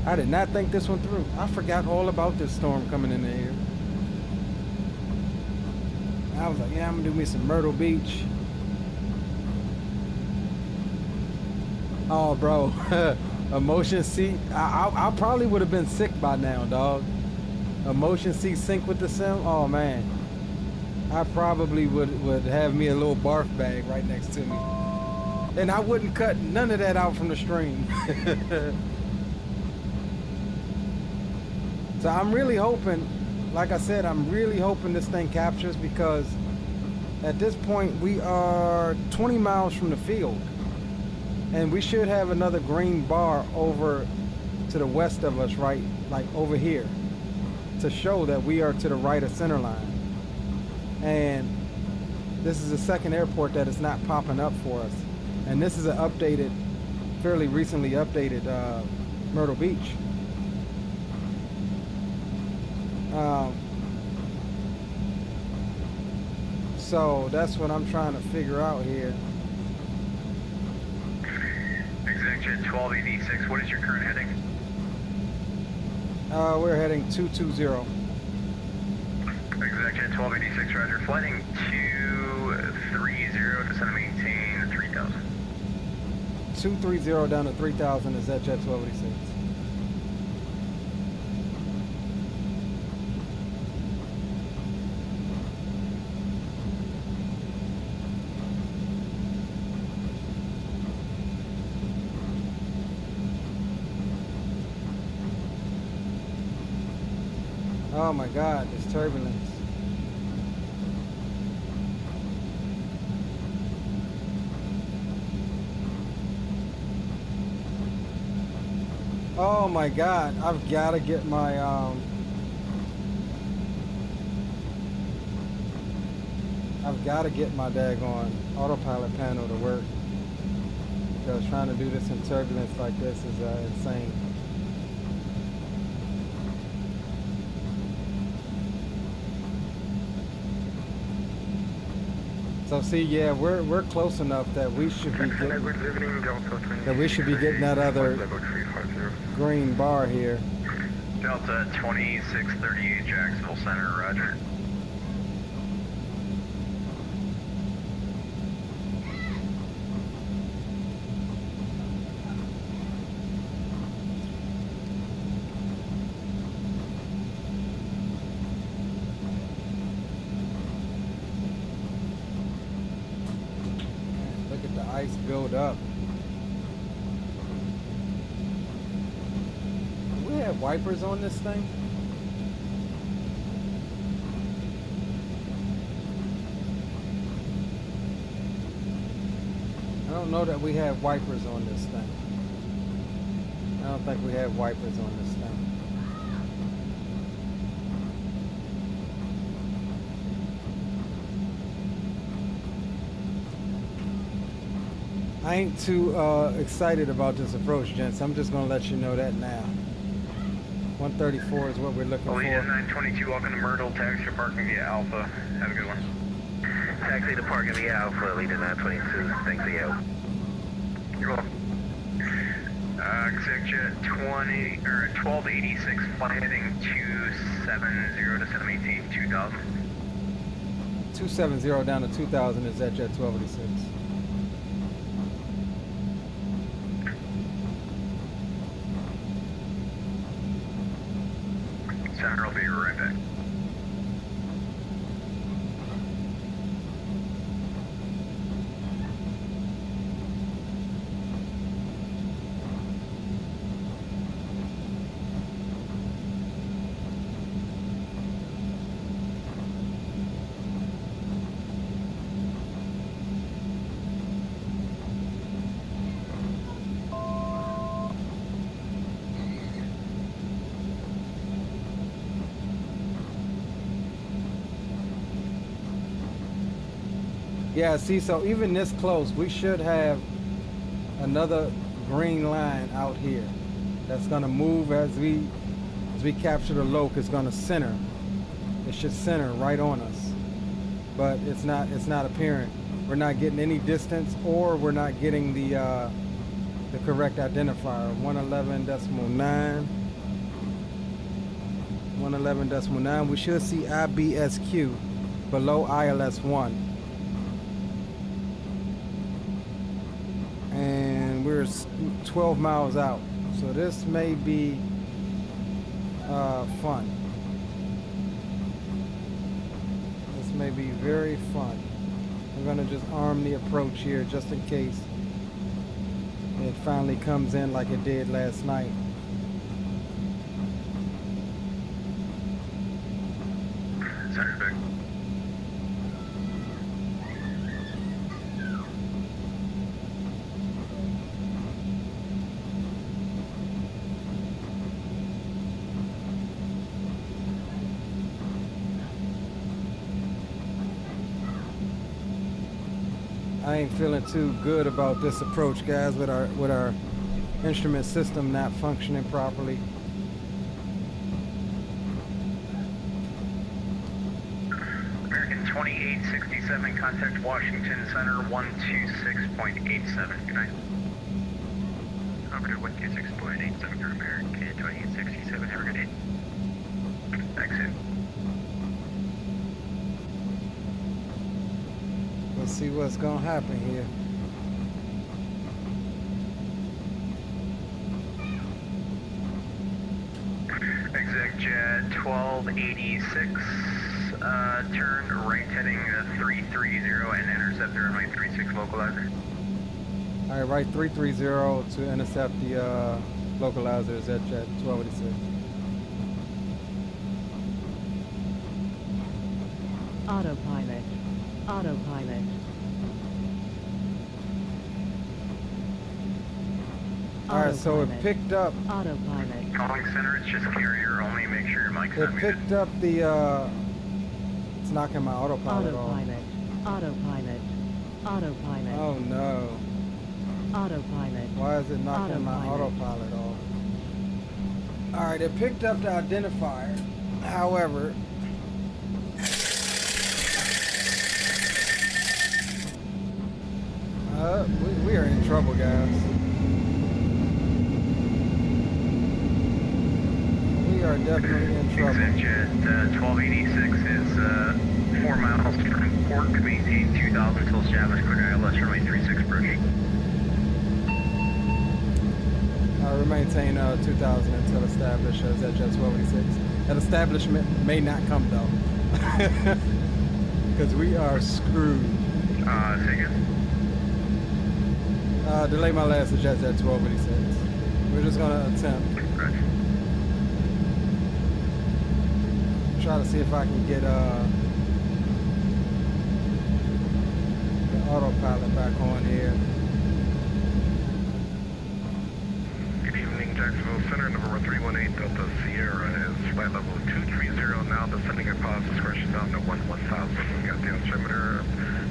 I did not think this one through. I forgot all about this storm coming in the air. I was like, yeah, I'm gonna do me some Myrtle Beach. Oh, bro, a motion seat. I probably would have been sick by now, dog. A motion seat sync with the sim. Oh man, I probably would have me a little barf bag right next to me, and I wouldn't cut none of that out from the stream. So I'm really hoping, like I said, I'm really hoping this thing captures, because at this point we are 20 miles from the field. And we should have another green bar over to the west of us, right, like over here, to show that we are to the right of center line. And this is the second airport that is not popping up for us. And this is an updated, fairly recently updated Myrtle Beach. So that's what I'm trying to figure out here. ExecJet 1286, what is your current heading? We're heading 220. ExecJet 1286, roger. Flighting 230, descend and maintain 3000. 230 down to 3000 is ExecJet 1286. Oh my God, this turbulence. Oh my God, I've got to get my daggone autopilot panel to work, because trying to do this in turbulence like this is insane. So see, yeah, we're close enough that we should be getting that other green bar here. Delta 2638 Jacksonville Center, roger. Ice build up. Do we have wipers on this thing? I don't know that we have wipers on this thing. I don't think we have wipers on this thing. I ain't too excited about this approach, gents. I'm just gonna let you know that now. 134 is what we're looking for. Elite 922, welcome to Myrtle. Taxi to parking via Alpha. Have a good one. Taxi to parking via Alpha, Elite 922. Thanks, AO. You're welcome. ExecJet 1286, flight heading 270, descend and maintain 2000. 270 down to 2000 is ExecJet 1286. Center will be right back. Yeah, see, so even this close, we should have another green line out here that's gonna move as we capture the loc. It's gonna center. It should center right on us, but it's not apparent. We're not getting any distance, or we're not getting the correct identifier. 111.9. 111.9. We should see IBSQ below ILS1. And we're 12 miles out. So this may be fun. This may be very fun. I'm gonna just arm the approach here just in case it finally comes in like it did last night. Center. I ain't feeling too good about this approach, guys, with our instrument system not functioning properly. American 2867, contact Washington Center 126.87. Good night. Over to 126.87 for American 2867. Have a good day. Exit. Let's see what's gonna happen here. Exec jet 1286, turn right heading 330 and intercept the runway 36 localizer. All right, right 330 to intercept the localizer is at jet 1286. Autopilot. Autopilot. All right, so it picked up. Autopilot. Calling center, it's just carrier only. Make sure your mic's It not picked muted. up the. It's knocking my autopilot off. Autopilot. Autopilot. Autopilot. Oh no. Autopilot. Why is it knocking my autopilot off? All right, it picked up the identifier. However, we are in trouble, guys. We are definitely in trouble. Jet 1286 is 4 miles from port. Maintain 2000 until established. Clear ILS runway 36 approach. We maintain 2000 until established as at jet 1286. That establishment may not come though, because we are screwed. Say again? Delay my last jet at 1286. We're just gonna attempt. Roger. Try to see if I can get the autopilot back on here. Good evening, Jacksonville Center, November 318 Delta Sierra is flight level 230 now, descending at positive discretion down to 1000. We got the altimeter.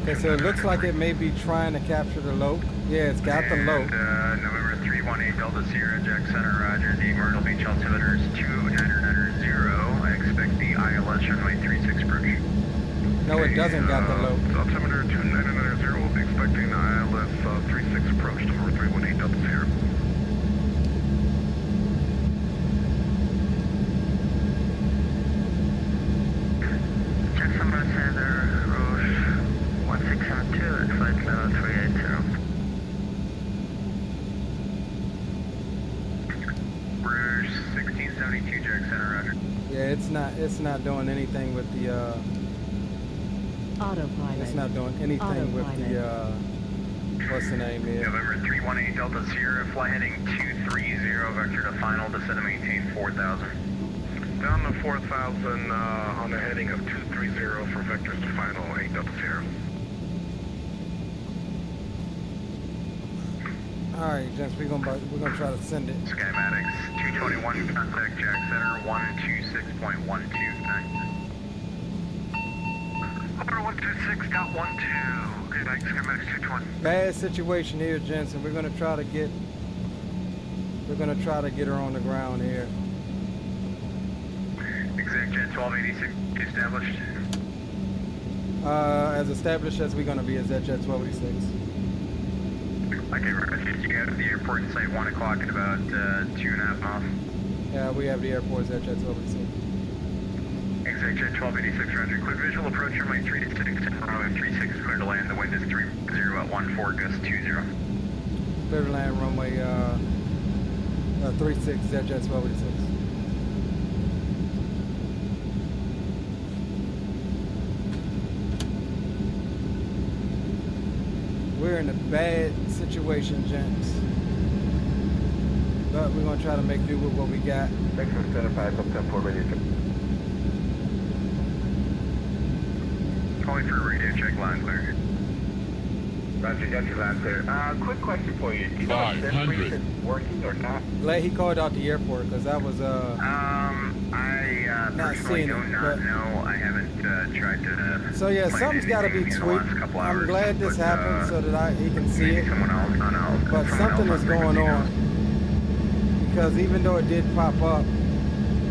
Okay, so it looks like it may be trying to capture the loc. Yeah, it's got the loc. November 318 Delta Sierra, Jack Center, Roger. The Myrtle Beach altimeter is 2990. I expect the ILS runway 36 approach. No, it doesn't got the loc. Altimeter 2990, we'll be expecting the ILS 36 approach, November 318 Delta Sierra. Jackson Center, Rouge 1672 at flight level 380. Rouge 1672, Jack Center, Roger. Yeah, it's not doing anything with the Autopilot. it's not doing anything with the what's the name here? November 318 Delta Sierra, fly heading 230, vector to final, descend to maintain 4000. Down to 4000 on the heading of 230 for vectors to final 8 Delta Sierra. All right, gents, we're gonna try to send it. Schematics 221, contact Jack Center 126.12. Order 126.12, Okay, thanks. Schematics 220. Bad situation here, gents, and we're gonna try to get her on the ground here. Exact Jet 1286 established. As established as we're gonna be as that Jet 1286. Okay, Roger. You got the airport in sight 1 o'clock in about 2.5 miles. Yeah, we have the airport as that Jet 1286. Exact Jet 1286, Roger. Clear visual approach your runway 36, runway 36, clear to land. The wind is 30 at 14, gust 20. Clear to land runway 36, that Jet 1286. We're in a bad situation, gents. But we're gonna try to make do with what we got. Thanks for center 5 up 10-4 radio check. Calling for radio check, line clear. Roger, got your line clear. Quick question for you. Do you know if this brief is working or not? Glad he called out the airport, because that was I personally do not know. I haven't tried to. So yeah, something's got to be tweaked. I'm glad this happened so that he can see it. But something is going on, because even though it did pop up,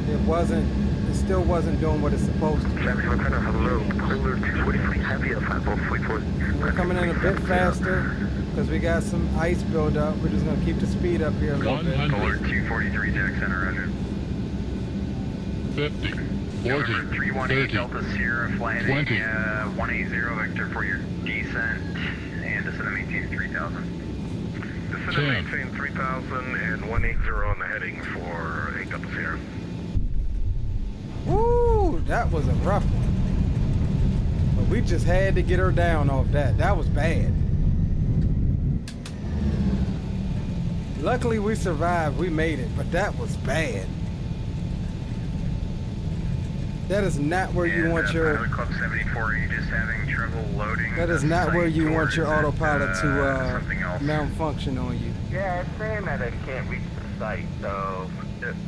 it still wasn't doing what it's supposed to. Hello, Polar 243 heavy at 5044. We're coming in a bit faster because we got some ice buildup. We're just gonna keep the speed up here a little bit. Polar 243 Jack Center, Roger. 50, 40, 318 Delta Sierra, flying 20. 180 Vector for your descent, and descend to maintain 3000. Descend to maintain 3000 and 180 on the heading for 8 Delta Sierra. Woo! That was a rough one. But we just had to get her down off that. That was bad. Luckily we survived. We made it, but that was bad. That is not where you want your... Pilot Club 74, are you just having trouble loading? That is not where you want your autopilot to malfunction on you. Yeah, it's saying that I can't reach the site, so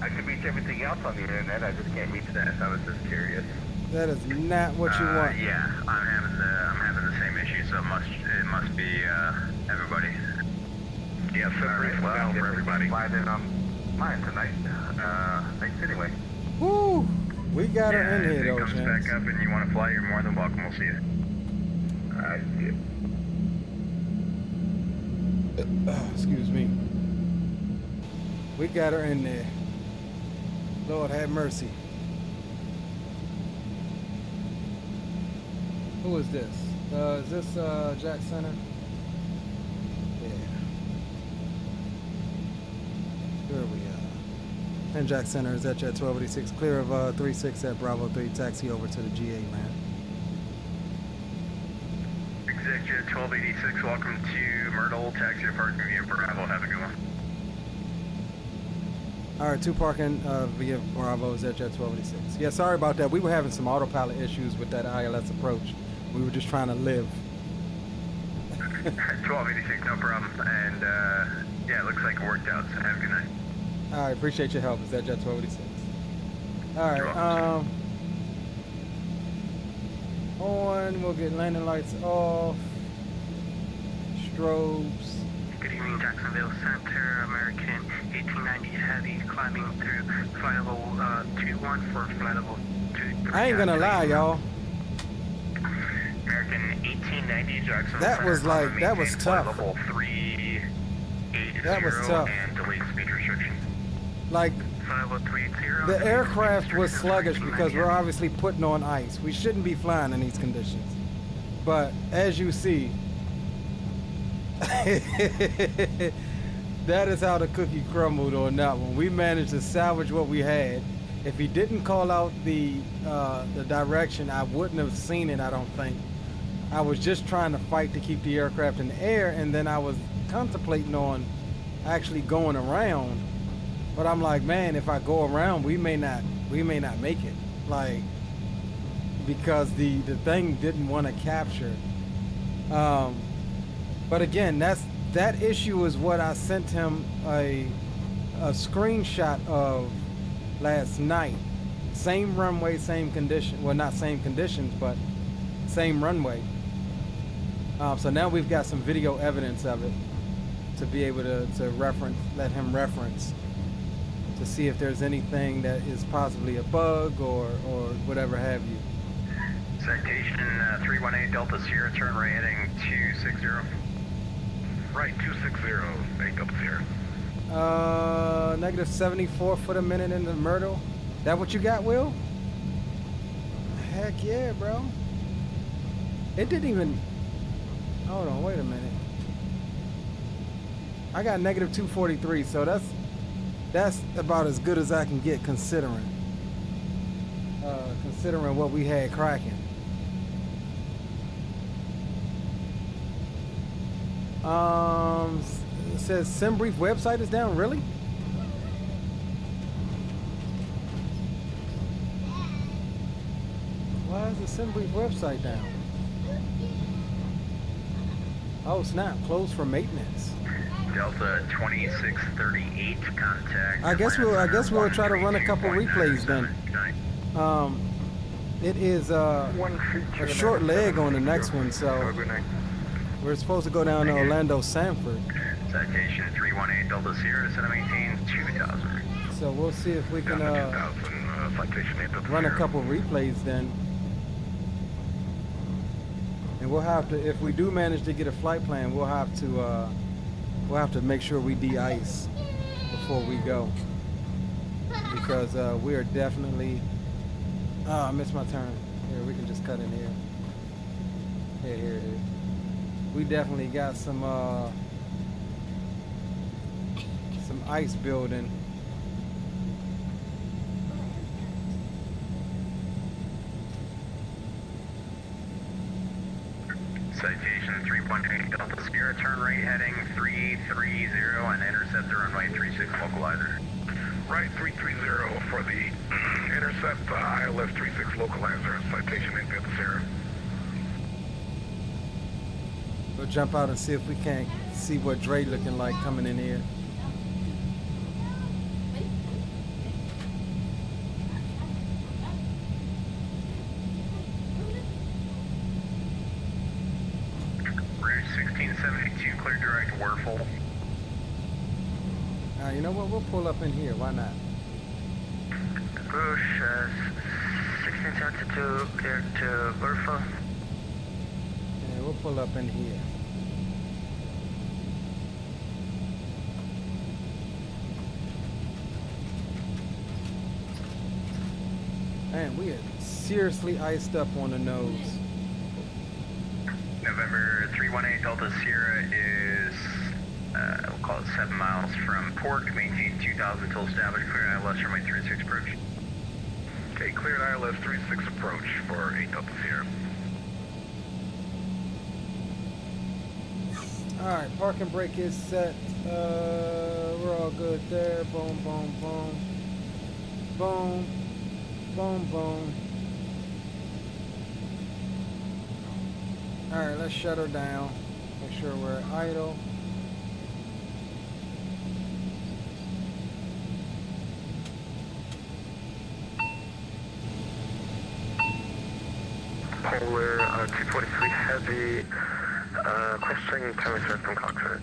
I can reach everything else on the internet, I just can't reach that, so I was just curious. That is not what you want. Yeah, I'm having the same issue, so it must be everybody. Yeah, separate down for everybody. Flying in on mine tonight. Thanks anyway. Woo! We got her in here, though, If it comes back up and you want to fly, you're more than welcome. We'll see you. I see it. Excuse me. We got her in there. Lord have mercy. Who is this? Is this Jack Center? Yeah. Where are we at? And Jack Center is at Jet 1286, clear of 36 at Bravo 3, taxi over to the GA, man. Exec Jet 1286, welcome to Myrtle, taxi to parking via Bravo, have a good one. Alright, 2 parking via Bravo is at Jet 1286. Yeah, sorry about that. We were having some autopilot issues with that ILS approach. We were just trying to live. 1286, no problem. And yeah, it looks like it worked out, so have a good night. Alright, appreciate your help. Is that Jet 1286? Alright, on, we'll get landing lights off. Strobes. Good evening, Jacksonville Center, American 1890 Heavy, climbing through flight level 21 for flight level 2. I ain't gonna lie, y'all. American 1890 Jacksonville That was Center, like, that was tough. level 380 That was tough. and delayed speed restriction. Like, Level 30, the aircraft was sluggish because we're obviously putting on ice. We shouldn't be flying in these conditions. But as you see, that is how the cookie crumbled on that one. We managed to salvage what we had. If he didn't call out the direction, I wouldn't have seen it, I don't think. I was just trying to fight to keep the aircraft in the air, and then I was contemplating on actually going around. But I'm like, man, if I go around, we may not make it. Like, because the thing didn't want to capture. But again, that issue is what I sent him a screenshot of last night. Same runway, same condition. Well, not same conditions, but same runway. So now we've got some video evidence of it to be able to reference, let him reference to see if there's anything that is possibly a bug or whatever have you. Citation 318 Delta Sierra, turn right heading 260. Right, 260, 8 Delta Sierra. Negative 74 foot a minute in the Myrtle. That what you got, Will? Heck yeah, bro. It didn't even, hold on, wait a minute. I got negative 243, so that's about as good as I can get considering what we had cracking. It says SimBrief website is down. Really? Why is the SimBrief website down? Oh snap! Closed for maintenance. Delta 2638 contact. I guess we'll try to run a couple replays then. It is a short leg on the next one, so we're supposed to go down to Orlando Sanford. Citation 318 Delta Sierra, center maintain 2000. So we'll see if we can run a couple replays then. And we'll have to, if we do manage to get a flight plan, we'll have to make sure we de-ice before we go, because we are definitely. Oh, I missed my turn. Here, we can just cut in here. Here it is. We definitely got some ice building. Citation 318 Delta Sierra, turn right heading 3830 and intercept the runway 36 localizer. Right, 330 for the intercept ILS 36 localizer, citation 8 Delta Sierra. We'll jump out and see if we can't see what Dre looking like coming in here. Route 1672, clear direct Werfel. You know what? We'll pull up in here. Why not? Rouge 1672, clear to Werfel. Yeah, we'll pull up in here. Man, we are seriously iced up on the nose. November 318 Delta Sierra is, we'll call it 7 miles from port. Maintain 2000 until established. Clear ILS runway 36 approach. Okay, cleared ILS 36 approach for 8 Delta Sierra. Alright, parking brake is set. We're all good there. Boom, boom, boom. Boom. Boom, boom. Alright, let's shut her down. Make sure we're idle. Polar 243 heavy, questioning time from Cockpit.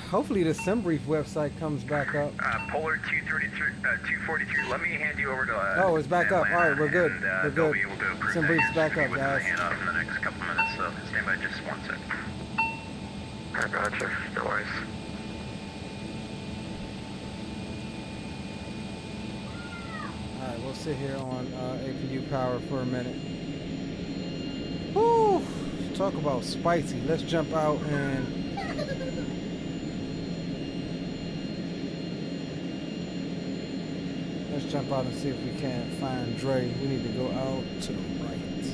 Hopefully the SimBrief website comes back up. Polar 243, let me hand you over to oh, it's back up. Alright, we're good. We're good. Be able to approve SimBrief's back up, guys. Hand off in the next couple minutes, so stand by just 1 sec. I gotcha, no worries. Alright, we'll sit here on APU power for a minute. Woo! Talk about spicy. Let's jump out and let's jump out and see if we can't find Dre. We need to go out to the right.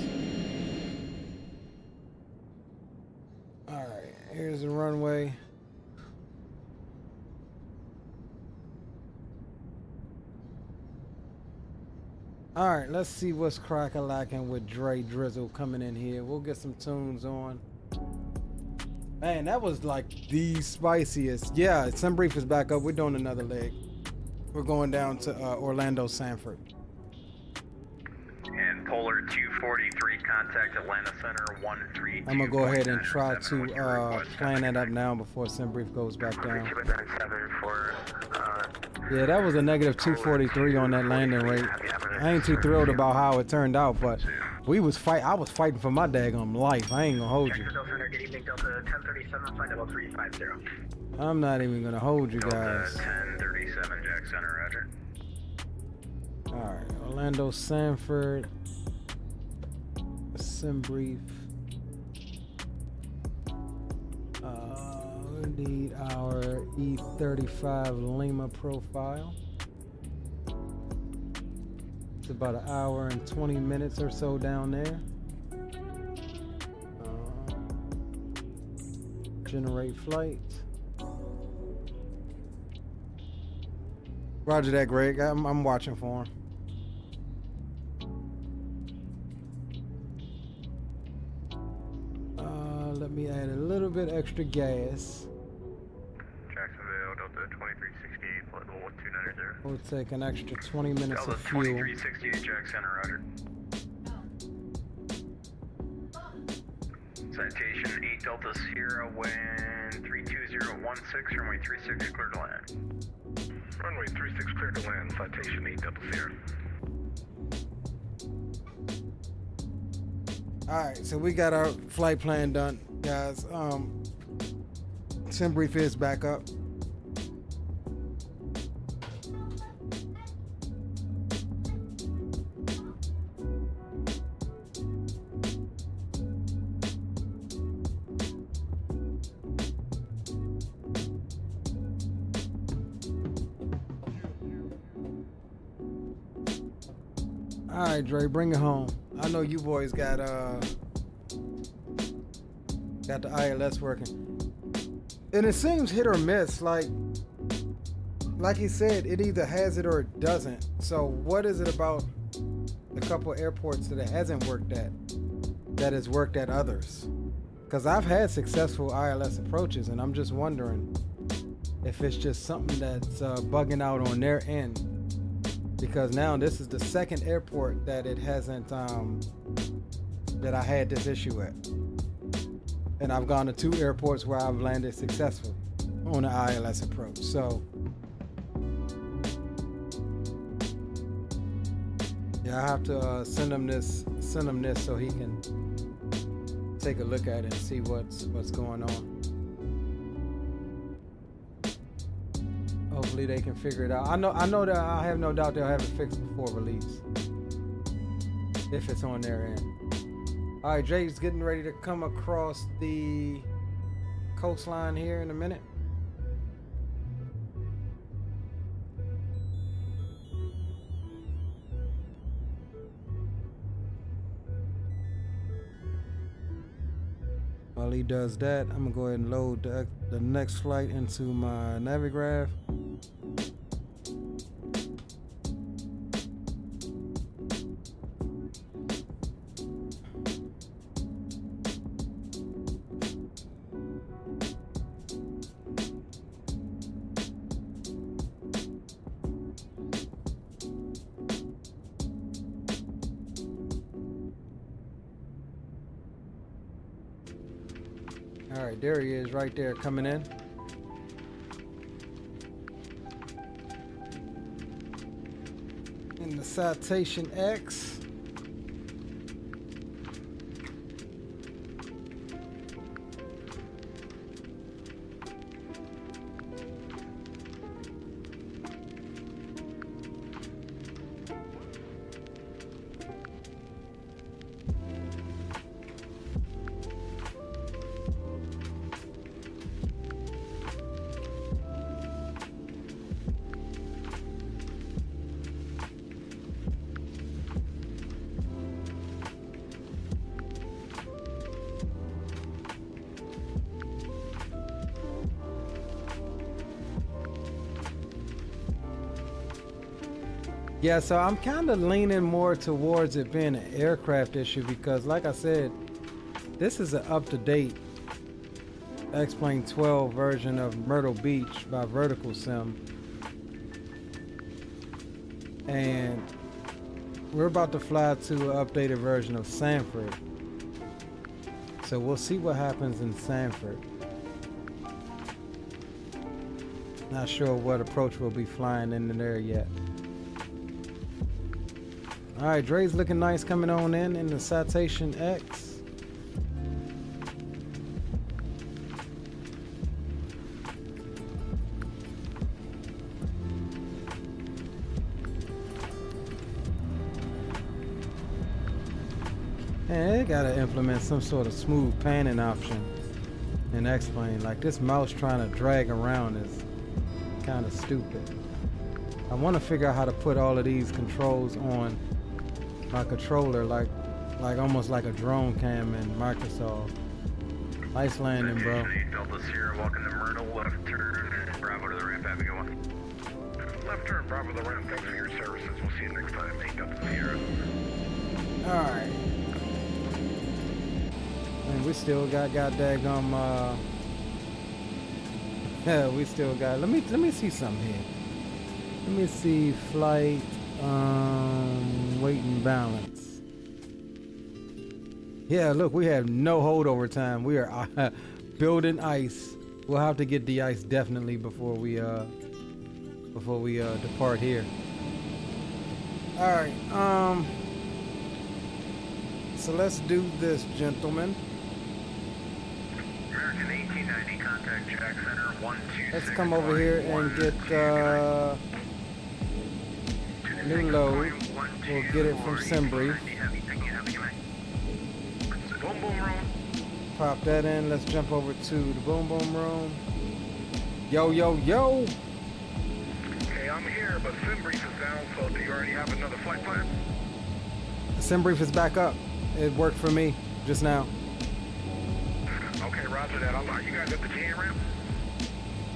Alright, here's the runway. Alright, let's see what's crack-a-lacking with Dre Drizzle coming in here. We'll get some tunes on. Man, that was like the spiciest. Yeah, SimBrief is back up. We're doing another leg. We're going down to Orlando Sanford. And Polar 243, contact Atlanta Center 132. I'm gonna go ahead and try to plan that up now before SimBrief goes back down. Yeah, that was a negative 243 on that landing rate. I ain't too thrilled about how it turned out, but I was fighting for my daggone life. I ain't gonna hold you. I'm not even gonna hold you guys. 1037, Jack Center, roger. Alright, Orlando Sanford, SimBrief. We need our E35 Lima profile. It's about an hour and 20 minutes or so down there. Generate flight. Roger that, Greg. I'm watching for him. Let me add a little bit extra gas. Jacksonville, Delta 2368, flight level 1290. We'll take an extra 20 minutes Delta of fuel. 2368, Jack Center, roger. Citation 8 Delta Sierra, wind 32016, runway 36, clear to land. Runway 36 clear to land, citation 8 Delta Sierra. Alright, so we got our flight plan done, guys. SimBrief is back up. Alright, Dre, bring it home. I know you boys got the ILS working. And it seems hit or miss, like he said, it either has it or it doesn't. So what is it about the couple airports that it hasn't worked at that has worked at others? Because I've had successful ILS approaches, and I'm just wondering if it's just something that's bugging out on their end. Because now this is the second airport that it hasn't, that I had this issue at. And I've gone to 2 airports where I've landed successfully on the ILS approach. So, yeah, I have to send him this so he can take a look at it and see what's going on. Hopefully they can figure it out. I know that I have no doubt they'll have it fixed before release, if it's on their end. All right, Jay's getting ready to come across the coastline here in a minute. While he does that, I'm gonna go ahead and load the next flight into my Navigraph. All right, there he is right there coming in. In the Citation X. Yeah, so I'm kind of leaning more towards it being an aircraft issue because, like I said, this is an up-to-date X-Plane 12 version of Myrtle Beach by Vertical Sim. And we're about to fly to an updated version of Sanford. So we'll see what happens in Sanford. Not sure what approach we'll be flying in there yet. All right, Dre's looking nice coming on in the Citation X. Man, they gotta implement some sort of smooth panning option in X-Plane. Like this mouse trying to drag around is kind of stupid. I want to figure out how to put all of these controls on my controller, like almost like a drone cam in Microsoft. Nice landing, bro. Delta Sierra, walking to Myrtle, left turn, Bravo to the ramp, have a good one. Left turn, Bravo to the ramp, thanks for your services. We'll see you next time, 8 Delta Sierra. Alright. And we still got daggum, yeah, we still got, let me see something here. Let me see flight, weight and balance. Yeah, look, we have no holdover time. We are building ice. We'll have to get the ice definitely before we depart here. All right, so let's do this, gentlemen. American 1890, contact Jack Center 126. Let's come over here and get new load. We'll get it from Simbrief. Boom boom room. Pop that in. Let's jump over to the boom boom room. Yo, yo, yo. Hey, I'm here, but Simbrief is down, so do you already have another flight plan? Simbrief is back up. It worked for me just now. Okay, roger that. Are you guys at the GA ramp?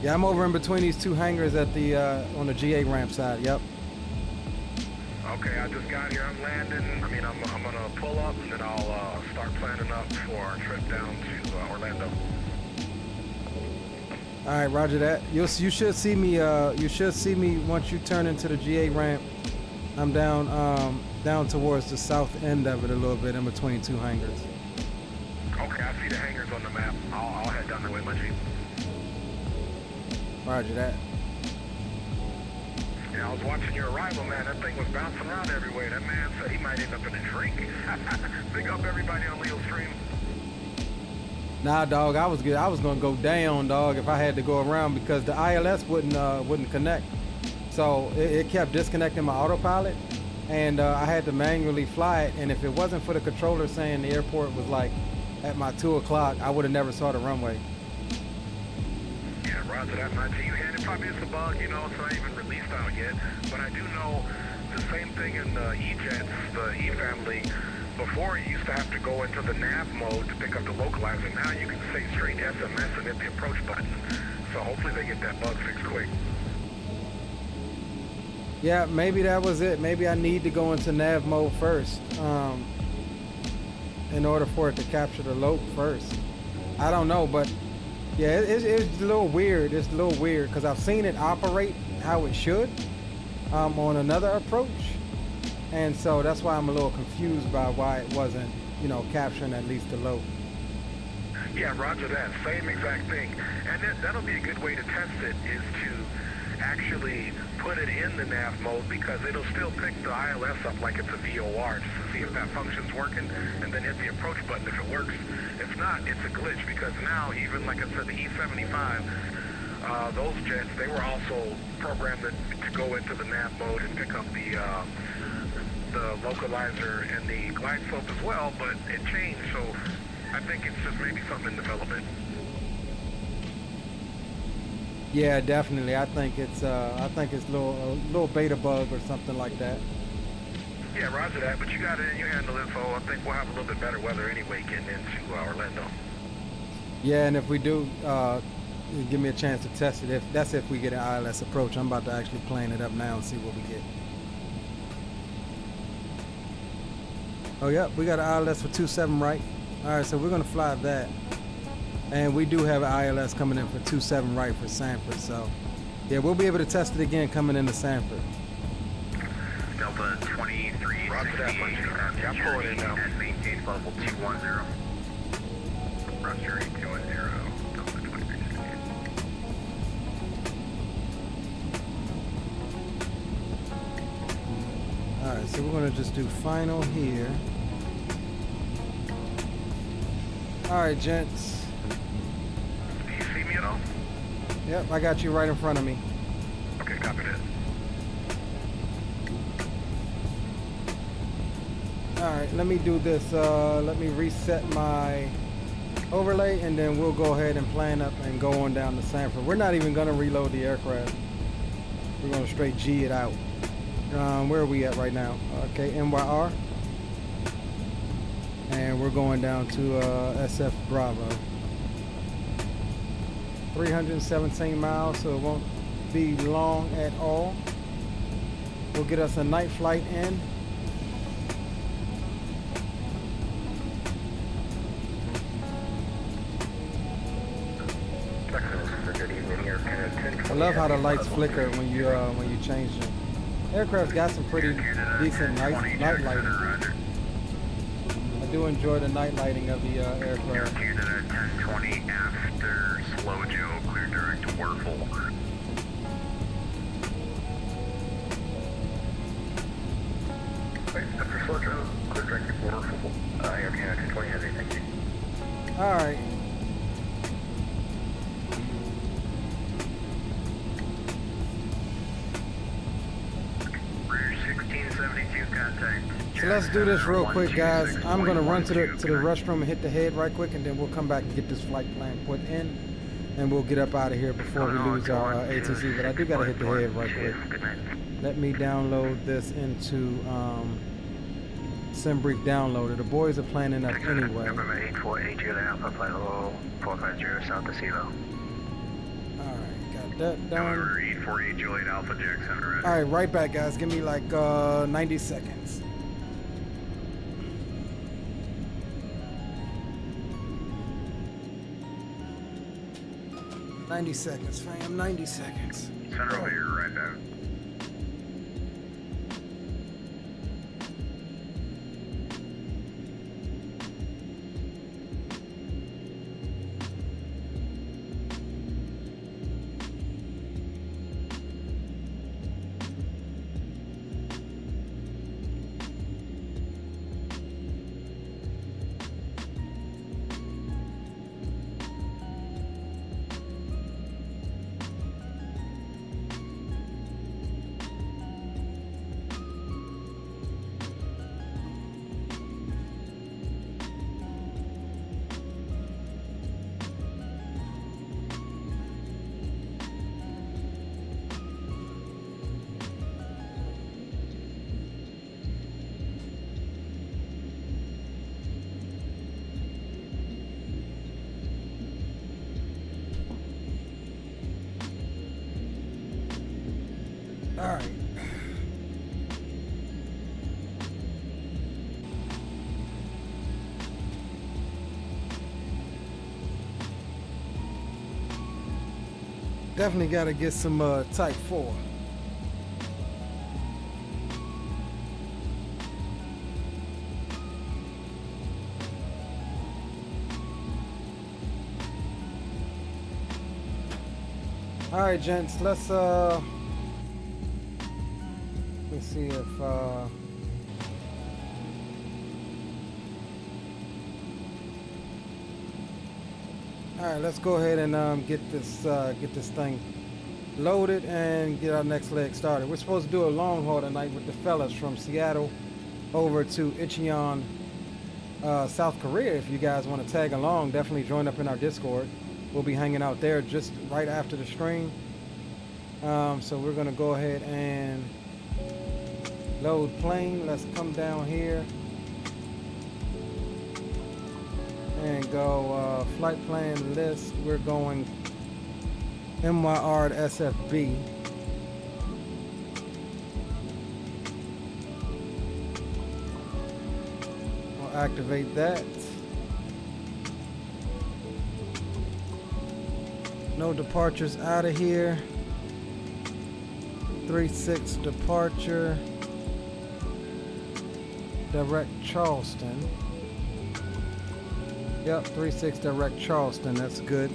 Yeah, I'm over in between these two hangars at the on the GA ramp side. Yep. Okay, I just got here. I'm landing. I mean, I'm gonna pull up and then I'll start planning up for our trip down to Orlando. All right, roger that. You should see me. You should see me once you turn into the GA ramp. I'm down towards the south end of it a little bit, in between two hangars. Okay, I see the hangars on the map. I'll head down the way, my G. Roger that. Yeah, I was watching your arrival, man. That thing was bouncing around everywhere. That man said he might end up in a drink. Big up everybody on Leo's stream. Nah, dog, I was good. I was gonna go down, dog, if I had to go around, because the ILS wouldn't connect. So it kept disconnecting my autopilot, and I had to manually fly it. And if it wasn't for the controller saying the airport was like at my 2 o'clock, I would have never saw the runway. Yeah, roger that, my G. And it probably is a bug, you know, it's not even released out yet. But I do know the same thing in the E-Jets, the E family. Before, you used to have to go into the nav mode to pick up the localizer. Now you can say straight SMS and hit the approach button. So hopefully they get that bug fixed quick. Yeah, maybe that was it. Maybe I need to go into nav mode first, in order for it to capture the loc first. I don't know, but yeah, it's a little weird. It's a little weird because I've seen it operate how it should on another approach, and so that's why I'm a little confused by why it wasn't, you know, capturing at least the loc. Yeah, roger that. Same exact thing. And that'll be a good way to test it, is to actually put it in the nav mode, because it'll still pick the ILS up like it's a VOR, just to see if that function's working, and then hit the approach button if it works. If not, it's a glitch, because now, even like I said, the E75, those jets, they were also programmed to go into the nav mode and pick up the localizer and the glide slope as well, but it changed, so I think it's just maybe something in development. Yeah, definitely. I think it's a little beta bug or something like that. Yeah, roger that. But you got it in your handle info. I think we'll have a little bit better weather anyway getting into Orlando. Yeah, and if we do, give me a chance to test it. If we get an ILS approach, I'm about to actually plane it up now and see what we get. Oh yeah, we got an ILS for 27 right. All right, so we're gonna fly that. And we do have an ILS coming in for 27 right for Sanford, so yeah, we'll be able to test it again coming into Sanford. Delta 2368. Roger that, yeah, I'm pulling in now. And maintain level 210. Raptor 210, Delta 2368. Alright, so we're going to just do final here. Alright, gents. Do you see me at all? Yep, I got you right in front of me. Okay, copy that. Alright, let me do this. Let me reset my overlay and then we'll go ahead and plan up and go on down to Sanford. We're not even going to reload the aircraft. We're going to straight G it out. Where are we at right now? Okay, NYR. And we're going down to SF Bravo. 317 miles, so it won't be long at all. We'll get us a night flight in. I love how the lights flicker when you change them. Aircraft's got some pretty decent night lighting. I do enjoy the night lighting of the aircraft. Canada 1020 after slow Joe, clear direct to Ortho. After slow Joe, clear direct to Ortho. Air Canada 1020 heavy, thank you. Alright. So let's do this real quick, guys. I'm gonna run to the restroom and hit the head right quick, and then we'll come back and get this flight plan put in, and we'll get up out of here before we lose our ATC. But I do gotta hit the head right quick. Let me download this into SimBrief Downloader. The boys are planning up anyway. November 848 Juliet Alpha, flight level 450 south to CELO. Alright, got that done. November 848 Juliet Alpha, Jack 7 ready. Alright, right back, guys. Give me like 90 seconds. "90 seconds, fam. 90 seconds." Send over here right back. All right. Definitely got to get some Type 4. All right, gents, let's see if all right, let's go ahead and get this thing loaded and get our next leg started. We're supposed to do a long haul tonight with the fellas from Seattle over to Incheon, South Korea. If you guys want to tag along, definitely join up in our Discord. We'll be hanging out there just right after the stream. So we're gonna go ahead and load plane. Let's come down here and go flight plan list. We're going MYR to SFB. We'll activate that. No departures out of here. 36 departure. direct Charleston. Yep, 36 direct Charleston, that's good.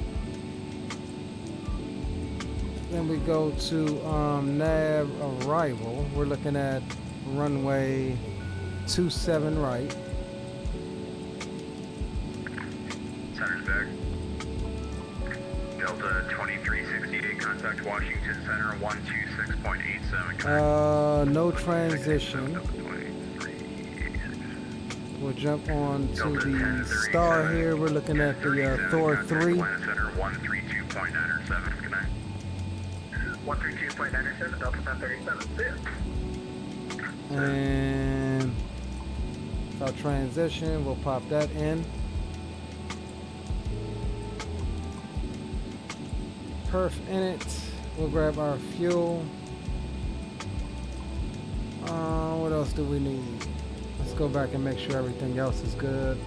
Then we go to nav arrival. We're looking at runway 27 right. Center's back. Delta 2368, contact Washington Center 126.87. No transition. We'll jump on to the star here. We're looking at the Thor 3. Center 132.907. Good night. 132.907, Delta 1037. See ya. And our transition, we'll pop that in. Perf in it. We'll grab our fuel. What else do we need? Let's go back and make sure everything else is good.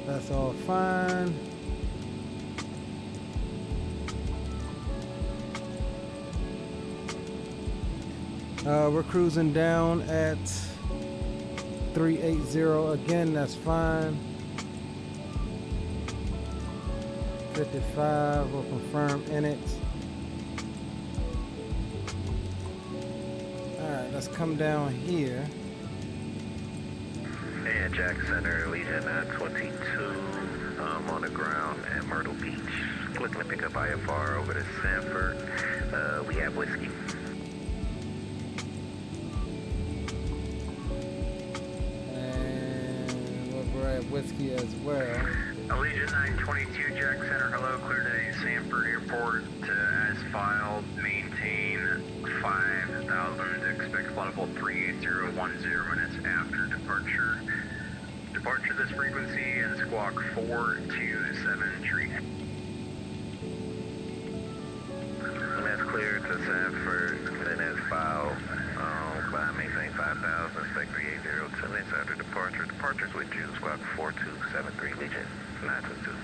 That's all fine. We're cruising down at 380 again, that's fine. 55, we'll confirm in it. Alright, let's come down here. And Jack Center, Legion 22, on the ground at Myrtle Beach. Looking to pick up IFR over to Sanford. We have whiskey. And we'll grab whiskey as well. Allegiant 922, Jack Center, hello, clear to Sanford Airport, as filed, maintain 5,000, expect flight level 38010 minutes after departure. Departure this frequency and squawk 427 That's clear to Sanford, then as filed, climb maintain 5,000, expect 380 minutes after departure. Departures with you, squawk 4273, Legion 922.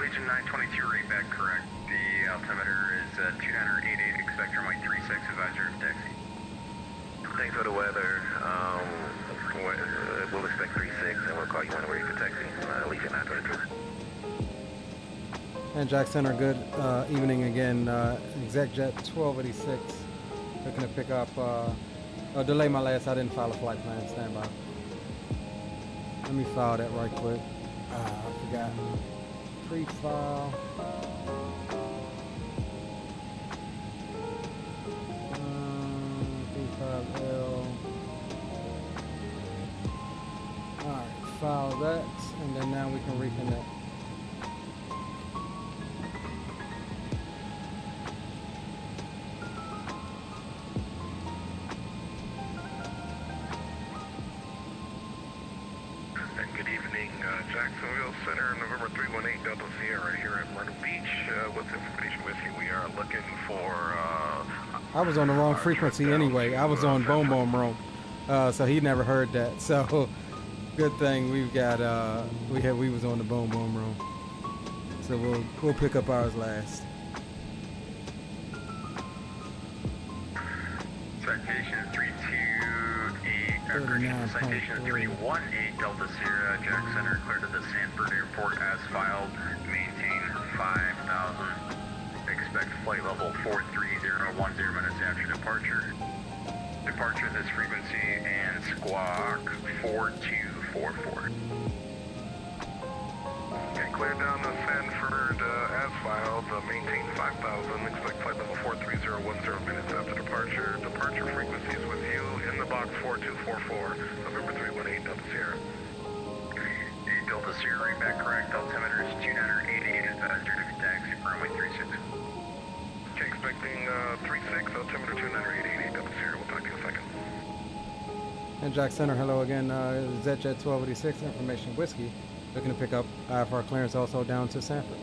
Legion 922, rate back correct. The altimeter is 2988, expect runway 36, advisor of taxi. Thanks for the weather. We'll expect 36 and we'll call you when we're ready for taxi. Legion 922. And Jack Center, good evening again. Exec Jet 1286. Looking to pick up, delay my last, I didn't file a flight plan, stand by. Let me file that right quick. I forgot. Pre-file. P5L. Alright, file that, and then now we can reconnect. Jacksonville Center, November 318 Delta Sierra here at Myrtle Beach. What's information with you? We are looking for... I was on the wrong frequency anyway. I was on Boom Boom Room, so he never heard that. So good thing we've got we was on the Boom Boom Room. So we'll pick up ours last. Citation 328, correction, citation 318 Delta Sierra, Jack Center, clear to the Sanford Airport as filed, maintain 5,000, expect flight level 43010 minutes after departure. Departure this frequency and squawk 4244. Okay, clear down to Sanford as filed, maintain 5,000, expect flight level 43010 minutes after departure. Departure frequency is with you in the box 4244, November 318 Delta Sierra. Delta Sierra, right back correct, altimeter is 2988, advisor to taxi for runway 36. Okay, expecting 36, altimeter 2988 Delta Sierra, we'll talk to you in a second. And Jack Center, hello again. ZJet 1286, information whiskey. Looking to pick up IFR clearance also down to Sanford.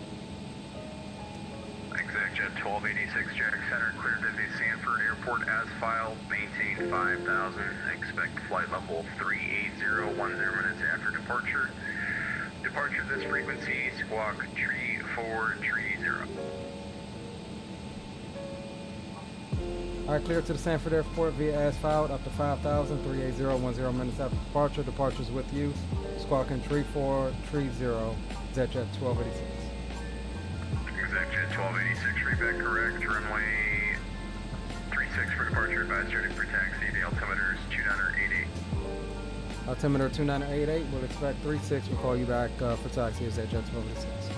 ExactJet 1286, Jack Center, cleared to the Sanford Airport as filed, maintain 5,000, expect flight level 38010 minutes after departure. Departure this frequency, squawk 3430. All right, clear to the Sanford Airport via as filed up to 5,000, 38010 minutes after departure. Departure's with you. Squawking 3430, ZJet 1286. ZJet 1286, read back correct. Runway 36 for departure, advised ready for taxi. The altimeter is 2988. Altimeter 2988, we'll expect 36. We'll call you back for taxi at ZJet 1286.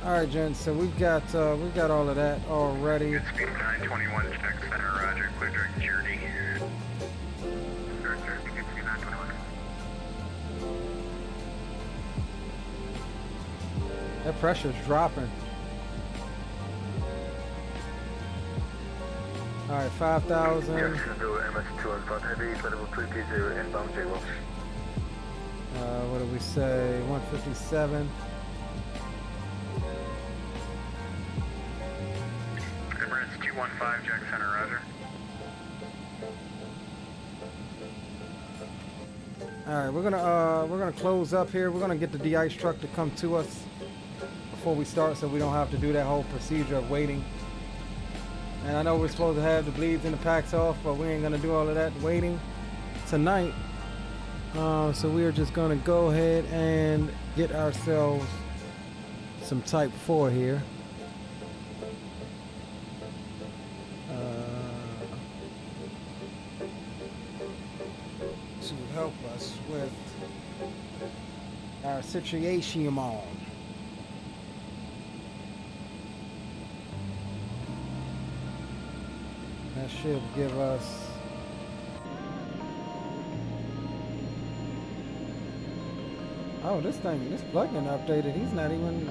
All right, gents. So we've got all of that already. Good speed 921, check center, roger. Clear direct to your D. Good speed 921. That pressure's dropping. All right, 5,000. MS2 heavy, credible 330 inbound J Welsh. What did we say? 157. Emirates 215, check center, roger. All right, we're gonna close up here. We're gonna get the de-ice truck to come to us before we start, so we don't have to do that whole procedure of waiting. And I know we're supposed to have the bleeds and the packs off, but we ain't gonna do all of that waiting tonight. So we are just gonna go ahead and get ourselves some Type 4 here. To help us with our situation on. That should give us this plugin updated. He's not even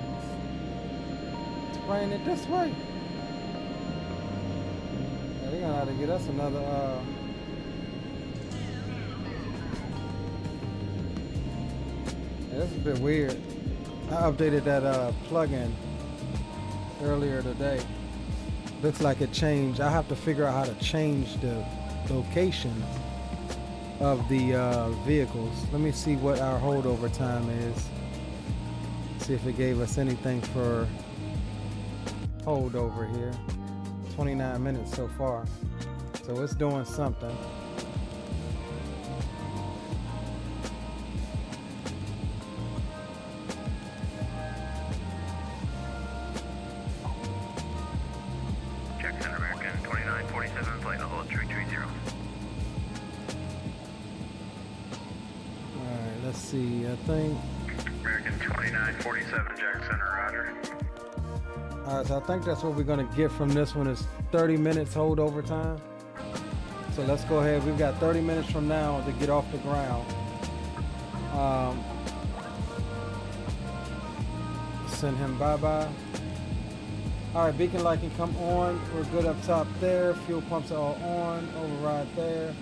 spraying it this way. Yeah, we're gonna have to get us another this is a bit weird. I updated that plugin earlier today. Looks like it changed. I have to figure out how to change the location of the vehicles. Let me see what our holdover time is. See if it gave us anything for holdover here. 29 minutes so far. So it's doing something. Check center, American 2947, flight level 330. Alright, let's see, I think. American 2947, Jack Center, roger. Alright, so I think that's what we're gonna get from this one is 30 minutes holdover time. So let's go ahead. We've got 30 minutes from now to get off the ground. Send him bye-bye. Alright, beacon light can come on. We're good up top there. Fuel pumps are all on. Override there.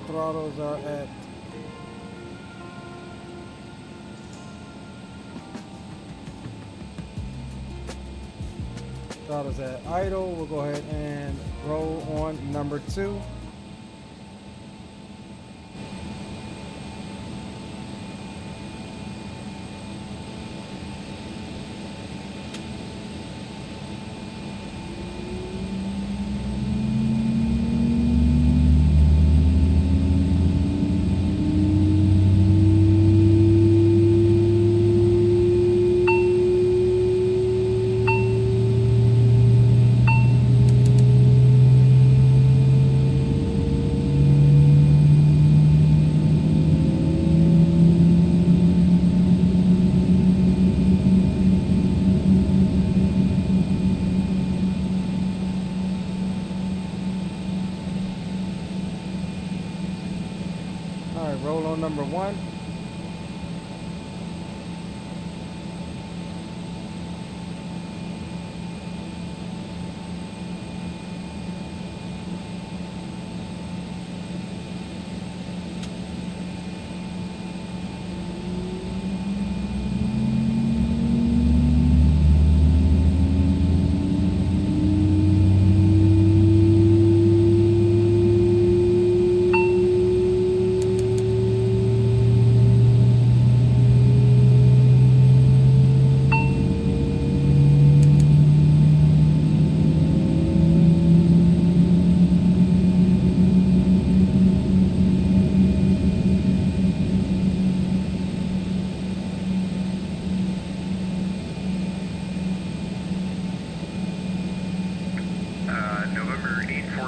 Throttles are at idle. We'll go ahead and roll on number 2. Roll on number 1.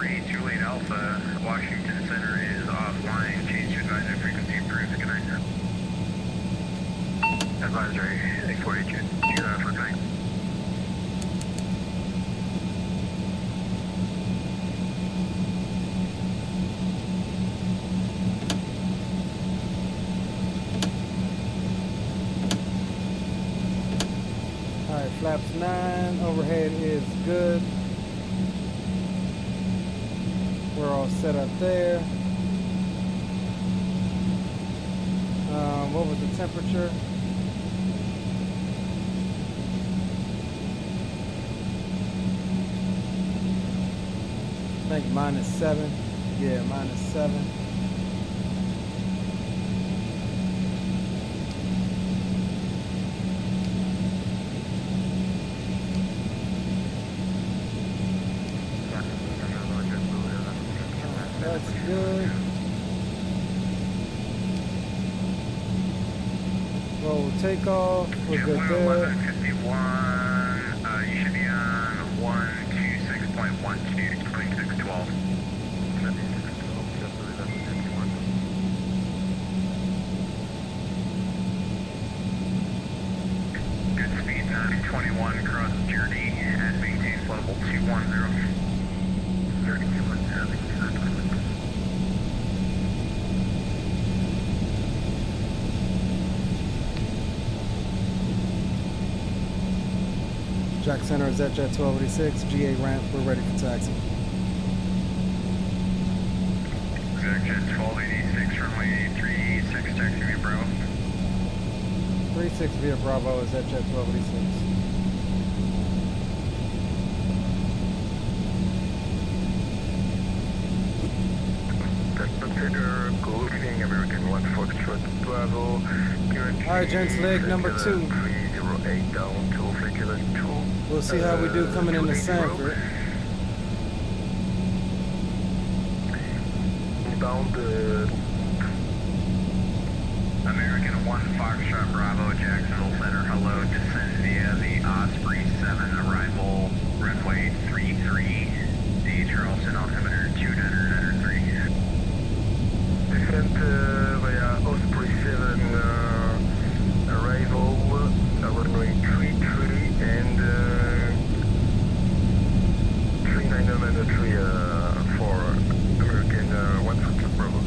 4-8 Juliet Alpha, Washington Center is offline. Change to advisory frequency approved. Good night. Advisory, 848 for good night. Alright, flaps 9, overhead is good. We're all set up there. What was the temperature? I think -7. Yeah, -7. That's good. Roll takeoff. We're good there. 1151. You should be on 126.12, 2612. Good speed 921 across journey and maintain level 210. Jack Center is at Jet 1286, GA ramp, we're ready for taxi. Jet 1286, runway 36, taxi via Bravo. 36 via Bravo is at Jet 1286. Consider good evening, American 1 Foxtrot Bravo. Alright, gents, leg number 2. 308 down to Flickr 2. We'll see how we do coming into Sanford. Inbound American 1 Foxtrot Bravo, Jacksonville Center, hello, descend via the Osprey 7, arrival, runway 33, D. Charleston, altimeter 2993. descent via Osprey 7, arrival, runway 33 and 3993 for American 1 Foxtrot Bravo.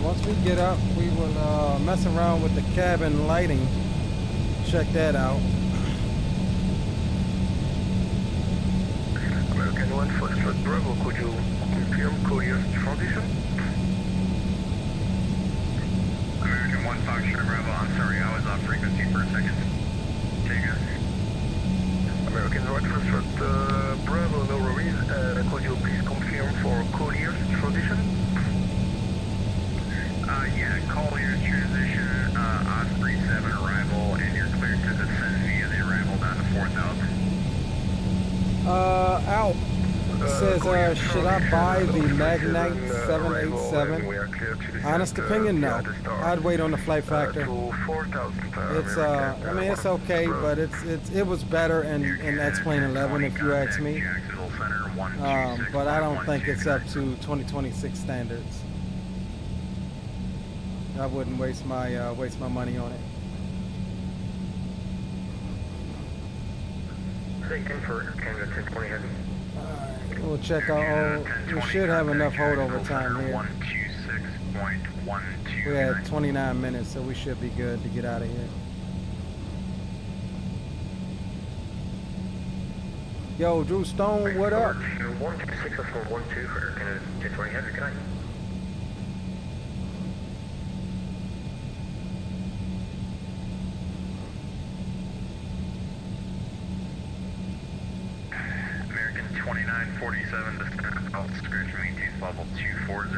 Once we get up, we will mess around with the cabin lighting. Check that out. American 1 Foxtrot Bravo, could you confirm Courier's transition? American 1 Foxtrot Bravo, I'm sorry, I was off frequency for a second. Take it. American 1 Foxtrot Bravo, no worries. Could you please confirm for Courier's transition? Yeah, Collier's transition, Osprey 7 arrival, and you're cleared to descend via the arrival down to 4,000. Out. It says, should I buy the Magnite 787? Honest opinion, no. I'd wait on the flight factor. It's, I mean, it's okay, but it was better in X-Plane 11, if you ask me. But I don't think it's up to 2026 standards. I wouldn't waste my money on it. We'll check out. We should have enough holdover time here. We had 29 minutes, so we should be good to get out of here. Yo, Drew Stone, what up? 126.12 for Canada 1020 Heavy, good night. American 2947, descent, South Discretion, maintains level 240.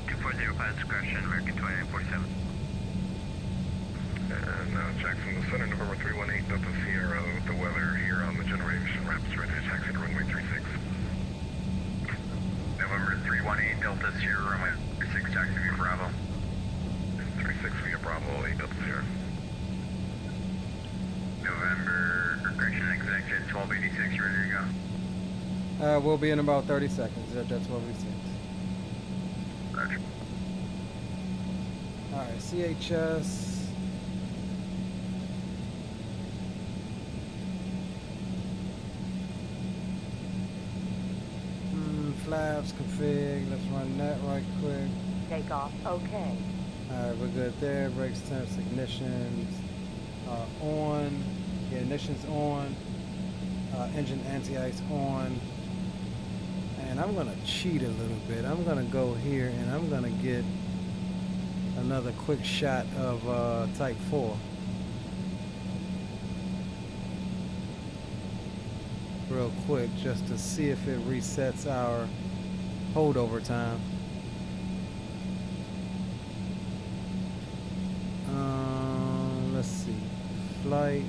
240, pilot discretion, American 2947. Jackson, the Center, November 318 Delta Sierra, with the weather here on the generation ramps, ready to taxi to runway 36. November 318 Delta Sierra, runway 36, taxi via Bravo. 36 via Bravo, 8 Delta Sierra. November, correction, executive 1286, ready to go. We'll be in about 30 seconds. That's 1286. Roger. Alright, CHS. Flaps, config. Let's run that right quick. Takeoff, okay. Alright, we're good there. Brakes, temps, ignitions are on. Yeah, ignition's on. Engine anti-ice on. And I'm gonna cheat a little bit. I'm gonna go here and I'm gonna get another quick shot of Type 4. Real quick, just to see if it resets our holdover time. Let's see. Flight,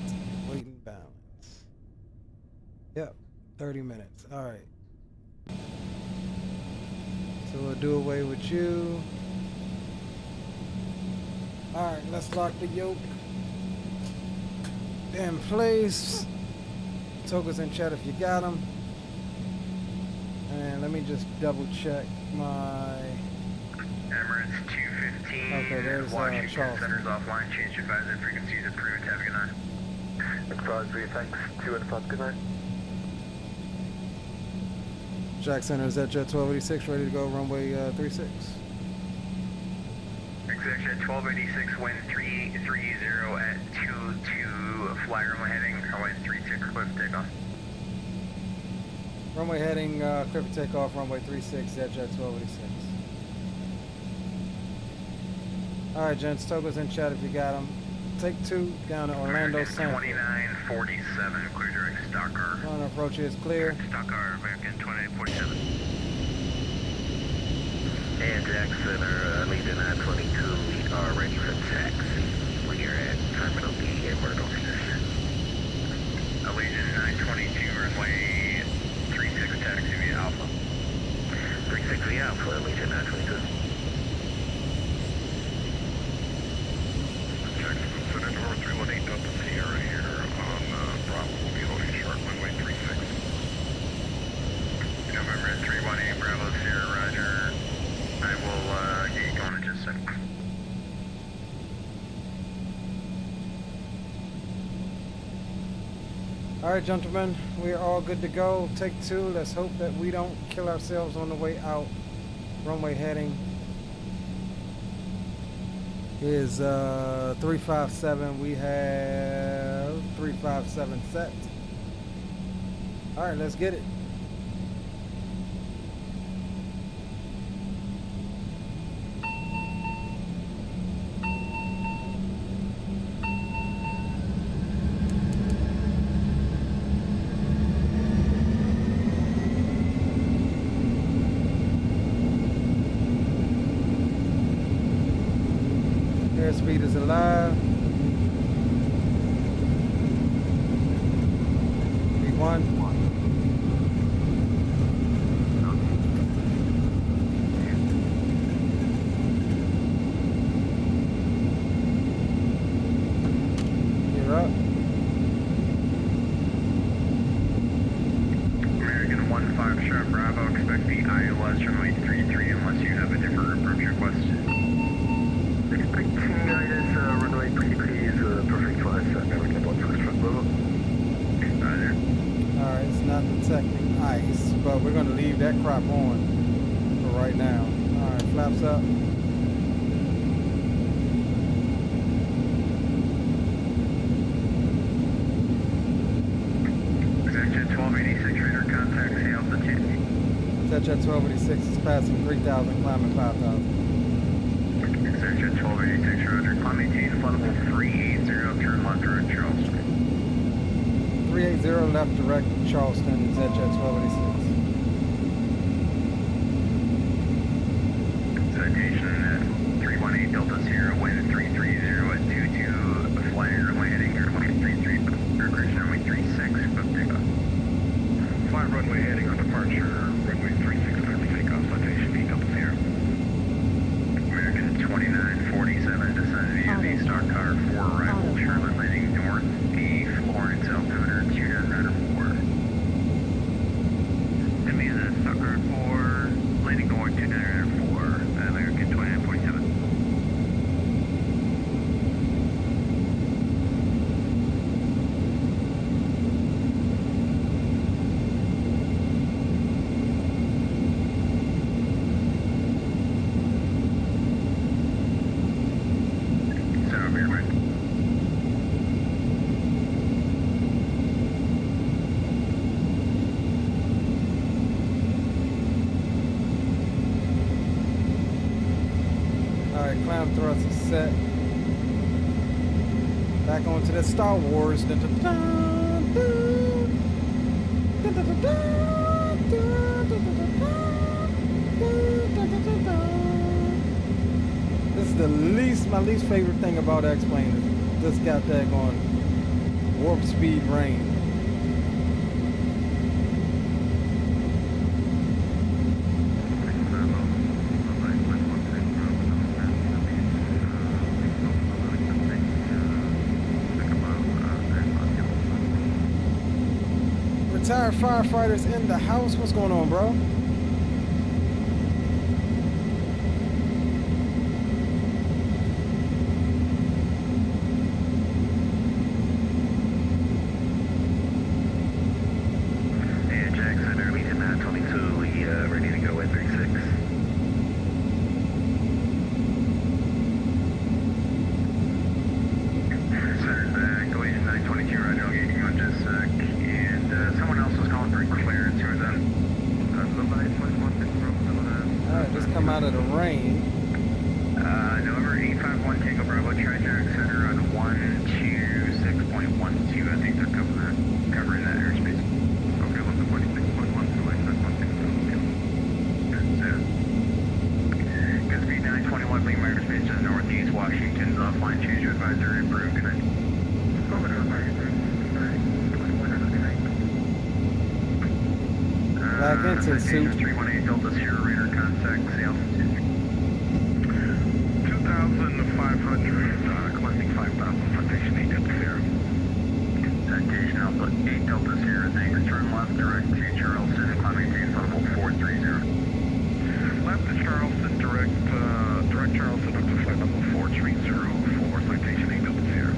weight and balance. Yep, 30 minutes. Alright. So we'll do away with you. Alright, let's lock the yoke in place. Togas in chat if you got them. And let me just double check my... Emirates 215. Okay, there's Washington Charles. Center's offline. Change advisor frequencies approved. Have a good night. Advisory, thanks. 2 and 5, good night. Jack Center is at Jet 1286, ready to go runway 36. Executive 1286, wind 330 at 22, fly runway heading, runway 36, clear for takeoff. Runway heading, clear for takeoff, runway 36 at Jet 1286. Alright, gents, Togo's in chat if you got them. Take 2 down to Orlando Center. 2947, clear direct stock car. On approach is clear. Stock car, American 2847. And Jack Center, Legion 922, we are ready for taxi. We are at Terminal B at Myrtle Station. Legion 922, runway 36, taxi via Alpha. 36 via Alpha, Legion 922. Jackson, Center, November 318 Delta Sierra here on Bravo. We'll be loading short runway 36. November 318, Bravo Sierra, roger. I will get you going in just a second. Alright, gentlemen, we are all good to go. Take 2. Let's hope that we don't kill ourselves on the way out. Runway heading is 357. We have 357 set. Alright, let's get it. Airspeed is alive. V1. You're up. American 15 shot Bravo, expect the ILS runway 33 unless you have a different approach request. Expecting guidance, runway 33 is perfect for us. American 15 shot Bravo. Roger. Alright, it's not detecting ice, but we're going to leave that crop on for right now. Alright, flaps up. Executive 1286, radar contact, see altitude. Jet 1286 is passing 3,000, climbing 5,000. Executive 1286, roger. Climb maintain flight 380, turn left direct Charleston. 380 left direct Charleston, Jet 1286. Citation at 318 Delta Sierra, wind 330 at 22, Alright, climb thrust is set. Back onto the Star Wars. This is my least favorite thing about X-Plane is this got that going warp speed range. Retired firefighters in the house. What's going on, bro? Yeah, Jackson, early to 922. We ready to go at 36. Sir, Collision 922, Roger, I'll get you in just a sec. And someone else was calling for clearance. Who was that? Alright, just come out of the rain. November 851 Tango Bravo, Tri-Jack Center on 126.12. I think they're covering that airspace. Okay, 146.12. Good speed 921, leaving my airspace to the northeast. Washington's offline, change to advisory, approved. Good night. Back into the suit. 318 Delta Sierra Radar contact, the altitude. 2,500, collecting 5,000, citation 8 Delta Sierra. Citation Alpha 8 Delta Sierra, thanks. Turn left, direct to Charleston, climb maintain level 430. Left to Charleston, direct Charleston up to flight level 430 for citation 8 Delta Sierra.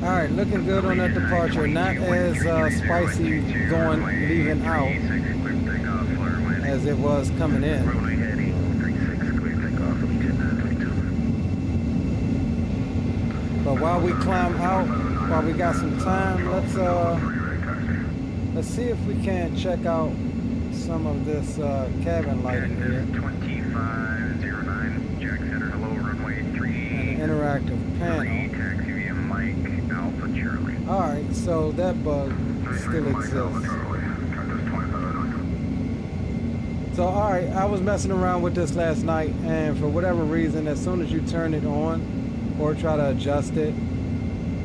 Alright, looking good on that departure. Not as spicy leaving out as it was coming in. Runway heading 36, clear takeoff, Elite 922. But while we climb out, while we got some time, let's see if we can check out some of this cabin lighting here. 2509, Jack Center, hello, runway 3. And an interactive panel. Taxi via Mike, Alpha Charlie. Alright, so that bug still exists. So alright, I was messing around with this last night, and for whatever reason, as soon as you turn it on or try to adjust it,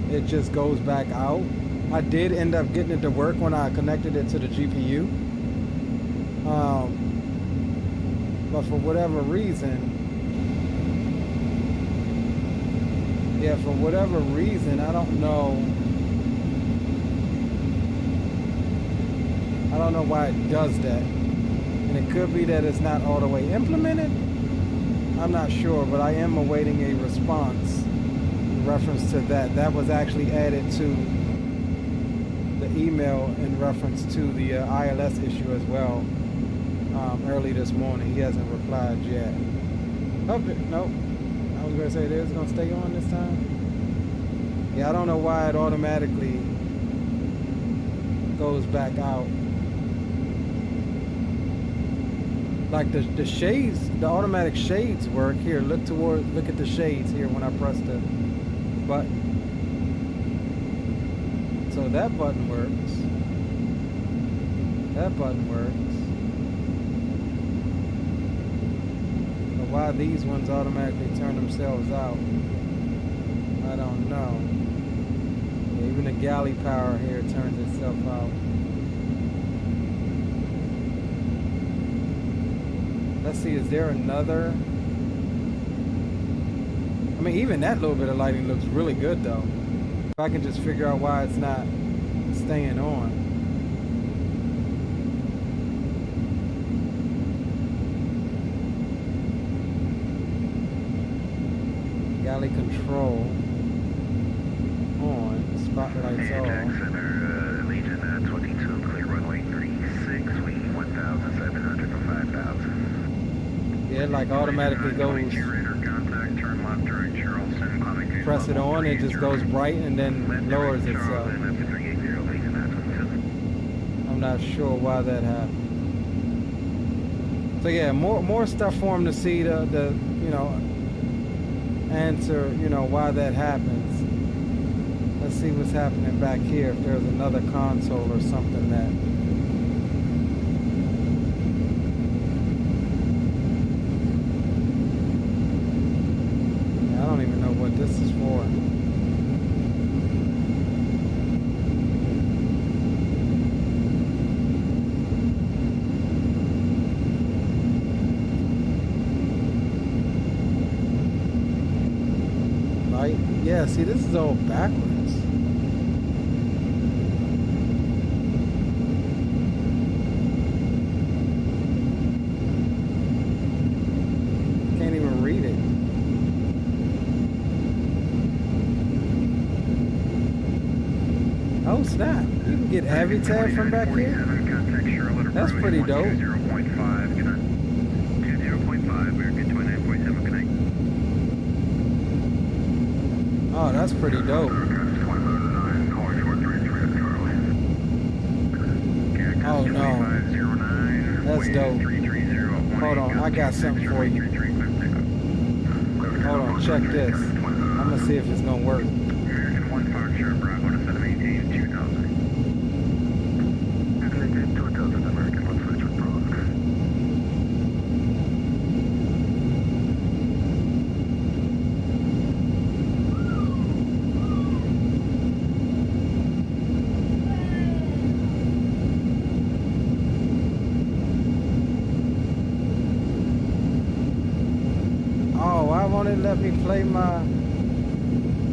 it just goes back out. I did end up getting it to work when I connected it to the GPU. But for whatever reason, I don't know why it does that. And it could be that it's not all the way implemented. I'm not sure, but I am awaiting a response in reference to that. That was actually added to the email in reference to the ILS issue as well early this morning. He hasn't replied yet. Oh, nope. I was going to say it is going to stay on this time. Yeah, I don't know why it automatically goes back out. Like the shades, the automatic shades work. Here, look at the shades here when I press the button. So that button works. That button works. But why these ones automatically turn themselves out, I don't know. Even the galley power here turns itself out. Let's see, is there another? I mean, even that little bit of lighting looks really good though. If I can just figure out why it's not staying on. Galley control on, spotlights Hey, on. Jack Center, Legion 22, clear runway 36, we 1,700 for 5,000. it like automatically goes. Press it on, it just goes bright and then lowers itself. I'm not sure why that happened. So yeah, more stuff for him to see the you know, answer, you know, why that happens. Let's see what's happening back here, if there's another console or something that I don't even know what this is for. Yeah, see, this is all backwards. Can't even read it. Oh, snap. You can get Avitab from back here? That's pretty dope. 0.5, good night. 20.5, we're good 29.7, good night. Oh, that's pretty dope. Oh no. That's dope. Hold on, I got something for you. Hold on, check this. I'm gonna see if it's gonna work. American 1 Foxtrot Bravo to set maintain 2000. Maintain 2000, American 1 Foxtrot Bravo. Let me play my,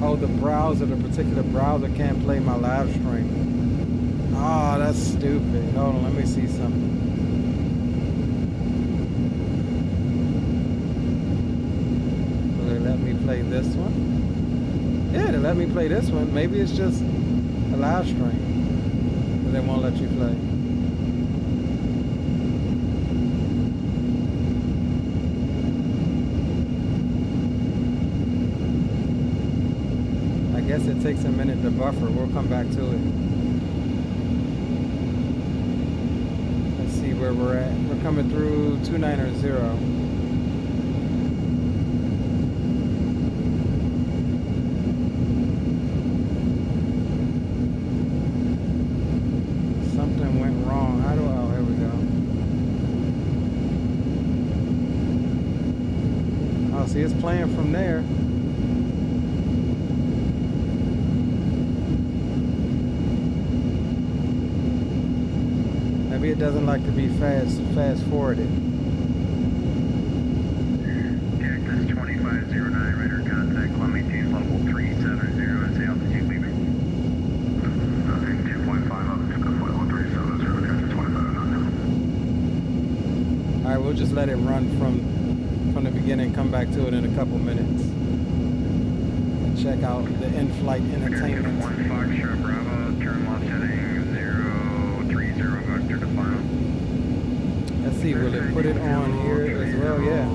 oh, the browser, the particular browser can't play my live stream. Oh, that's stupid. Hold on, let me see something. Will they let me play this one? Yeah, they let me play this one. Maybe it's just a live stream, but they won't let you play. I guess it takes a minute to buffer. We'll come back to it. Let's see where we're at. We're coming through 290. Something went wrong. How do I? Oh, here we go. Oh, see, it's playing from there. Maybe it doesn't like to be fast forwarded. Cactus 2509, radar contact, climb maintain level 370, and say altitude leaving. 2.5 up to the flight 137, Cactus 2509. Alright, we'll just let it run from the beginning, come back to it in a couple minutes. And check out the in-flight entertainment. 1 Foxtrot Bravo, turn left heading 030 vector to final. Let's see, will it put it on here as well? Yeah.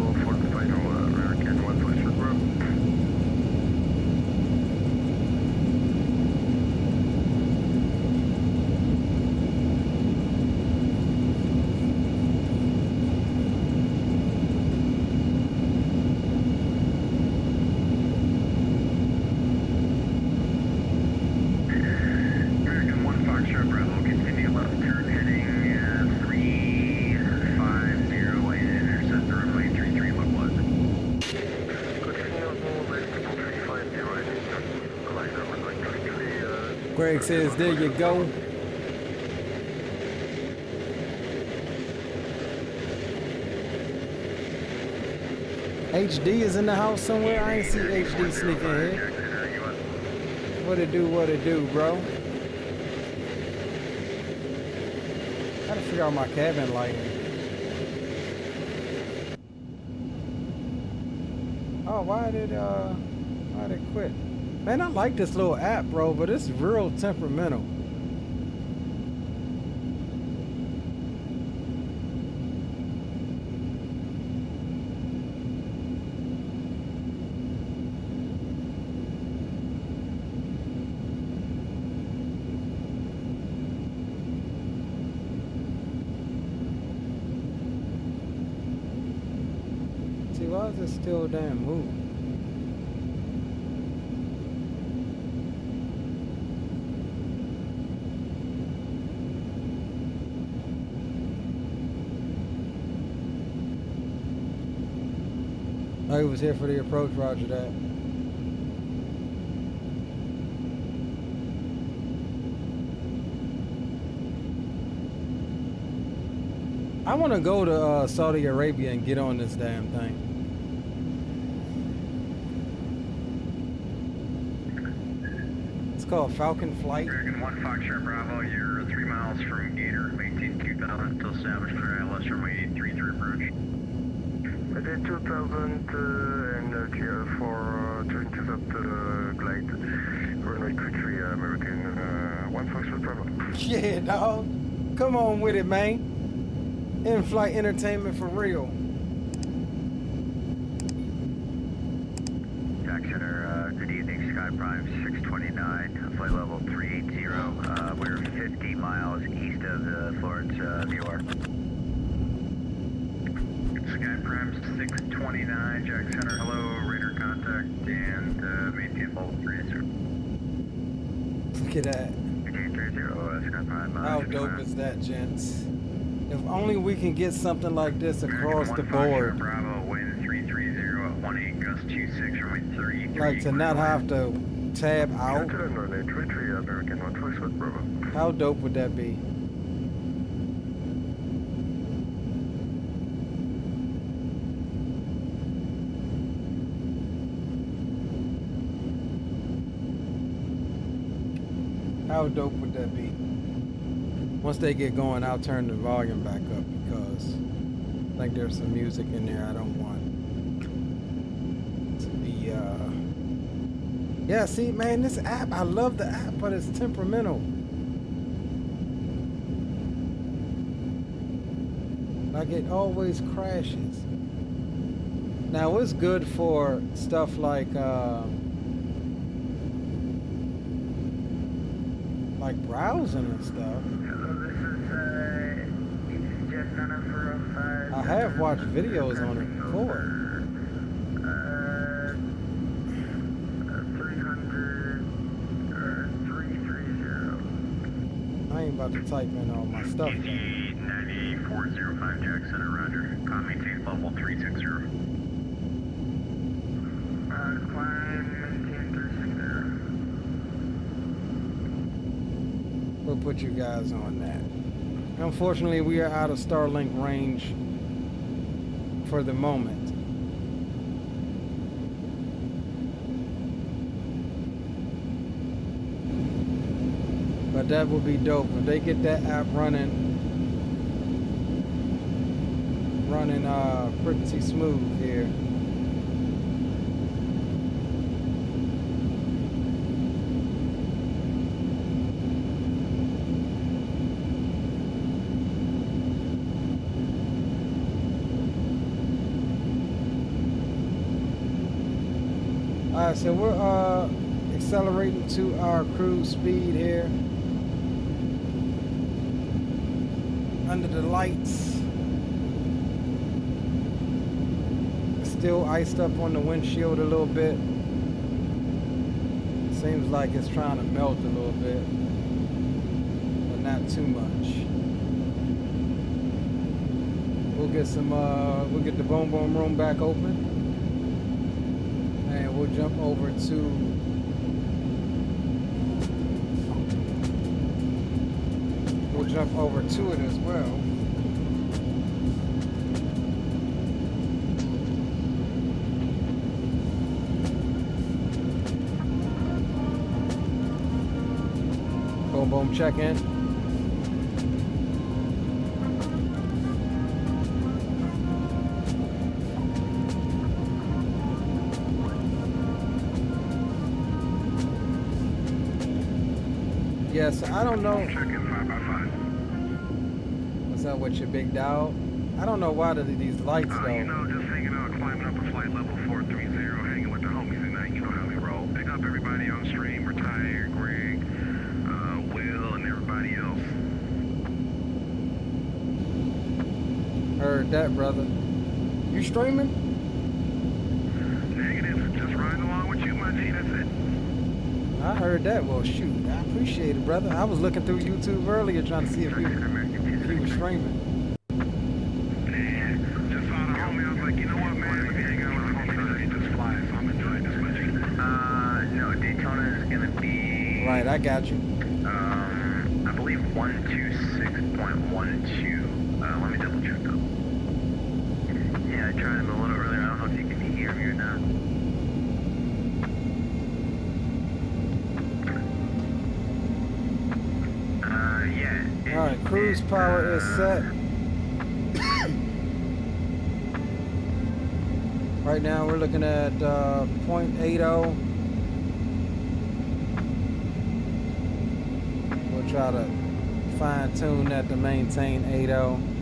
Greg says, there you go. HD is in the house somewhere. I ain't see HD sneaking here. What it do, bro? Gotta figure out my cabin lighting. Oh, why did it quit? Man, I like this little app, bro, but it's real temperamental. Why is it still damn moving? Oh, he was here for the approach, roger that. I want to go to Saudi Arabia and get on this damn thing. It's called Falcon Flight. American 1 Foxtrot Bravo, you're 3 miles from Gator, maintain 2000 until established for ILS runway 833 approach. Maintain 2000 and clear for to intercept glide. Runway 23, American 1 Foxtrot Bravo. Yeah, dog. Come on with it, man. In-flight entertainment for real. Jack Center, good evening, Sky Prime 629, flight level 380. We're 50 miles east of the Florence VOR. Sky Prime 629, Jack Center, hello, radar contact, and maintain level 30. Look at that. Maintain 30, Sky Prime. How dope is that, gents? If only we can get something like this across the board. Bravo, wind 330 at 18, gust 26, runway 33. Like to not have to tab out. American 1 Foxtrot Bravo. How dope would that be? How dope would that be? Once they get going, I'll turn the volume back up because I think there's some music in there I don't want to be, yeah, see, man, this app, I love the app, but it's temperamental. Like it always crashes. Now it's good for stuff like browsing and stuff. I have watched videos on it before. 330. I ain't about to type in all my stuff. 9405 Jack Center, roger. Maintain level 360. Climb, maintain 360. We'll put you guys on that. Unfortunately, we are out of Starlink range for the moment. But that would be dope if they get that app running pretty smooth here. Alright, so we're accelerating to our cruise speed here. Under the lights. It's still iced up on the windshield a little bit. Seems like it's trying to melt a little bit, but not too much. We'll get some we'll get the boom boom room back open. And we'll jump over to it as well. Boom boom check in. Yes, I don't know. What's up with your big dog? I don't know why these lights though. You know, just hanging out, climbing up a flight level 430, hanging with the homies tonight. You know how we roll. Pick up everybody on stream, Retire, Greg, Will, and everybody else. Heard that, brother. You streaming? I heard that. Well, shoot, I appreciate it, brother. I was looking through YouTube earlier trying to see if you were streaming. Just saw the homie. I was like, you know what, man? Let me hang out with the homie today. Just fly. So I'm enjoying this much. No, Daytona is gonna be. Right, I got you. I believe 126.12. Let me double check though. Yeah, I tried him a little earlier. I don't know if you can hear me or not. Yeah. All right, cruise power is set. Right now we're looking at 0.80. We'll try to fine tune that to maintain 80.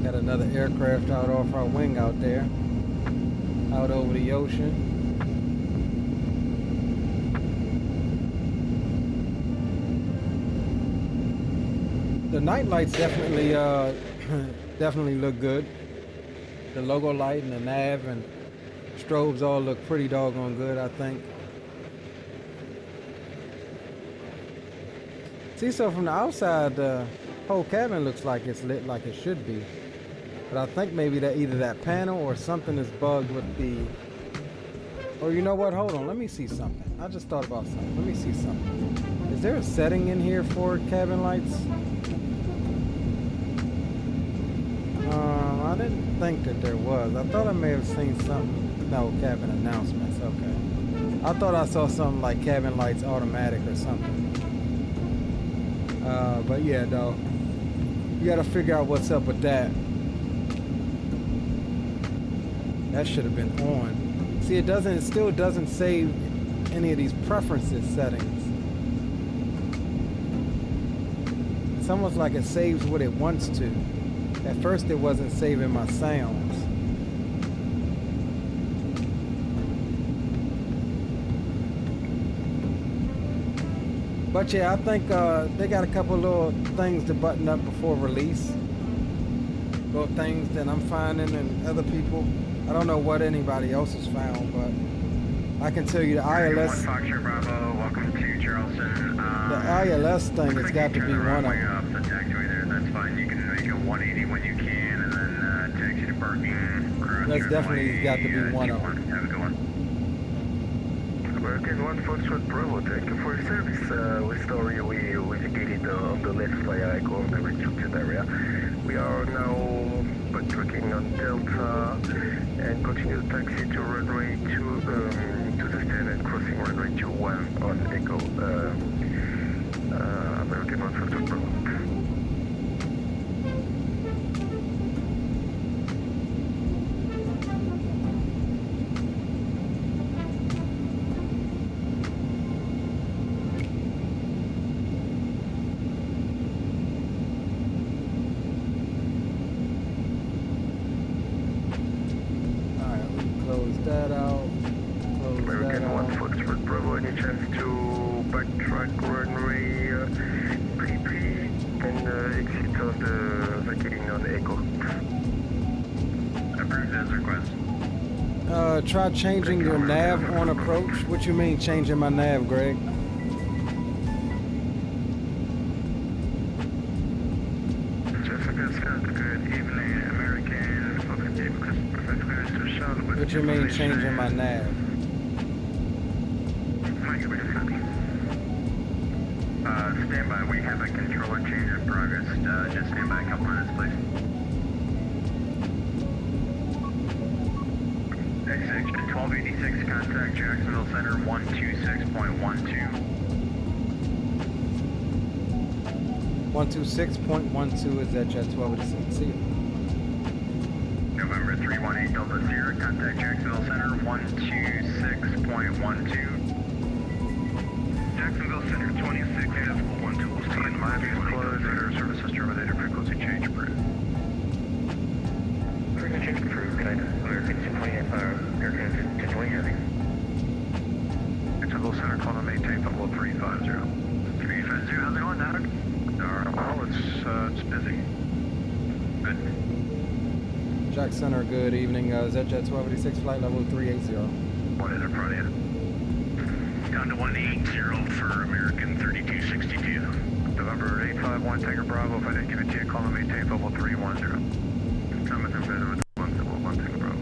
Another aircraft out off our wing out there, out over the ocean. The night lights definitely definitely look good. The logo light and the nav and strobes all look pretty doggone good, I think. See, so from the outside, the whole cabin looks like it's lit like it should be. But I think maybe that either that panel or something is bugged with the... Or you know what? Hold on. Let me see something. I just thought about something. Let me see something. Is there a setting in here for cabin lights? I didn't think that there was. I thought I may have seen something. No, cabin announcements. Okay. I thought I saw something like cabin lights automatic or something. But yeah, though. You got to figure out what's up with that. That should have been on. See, it still doesn't save any of these preferences settings. It's almost like it saves what it wants to. At first it wasn't saving my sounds. But yeah, I think they got a couple little things to button up before release. Little things that I'm finding and other people. I don't know what anybody else has found, but I can tell you the ILS. Bravo, welcome to Charleston. The ILS thing has got to be one of them. The taxiway there, that's fine. You can make a 180 when you can, and then taxi to parking. That's definitely got to be one of them. Have a good one. American 1 Foxtrot Bravo, thank you for your service. With story, we indicated on the left via Echo on the restricted area. We are now backtracking on Delta and continue the taxi to runway 2 to the stand and crossing runway 21 on Echo. American 1 Foxtrot Bravo. Try changing your nav on approach. What you mean changing my nav, Greg? What you mean changing my nav? Stand by. We have a controller change in progress. Just stand by a couple minutes, please. Section 1286, contact Jacksonville Center 126.12. 126.12 is that jet 1286. See you. November 318 Delta Sierra, contact Jacksonville Center 126.12. Jacksonville Center, 26.12. Miami is closed. Radar services terminated. Frequency change approved. Frequency change approved. Good night. American 220, American heavy. Jacksonville Center, call to maintain level 350. How's it going, Doc? Well, it's busy. Good. Jack Center, good evening. ZJet 1286, flight level 380. One in front of you. Down to 180 for American 3262. November 851, Tango Bravo. If I didn't give it to you, call to maintain level 310. Come with them, 1 Tango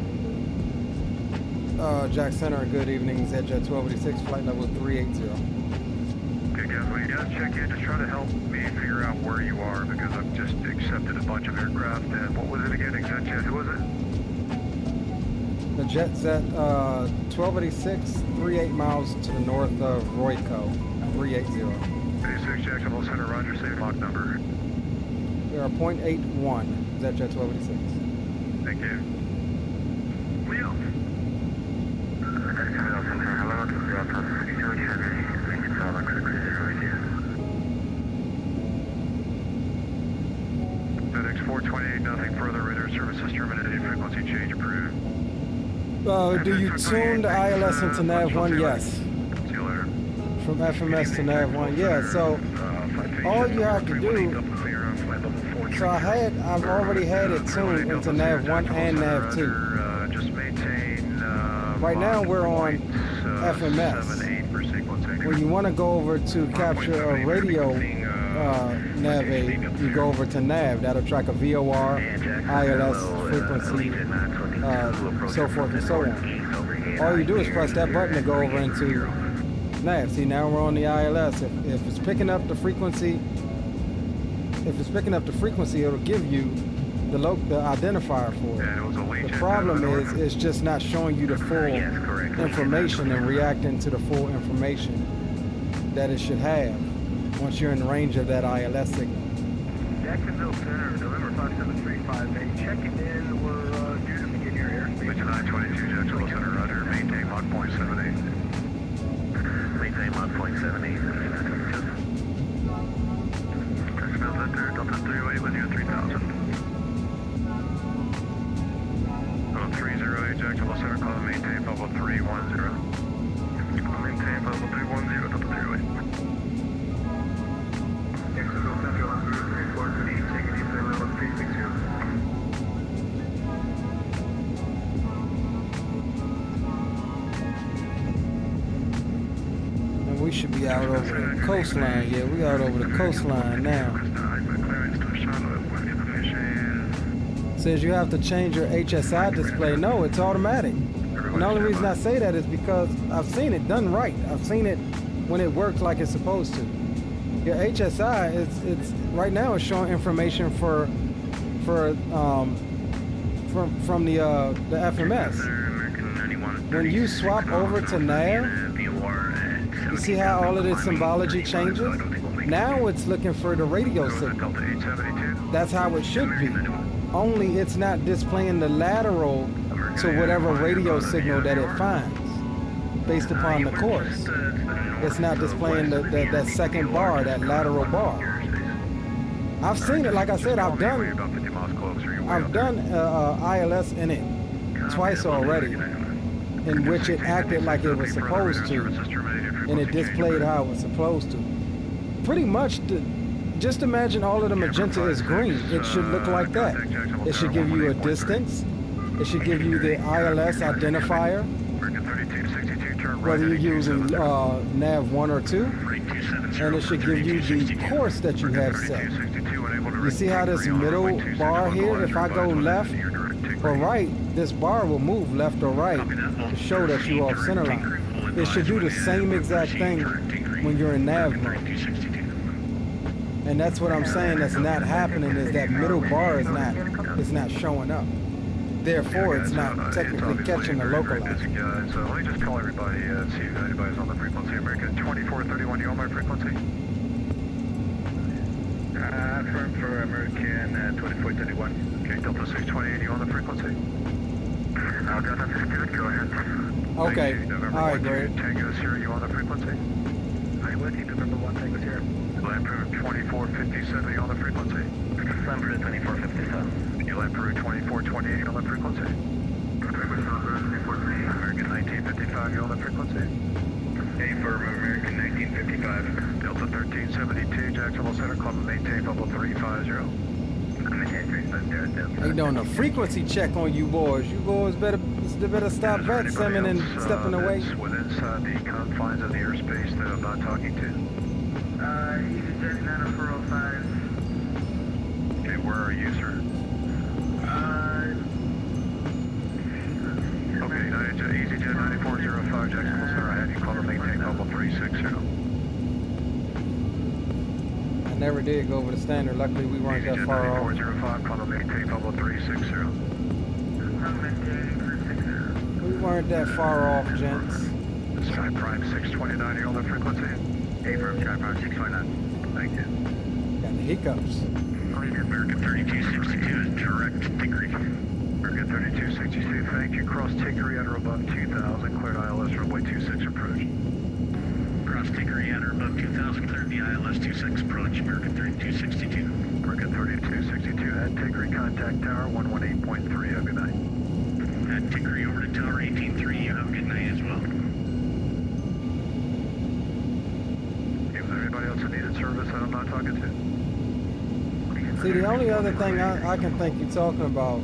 Bravo. Jack Center, good evening. ZJet 1286, flight level 380. Okay, guys, when you guys check in, just try to help me figure out where you are because I've just accepted a bunch of aircraft. And what was it again? ExactJet, who was it? The JetZet 1286, 38 miles to the north of Royco, 380. 86 Jacksonville Center, Roger, same Mach number. We are 0.81, ZJet 1286. Thank you. Leo. Jacksonville Center, hello, this is Raptor. You already have any engine power on critical zero with you. FedEx 428, nothing further. Radar services terminated. Frequency change approved. Do you tune the ILS into NAV1? Yes. See you later. From FMS to NAV1, yeah. So all you have to do. So I've already had it tuned into NAV1 and NAV2. Just maintain. Right now we're on FMS. When you want to go over to capture a radio nav aid, you go over to NAV. That'll track a VOR, ILS frequency, so forth and so on. All you do is press that button to go over into NAV. See, now we're on the ILS. If it's picking up the frequency, it'll give you the identifier for it. The problem is it's just not showing you the full information and reacting to the full information that it should have once you're in the range of that ILS signal. Jacksonville Center, November 5735, checking in. We're due to begin your airspeed. Vision 922, Jacksonville Center, Roger. Maintain Mach 0.78. Maintain Mach 0.78. Jacksonville Center, Delta 308 with you 3000. 308, Jacksonville Center, call to maintain level 310. Maintain level 310, Delta 308. Jacksonville Central, 3438, taking into level 360. And we should be out over the coastline. Yeah, we out over the coastline now. Says you have to change your HSI display. No, it's automatic. And the only reason I say that is because I've seen it done right. I've seen it when it works like it's supposed to. Your HSI it's right now it's showing information from the FMS. When you swap over to NAV, you see how all of this symbology changes? Now it's looking for the radio signal. That's how it should be. Only it's not displaying the lateral to whatever radio signal that it finds based upon the course. It's not displaying that second bar, that lateral bar. I've seen it, like I said, I've done ILS in it twice already, in which it acted like it was supposed to, and it displayed how it was supposed to. Pretty much, just imagine all of the magenta is green. It should look like that. It should give you a distance. It should give you the ILS identifier, whether you're using nav 1 or 2, and it should give you the course that you have set. You see how this middle bar here, if I go left or right, this bar will move left or right to show that you're off center line. It should do the same exact thing when you're in nav mode. And that's what I'm saying that's not happening, is that middle bar is not showing up. Therefore, it's not technically catching the localizer. So let me just call everybody and see if anybody's on the frequency. American 2431, you on my frequency? Firm for American 2431. Okay, Delta 628, you on the frequency? Delta 628, go ahead. Okay, November all right, great. Tango Sierra, you on the frequency? Hi, Whiskey, November 1 Tango Sierra. Land Peru 245070 on the frequency. Land Peru 2457. You Land Peru 242080 on the frequency. American 1955, you on the frequency. Affirmative, American 1955. Delta 1372, Jacksonville Center, Club maintain bubble 350. They doing a frequency check on you boys. You boys better stop vet simming and stepping away. Within the confines of the airspace that I'm not talking to. EasyJet 90405. Okay, where are you, sir? Okay, EasyJet 9405, Jacksonville Center, I had you call and maintain bubble 360. I never did go over the standard. Luckily, we weren't that far off. 9405, call and maintain bubble 360. We weren't that far off, gents. Sky Prime 629, you on the frequency? Affirm, Sky Prime 629. Thank you. Got the hiccups. American 3262 is direct Tickery. American 3262, thank you. Cross Tickery at or above 2000, cleared ILS runway 26 approach. Cross Tickery at or above 2000, cleared the ILS 26 approach, American 3262. American 3262, at Tickery, contact tower 118.3, have a good night. At Tickery over to tower 18.3, you have a good night as well. Okay, was there anybody else that needed service that I'm not talking to? See, the only other thing I can think you're talking about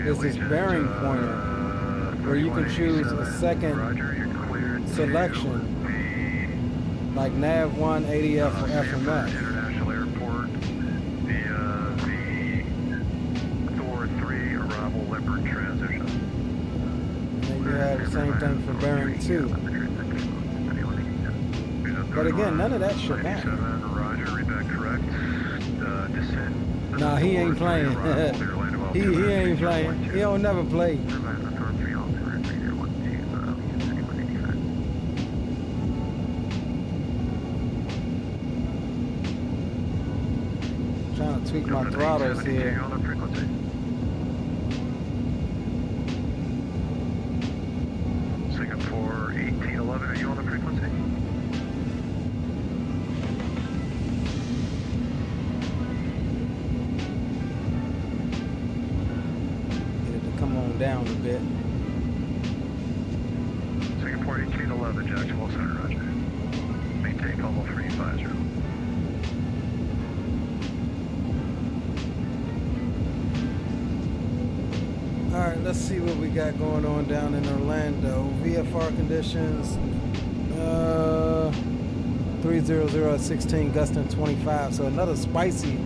is this bearing pointer, where you can choose a second selection, like NAV1, ADF, or FMS. International Airport via the Thor 3 arrival Leopard transition. And you have the same thing for bearing 2. But again, none of that should matter. Roger, read that correct. Descent. Nah, he ain't playing. he ain't playing. He don't never play. Trying to tweak my throttles here. Singapore 1811, are you on the frequency? Get it to come on down a bit. Singapore 1811, Jacksonville Center, roger. Maintain bubble 350. Alright, let's see what we got going on down in Orlando. VFR conditions, 300 at 16, gusting 25. So another spicy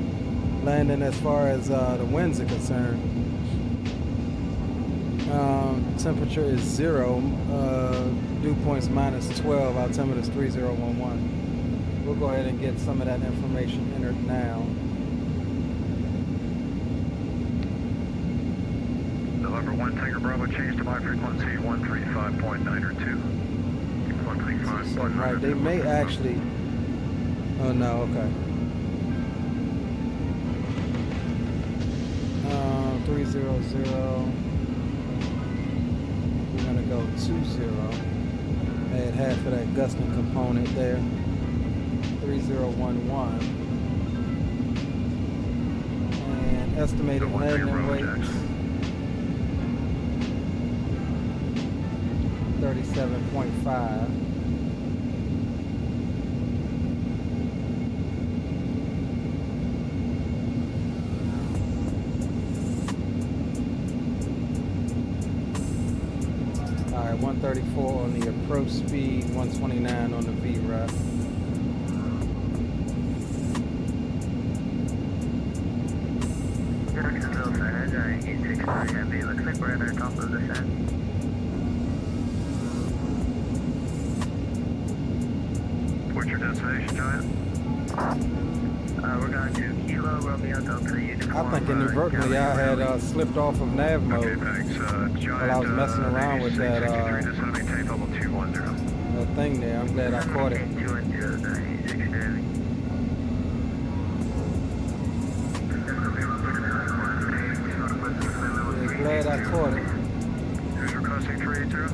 landing as far as the winds are concerned. Temperature is 0, dew point's minus 12, altimeter's 3011. We'll go ahead and get some of that information entered now. November 1 Tiger Bravo, change to my frequency 135.902. 135.902. Right, they may actually. Oh no, okay. 300. We're gonna go 20. Add half of that gusting component there. 3011. And estimated landing weight. 37.5. All right, 134 on the approach speed, 129 on the VREF. Jacksonville Center, 863 Heavy. Looks like we're at our top of the descent. What's your destination, Giant? We're going to Kilo Romeo Delta Uniform. I think inadvertently I had slipped off of nav mode while I was messing around with that thing there. I'm glad I caught it. Yeah, glad I caught it. Who's requesting 380?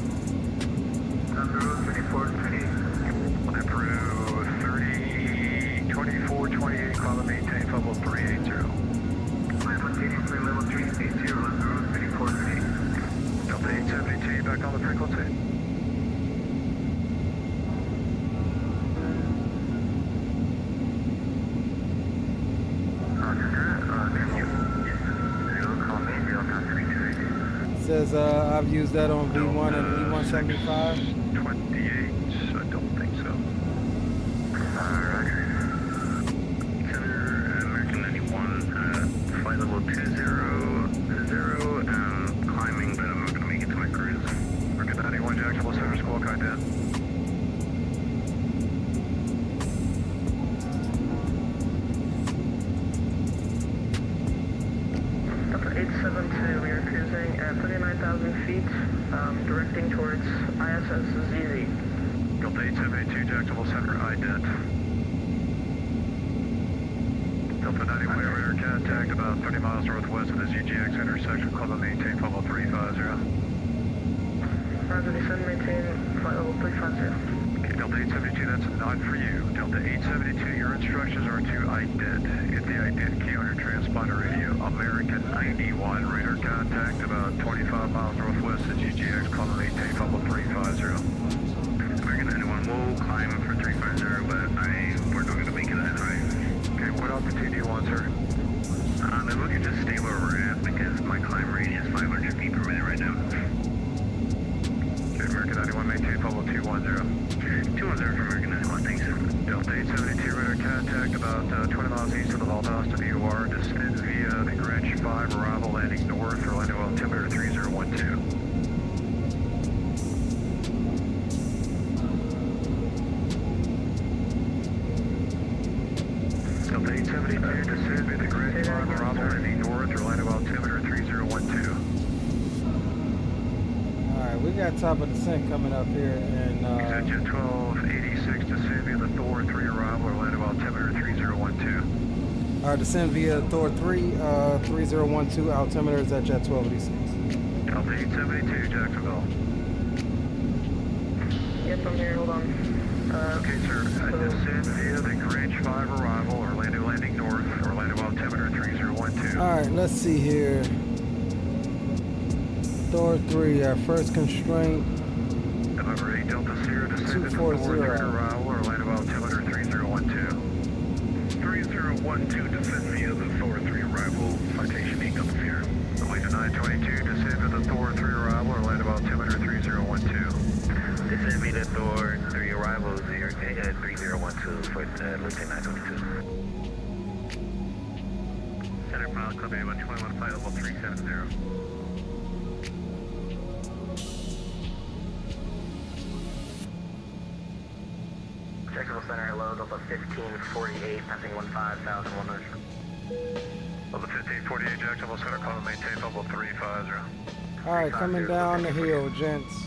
Peru level 380. Flight 180, flight level 380, let's go, 3438. Delta 872, back on the frequency. Says I've used that on V1 and E175. 28, I don't think so. Roger. Center, American 91, flight level 200, climbing, but I'm not going to make it to my cruise. American 91, Jacksonville Center, School Content. Delta 872, we are cruising at 39,000 feet, directing towards ISS ZZ. Delta 872, Jacksonville Center, IDET. Delta 91, radar contact about 30 miles northwest of the ZGX intersection. Call and maintain flight level 350. Roger, descend, maintain flight level 350. Okay, Delta 872, that's not for you. Delta 872, your instructions are to IDET. Hit the IDET key on your transponder radio. American 91, radar contact about 25 miles northwest of GGX. Call and maintain flight level 350. American 91, we'll climb for 350, but we're not going to make it that high. Okay, what altitude do you want, sir? If we could just stay where we're at, because my climb rate is 500 feet per minute right now. Okay, American 91, maintain flight level 210. 210 for American 91, thanks sir. Delta 872, radar contact about 20 miles east of the Valdosta VOR. Descend via the Greenwich 5 arrival, landing north, Orlando altimeter 3012. Delta 872, descend via the Greenwich 5 arrival, landing north, Orlando altimeter 3012. Alright, we got top of descent coming up here and Jet 1286, descend via the Thor 3 arrival, Orlando altimeter 3012. Alright, descend via Thor 3, 3012, altimeter is at jet 1286. Delta 872, Jacksonville. Yep, I'm here, hold on. Okay, sir. Descend via the Greenwich 5 arrival, Orlando landing north, Orlando altimeter 3012. Alright, let's see here. Thor 3, our first constraint. November 8, Delta Sierra, descend to the Thor 3 arrival, Orlando altimeter 3012. 3012, descend via the Thor 3 arrival, citation 8 Delta Sierra. Elite 922, descend to the Thor 3 arrival, Orlando altimeter 3012. Descend via the Thor 3 arrival, 3012 for Elite 922. Center pilot, Club A121, flight level 370. Jacksonville Center, hello, Delta 1548, passing 15,100. Delta 1548, Jacksonville Center, call and maintain level 350. Alright, coming down the hill, gents.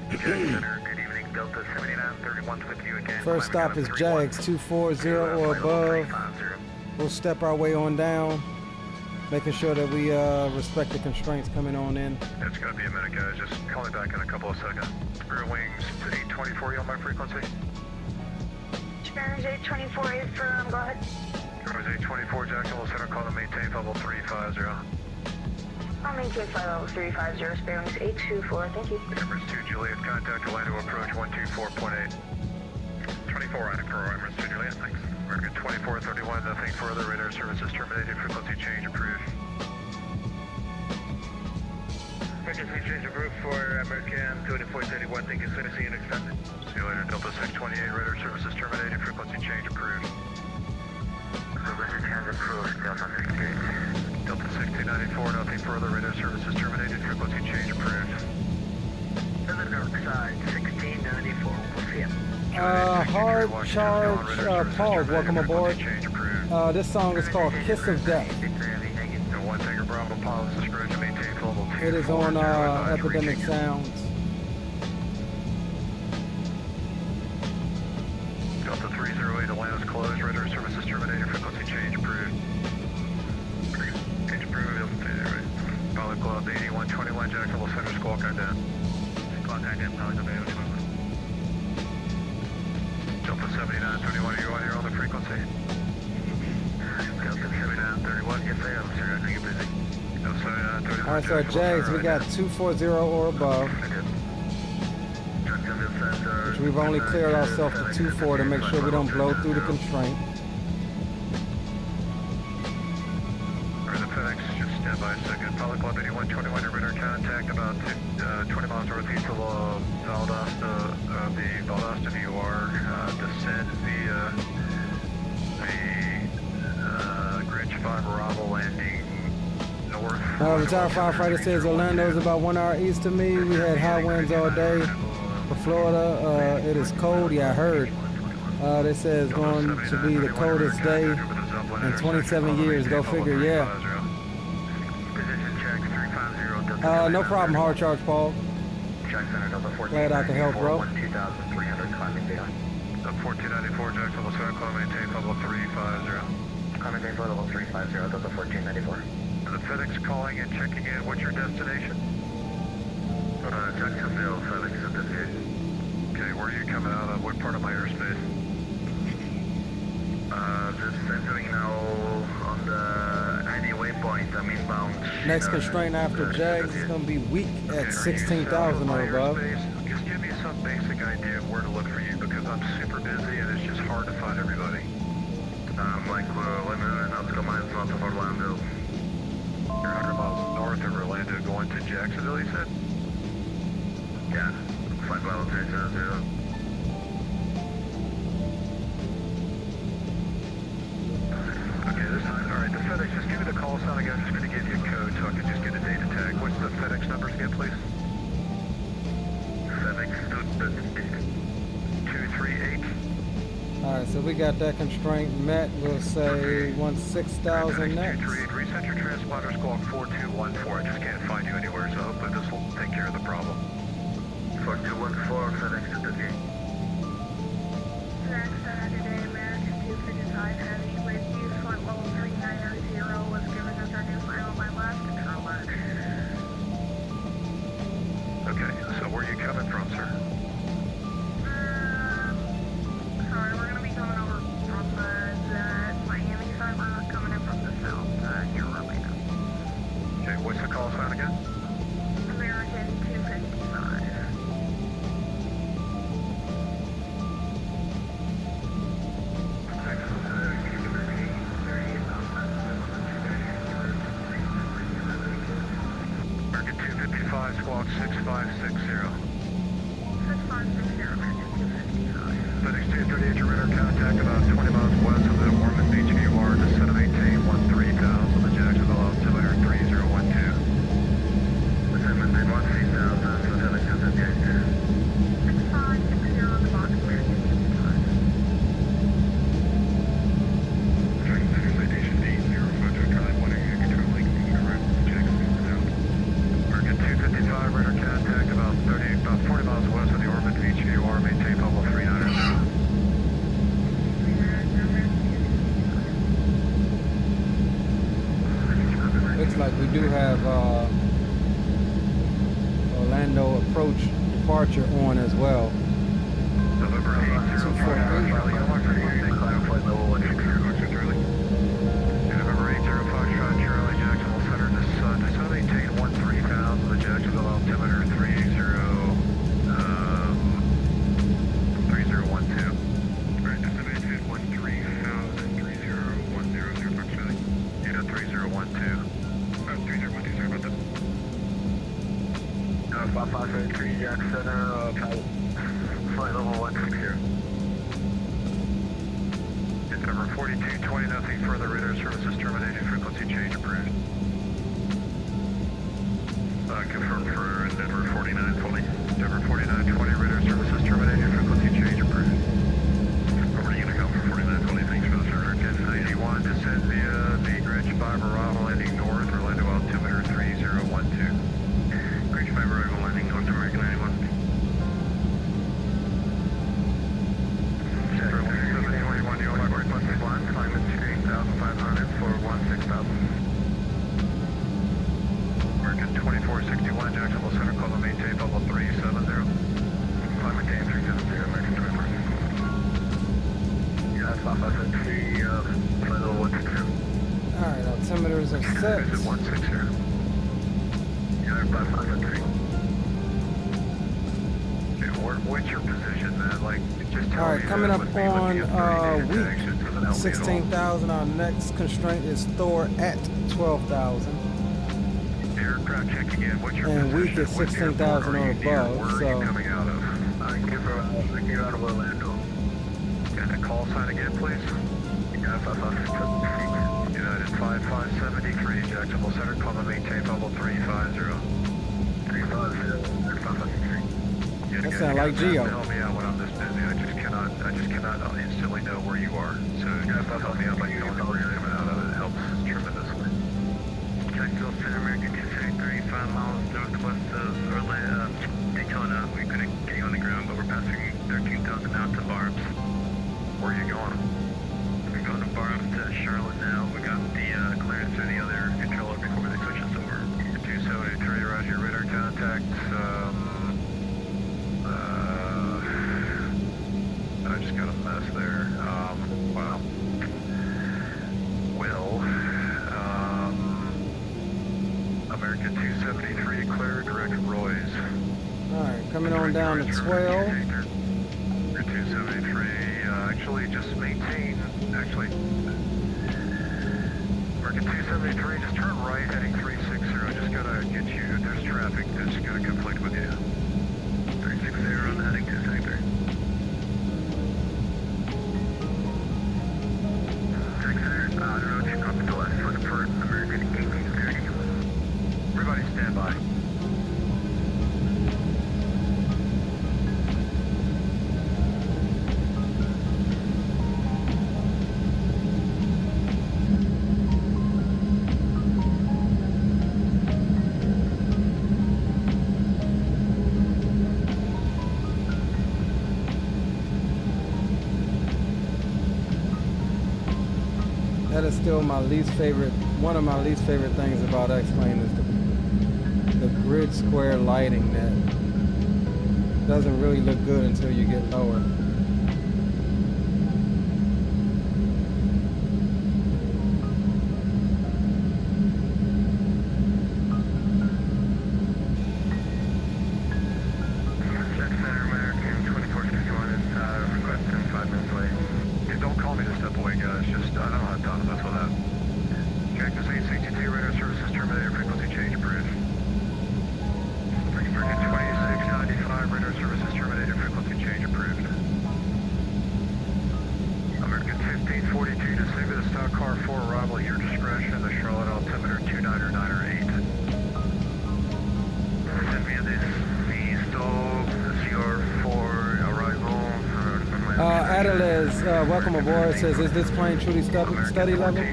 Center, good evening, Delta 7931's with you again. First stop is Jags 240 or above. We'll step our way on down, making sure that we respect the constraints coming on in. It's going to be a minute, guys. Just call me back in a couple of seconds. Rear wings to 824 on my frequency. Spanish 824, affirm, go ahead. Spanish 824, Jacksonville Center, call to maintain level 350. I'll maintain flight level 350, Spanish 824, thank you. Emirates 2 Juliet, contact Orlando approach 124.8. 24 on for Emirates 2 Juliet, thanks. American 2431, nothing further, radar services terminated, frequency change approved. Frequency change approved for American 2431, thank you, sir, see you next time. See you later, Delta 628, radar services terminated, frequency change approved. Frequency change approved, Delta 628. Delta 6294, nothing further, radar services terminated, frequency change approved. To the north side, 1694, we'll see you. Hard charge, Paul, welcome aboard. This song is called Kiss of Death. It is on Epidemic Sounds. Delta 308, Atlanta's closed, radar services terminated, frequency change approved. Change approved, Delta 308. Pilot Club 8121, Jacksonville Center, squawk ident. Squawk ident, Pilot Club 8121. Delta 7921, are you on here on the frequency? 31. Yes, I am, sir. I know you're busy. No, sorry, 31. All right, so Jags, we got 240 or above, which we've only cleared ourselves to 24 to make sure we don't blow through the constraint. Alright, the FedEx, just stand by a second. Apollo Club 8121, your radar contact about 20 miles northeast of Valdosta, the Valdosta VOR, descend via the Grinch 5 Bravo landing north. Retired firefighter says Orlando is about 1 hour east of me. We had high winds all day. For Florida, it is cold. Yeah, I heard. They say it's going to be the coldest day in 27 years. Go figure, yeah. No problem, hard charge, Paul. Glad I can help, bro. 1494, Jacksonville, Sky, climb maintain level 350. Climb maintain level 350, Delta 1494. The FedEx calling and checking in. What's your destination? Jacksonville, FedEx at the pit. Okay, where are you coming out of? What part of my airspace? Just centering now on the 90 waypoint. I'm inbound. Next constraint after Jags is going to be weak at 16,000 or above. Just give me some basic idea of where to look for you because I'm super busy and it's just hard to find everybody. Like 1 nautical miles north of Orlando. You're 100 miles north of Orlando going to Jacksonville, you said? Yeah, 5-300. Okay, alright, the FedEx, just give me the call sign again. I'm just going to give you a code so I can just get a data tag. What's the FedEx numbers again, please? FedEx 238. Alright, so we got that constraint met. We'll say 16,000 next. 238, reset your transponder, squawk 4214. I just can't find you anywhere, so hopefully this will take care of the problem. 4214, FedEx to the G. Today, American 255 Heavy with you, flight level 3900 was given as our new final my last controller. Okay, so where are you coming from, sir? Sorry, we're going to be coming over from the Miami side. We're not coming in from the south, near Orlando. Okay, what's the call sign again? American 255. American 255, squawk 6560. 6560, American 255. FedEx 238, your radar contact about 20 miles west of the Ormond Beach VOR, descend and maintain 13,000, the Jacksonville altimeter 3012. Descend maintain 13,000, so FedEx to the G. 6560 on the box, American 255. Jacksonville citation 805, Charlie 1 air control link, correct, Jacksonville. American 255, radar contact about 40 miles west of the Ormond Beach VOR, maintain level 390. Looks like we do have Orlando approach departure on as well. November 805, Charlie, climb flight level 160, Charlie. November 805, Charlie, Jacksonville Center, descend maintain 13,000, the Jacksonville altimeter 3012. Alright, descend maintain 13,000, 3010, Charlie. 3012. 3012, sorry about that. 5573, Jack Center, flight level 160. Number 4220, nothing further, radar services terminated, frequency change approved. Confirm for Denver 4920. Denver 4920, radar services terminated, frequency change approved. Over to Unicom for 4920, thanks for the service. 1091, descend via the Grinch 5 arrival landing north, Orlando altimeter 3012. Grinch 5 arrival landing north, American 91. Central 1721, you are request one, climate 8,500 for 16,000. American 2461, Jacksonville Center, call and maintain level 370. Climb maintain 370, American 24. Yeah, that's 5573, flight level 160. tires are set. Is it 160? Yeah, 553. What's your position, man? Like, just tell All right, me coming up on week week 16,000. Our next constraint is Thor at 12,000. Aircraft check again. What's your And position? week is 16,000 or above. Where are So you coming out of? You're out of Orlando. And a call sign again, please. United 5573, Jacksonville Center, call and maintain level 350. 350. that sounds like Geo. Help me out when I'm this busy. I just cannot instantly know where you are. So just help me out by telling me where you're coming out of. It helps tremendously. Jacksonville Center, American 273, 5 miles northwest of Daytona. We couldn't get you on the ground, but we're passing 13,000 out to Barbs. Where are you going? We're going to Barbs to Charlotte now. We got the clearance through the other controller before they switch us over. 273, roger, radar contact. I just got a mess there. Wow. Will, American 273, clear, direct Roy's. All right, coming on down to 12. 273, actually just maintain, American 273, just turn right, heading 360, just gotta get you, there's traffic that's gonna conflict with you. 360 on the heading 273. American 1830. Everybody stand by. That is still my least favorite. One of my least favorite things about X-Plane is the grid square lighting that doesn't really look good until you get lower. Jet Center, American 2461 is requesting 5 minutes late. Yeah, don't call me to step away, guys. Just, I don't know how to mess with that. Cactus 862, radar services terminated, frequency change approved. American 2695, radar services terminated, frequency change approved. American 1542, disable the stock car 4 arrival at your discretion, the Charlotte altimeter 29 or 9 or 8. Send me this CR4 arrival. Adelez, welcome aboard. Says, is this plane truly study level?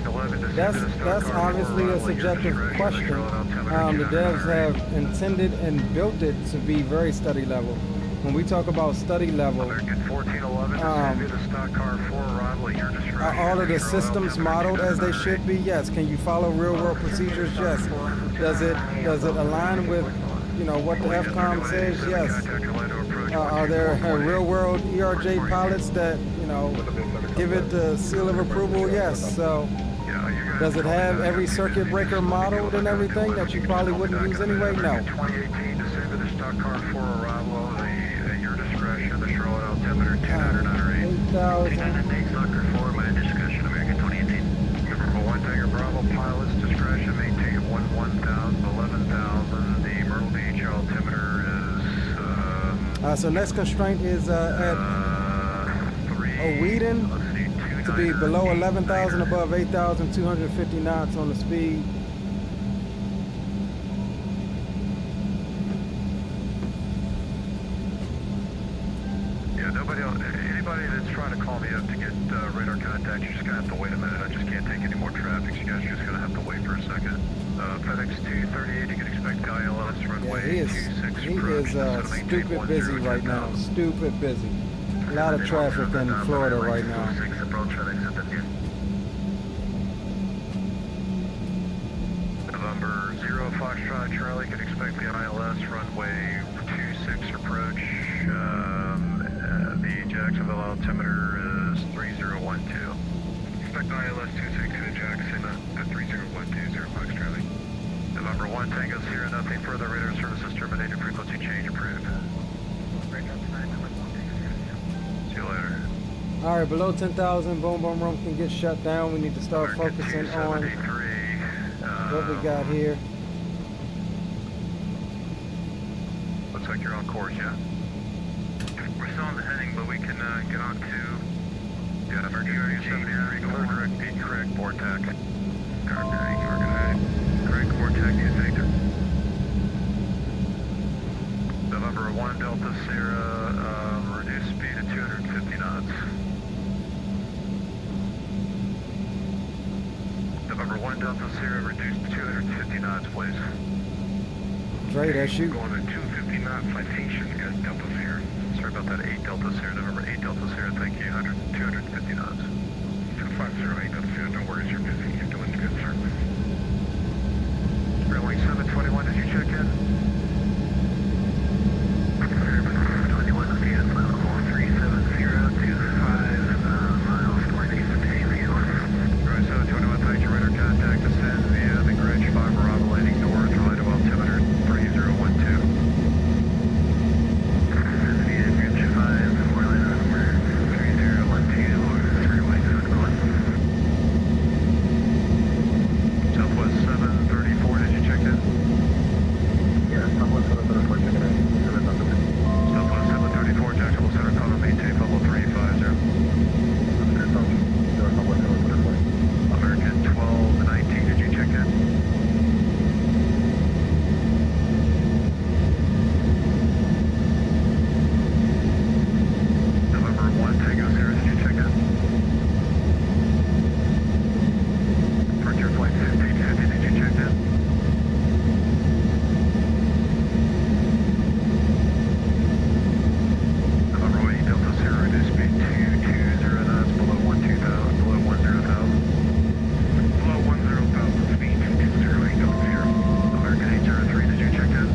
That's obviously a subjective question. The devs have intended and built it to be very study level. When we talk about study level, are all of the systems modeled as they should be? Yes. Can you follow real world procedures? Yes. Does it align with, you know, what the FCOM says? Yes. Are there real world ERJ pilots that, you know, give it the seal of approval? Yes. So does it have every circuit breaker modeled and everything that you probably wouldn't use anyway? No. 2018, disable the stock car 4 arrival at your discretion, the Charlotte altimeter 29 or 9 or 8. 8,000. Soccer 4, my discretion, American 2018. Number 1 Tiger Bravo, pilot's discretion, maintain 1,000, 11,000. The Myrtle Beach altimeter is... So next constraint is at Ryujin to be below 11,000, above 8,250 knots on the speed. Yeah, anybody that's trying to call me up to get radar contact, you're just going to have to wait a minute. I just can't take any more traffic, so you guys are just going to have to wait for a second. FedEx 238, you can expect the ILS runway 26 He is stupid busy right now. Stupid busy. A lot of traffic in Florida right now. November 0 Foxtrot Charlie, can expect the ILS runway 26 approach. The Jacksonville altimeter is 3012. Expect ILS 262 Jackson at 3012, Fox Charlie. November 1, Tango Sierra, nothing further. Radar services terminated. Frequency change approved. See you later. All right, below 10,000, boom boom room can get shut down. We need to start focusing on what we got here. Looks like you're on course, yeah? We're still on the heading, but we can get on to... Yeah, emergency 79, correct, be correct, Vortex. Copy, correct, Vortex, use Victor. November 1, Delta Sierra, reduce speed to 250 knots. November 1, Delta Sierra, reduce to 250 knots, please. Dre, that's you. Going to 250 knot citation at Delta Sierra. Sorry about that, 8 Delta Sierra, November 8 Delta Sierra, thank you, 250 knots. 2508 Delta Sierra, no worries, you're busy, you're doing good, sir. Airline 721, did you check in? 721, let's see, flight level 37025 miles, 4 days a day, Right, 721, thank you, radar contact, descend via the Greenwich 5 Bravo landing north, relay to altimeter 3012. Southwest 734, did you check in? Yeah, Southwest 734, checking in. Southwest 734, Jacksonville Center, Colorado, maintain level 350. American 1219, did you check in? November 1, Tango Sierra, did you check in? Frontier Flight 1550, did you check in? November 8, Delta Sierra, reduce speed 220 knots, below 10,000, below 10,000. Below 10,000 feet, 208 Delta Sierra. American 803, did you check in?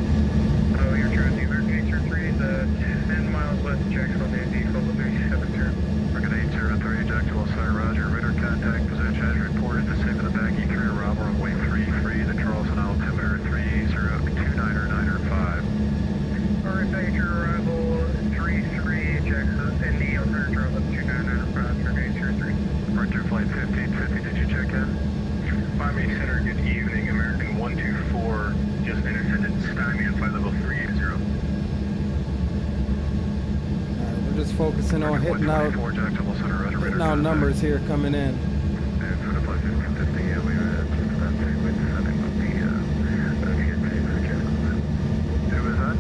So you're true, the American 803 is 10 miles west of Jacksonville, AD, level 370. American 803, Jacksonville Center, roger, radar contact, position as reported, descend to the back E3 arrival on way 33, the Charleston altimeter 3029er5. Alright, thank you, arrival 33 Jackson, in the altimeter of 29905, American 803. Frontier Flight 1550, did you check in? Miami Center, good evening, American 124, just intercepted Stymie at flight level 380. All right, we're just focusing on hitting out, Jacksonville Center, roger, radar hitting out contact. numbers here coming in. And for the Flight 1550, yeah, we were just about to wait the setting of the VSA for Jacksonville. Who was that?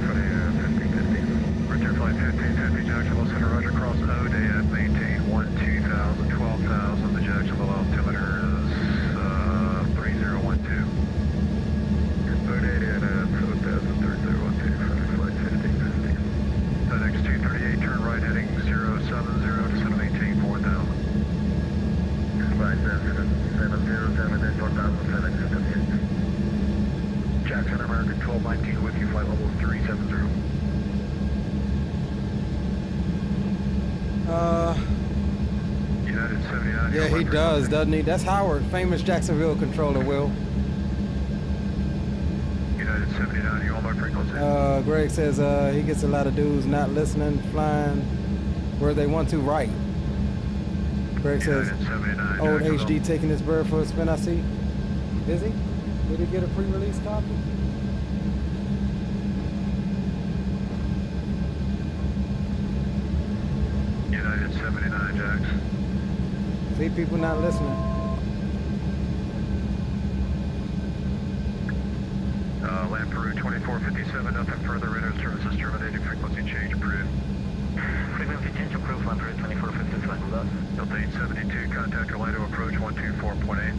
For the 1550. Frontier Flight 1550, Jacksonville Center, roger, cross ODAF, maintain 12,000, 12,000, the Jacksonville altimeter is 3012. ODAF, 12,000, 3012, flight 1550. FedEx 238, turn right heading 070, descend maintain 4,000. Flight 707, then 4,000, FedEx 238. Jackson, American 1219 with you, flight level 370. United 79. Yeah, he does, doesn't he? That's Howard, famous Jacksonville controller, Will. United 79, you on my frequency? Greg says he gets a lot of dudes not listening, flying where they want to right. Greg says, United 79, old Jacksonville. HD taking his bird for a spin, I see. Is he? Did he get a pre-release copy? United 79, Jax. See, people not listening. Land Peru 2457, nothing further, radar services terminated, frequency change approved. Frequency change approved, Land Peru 2457, Delta 872, contact Orlando approach 124.8.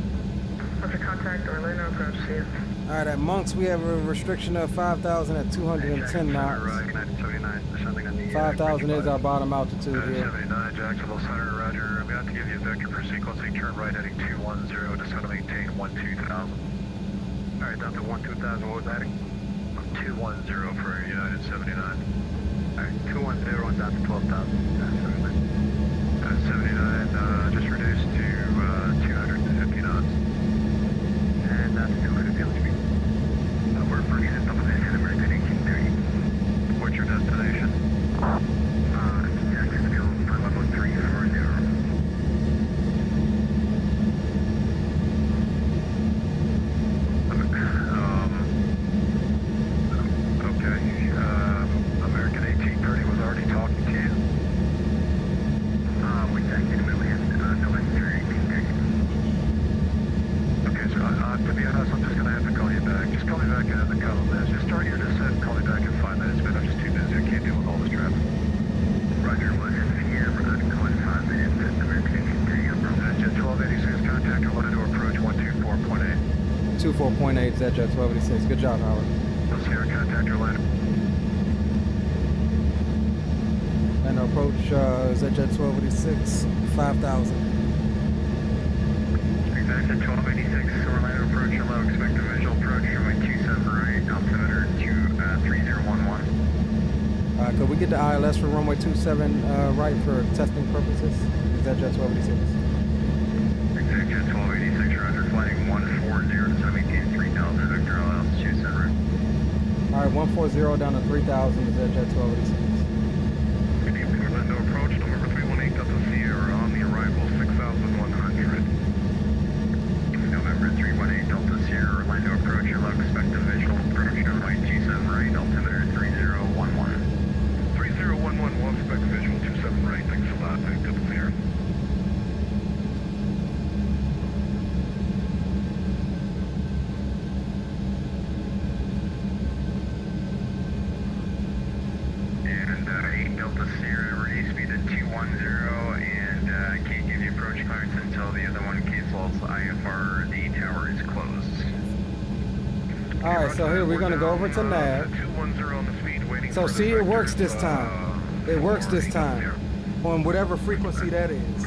Roger, contact Orlando approach, see you. All right, at Monks, we have a restriction of 5,000 at 210 knots. United 79, descending on the 5,000 is our bottom altitude here. 79, Jacksonville Center, roger. I'm going to give you a vector for sequencing, turn right heading 210, descend to maintain 12,000. All right, down to 12,000, what was that? 210 for United 79. All right, 210 and down to 12,000. 79, That's 200 field speed. We're bringing it up position, American 1830. What's your destination? Jacksonville, flight level 340. Okay. American 1830 was already talking to you. We tagged in Lian, November 1830. Okay, so to be honest, I'm just going to have to call you back. Just call me back in a couple minutes. Just start your descent and call me back in 5 minutes, man. I'm just too busy. I can't deal with all this traffic. Roger, was PM, call in 5 minutes at American 1830. Jet 1286, contact your line to approach 124.8. 24.8, ZJet 1286. Good job, Howard. Sierra, contact your line. And approach ZJet 1286, 5,000. Exact 1286, Orlando approach, hello, expect a visual approach from my 27 right, altimeter 3011. Could we get the ILS for runway 27 right for testing purposes? ZJet 1286. Exact jet 1286, roger, flighting 140 to 718, 3000, vector ILS 27 right. Alright, 140 down to 3,000 is ZJet 1286. Good evening, Orlando approach, November 318 Delta Sierra on the arrival 6,100. November 318 Delta Sierra, Orlando approach, hello, expect a visual approach on my 27 right, altimeter 3011. 3011, we'll expect visual 27 right. Thanks a lot, Delta Sierra. And 8 Delta Sierra, ready speed at 210, and can't give you approach clearance until the other one cancels IFR, the tower is closed. Alright, so here we're going to go over to nav. 210 on the speed, waiting So for see, the it works vectors, this time. It works this time. On whatever frequency that is.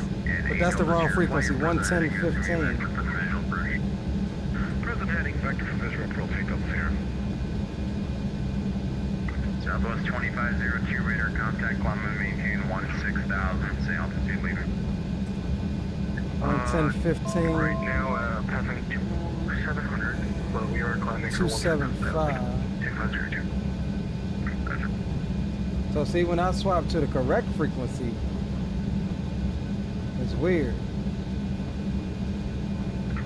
But that's the wrong frequency, 110.15. Present heading, vector for visual approach, 8 Delta Sierra. Southwest 2502 radar contact, climb and maintain 16,000, say altitude leaving. 110.15. Right now, passing 2700, but we are climbing for 275. 2502. Gotcha. So see, when I swap to the correct frequency, it's weird.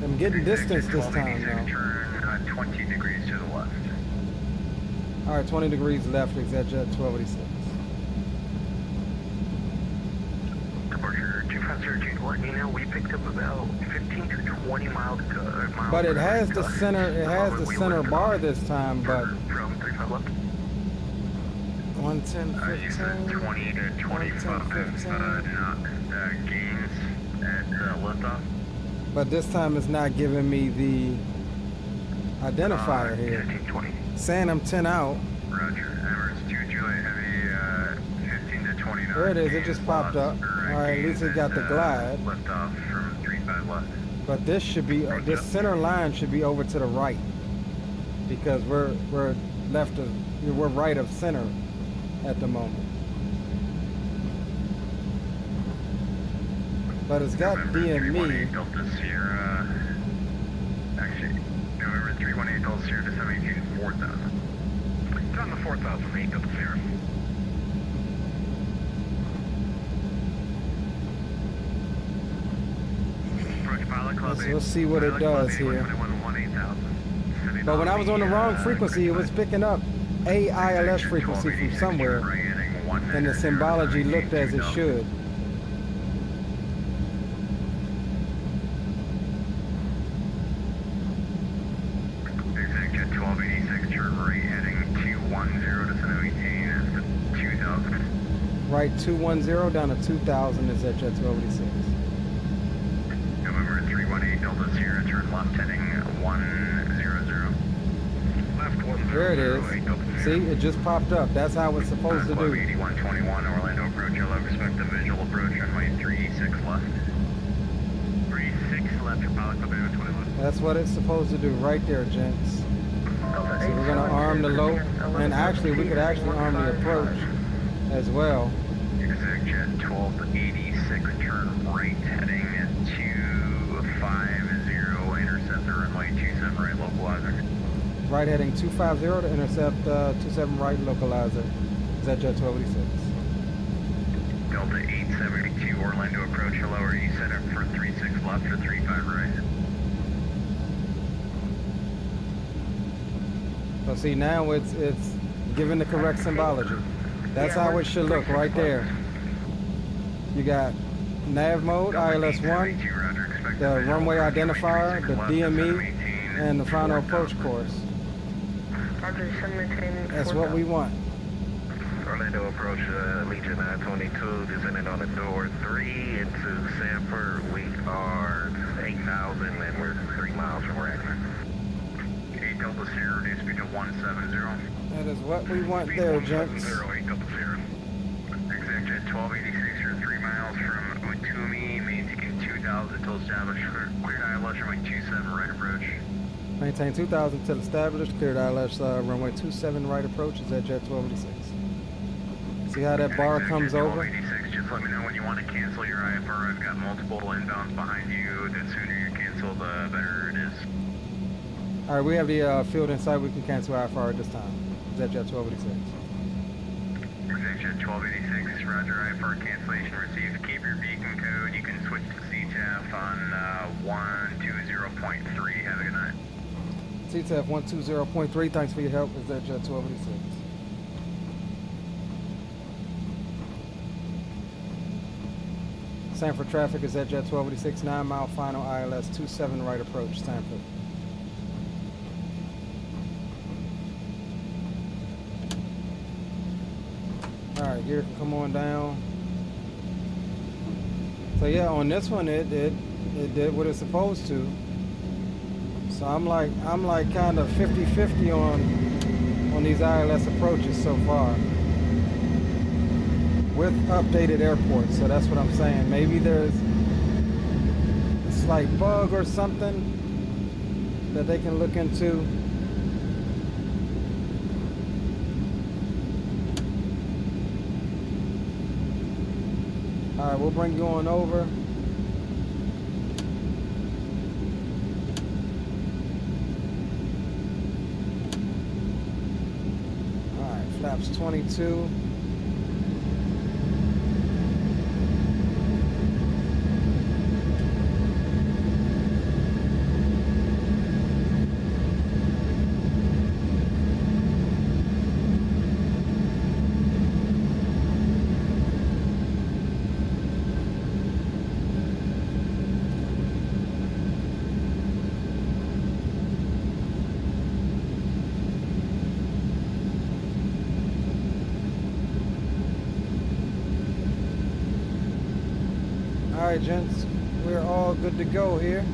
I'm getting distance this time now. Turn 20 degrees to the left. Alright, 20 degrees left, ZJet 1286. Departure 2502 Orlando, we picked up about 15 to 20 miles. But it has the center bar this time, but from 35 left. 110.15. 20 to 25 knot gains at liftoff. But this time it's not giving me the identifier here. 1520. Saying I'm 10 out. Roger. Average 2 Juliet Heavy 15 to 20 knots. There it is. It just popped up. Alright, at least it got the glide. Liftoff from 35 left. But this should be, this center line should be over to the right. Because we're left of, we're right of center at the moment. But it's got DME. Delta Sierra. Actually, November 318 Delta Sierra to 718 4,000. It's on the 4008 Delta Sierra. Approach pilot club. Let's see what it does here. But when I was on the wrong frequency, it was picking up a ILS frequency from somewhere, and the symbology looked as it should. Jet 1286, turn right heading 210 to 718 to 2000. Right, 210 down to 2000 is at Jet 1286. November 318 Delta Sierra, turn left heading 100. Left 100. There it is. See, it just popped up. That's how it's supposed to do. 8121 Orlando approach, you'll expect a visual approach on my 36 left. 36 left, pilot club 21. That's what it's supposed to do right there, gents. So we're going to arm the low, and actually we could actually arm the approach as well. Exec jet 1286, turn right heading 250, intercept the runway 27 right localizer. Right heading 250 to intercept 27 right localizer. BIZJET 1286. Delta 872 Orlando approach, hello, are you set up for 36 left or 35 right? So see, now it's given the correct symbology. That's how it should look right there. You got nav mode, ILS1, the runway identifier, the DME, and the final approach course. That's what we want. Orlando approach, Legion 922, descending on the door 3 into Sanford. We are 8,000 and we're 3 miles from Ragnar. 8 Delta Sierra, reduce speed to 170. That is what we want there, gents. 8 Delta Sierra. BIZJET 1286, you're 3 miles from Utumi, maintain 2,000 until established, cleared ILS, runway 27 right approach. Maintain 2,000 until established, cleared ILS runway 27 right approach, BIZJET 1286. See how that bar comes over? 1286, just let me know when you want to cancel your IFR. I've got multiple inbounds behind you. The sooner you cancel, the better it is. All right, we have the field in sight. We can cancel IFR at this time. BIZJET 1286. BIZJET 1286, roger, IFR cancellation received. Keep your beacon code. You can switch to CTAF on 120.3. Have a good night. CTAF 120.3, thanks for your help. BIZJET 1286. Sanford traffic is BIZJET 1286, 9 mile final ILS 27 right approach, Sanford. Alright, gear can come on down. So yeah, on this one it did what it's supposed to. So I'm like kind of 50-50 on these ILS approaches so far. With updated airports, so that's what I'm saying. Maybe there's a slight bug or something that they can look into. All right, we'll bring you on over. All right, flaps 22. All right, gents, we're all good to go here.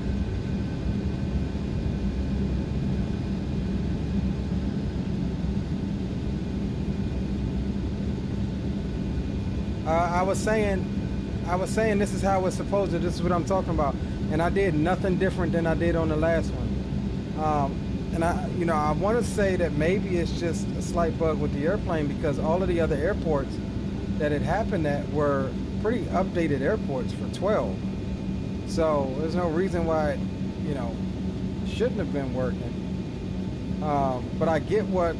I was saying this is how it's supposed to. This is what I'm talking about, and I did nothing different than I did on the last one. And I want to say that maybe it's just a slight bug with the airplane, because all of the other airports that it happened at were pretty updated airports for 12. So there's no reason why it, shouldn't have been working. But I get what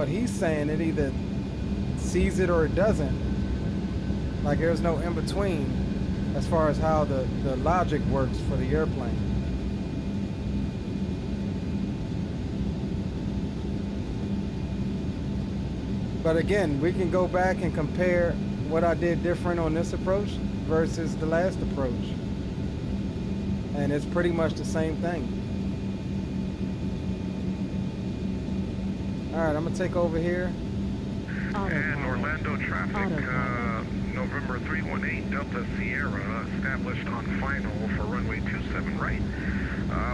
he's saying. It either sees it or it doesn't. Like there's no in between as far as how the logic works for the airplane. But again, we can go back and compare what I did different on this approach versus the last approach. And it's pretty much the same thing. All right, I'm gonna take over here. And Orlando traffic, November 318 Delta Sierra, established on final for runway 27 right.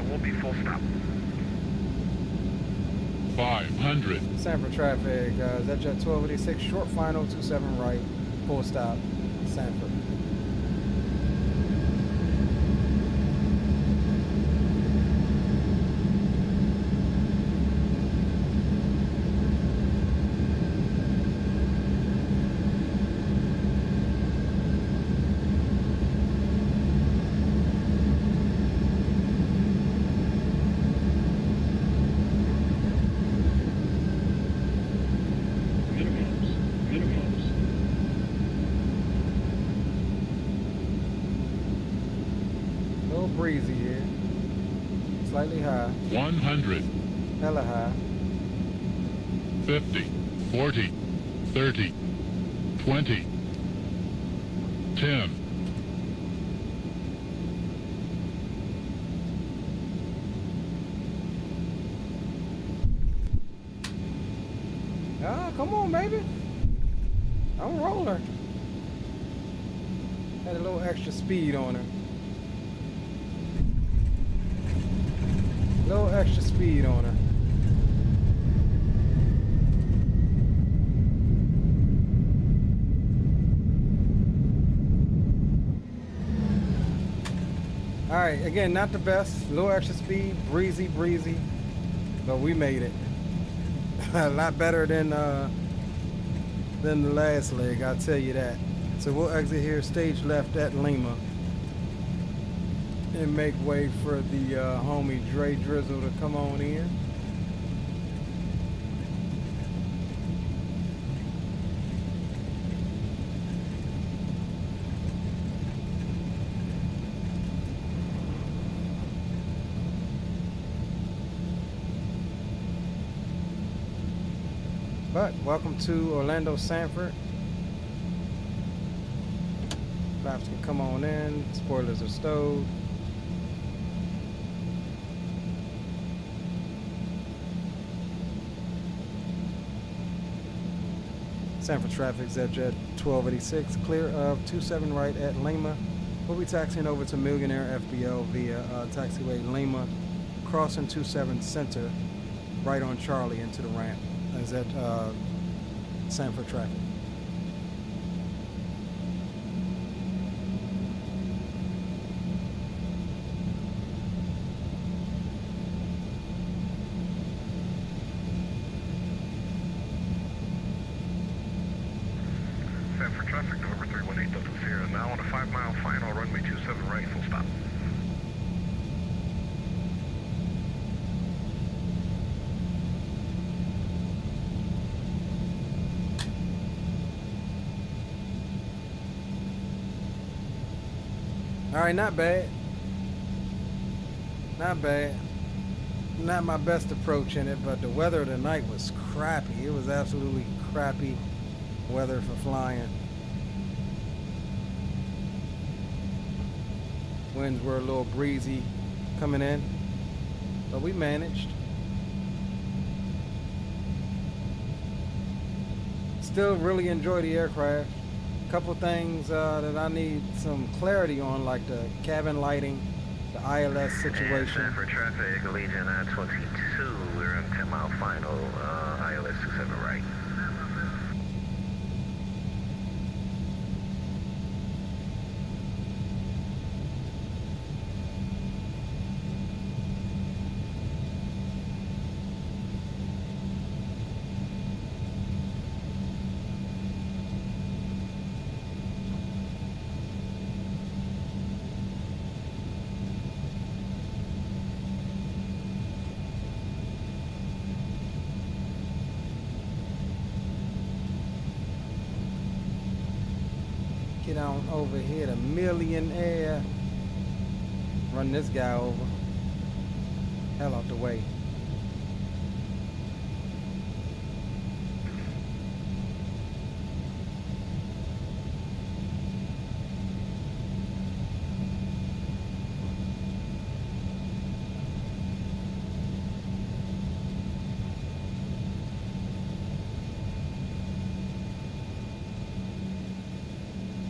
We'll be full stop. 500. Sanford traffic, BIZJET 1286, short final, 27 right, full stop, Sanford. breezy here. Slightly high. 100. Hella high. 50. 40. 30. 20. 10. Ah, come on, baby. I'm rolling. Had a little extra speed on her. Little extra speed on her. All right, again, not the best. Little extra speed, breezy, but we made it. A lot better than the last leg, I'll tell you that. So we'll exit here, stage left at Lima, and make way for the homie Dre Drizzle to come on in. But welcome to Orlando Sanford. Flaps can come on in. Spoilers are stowed. Sanford traffic, BIZJET 1286, clear of 27 right at Lima. We'll be taxiing over to Millionaire FBL via taxiway Lima, crossing 27 Center, right on Charlie into the ramp. Is at Sanford traffic. Sanford traffic, November 318 Delta Sierra, now on a 5-mile final, runway 27 right, full stop. All right, not bad. Not bad. Not my best approach in it, but the weather tonight was crappy. It was absolutely crappy weather for flying. Winds were a little breezy coming in, but we managed. Still really enjoy the aircraft. Couple things that I need some clarity on, like the cabin lighting, the ILS situation. For traffic, Legion I-22, we're in 10-mile final, ILS 27 right. Get on over here to Millionaire. Run this guy over. Hell out the way.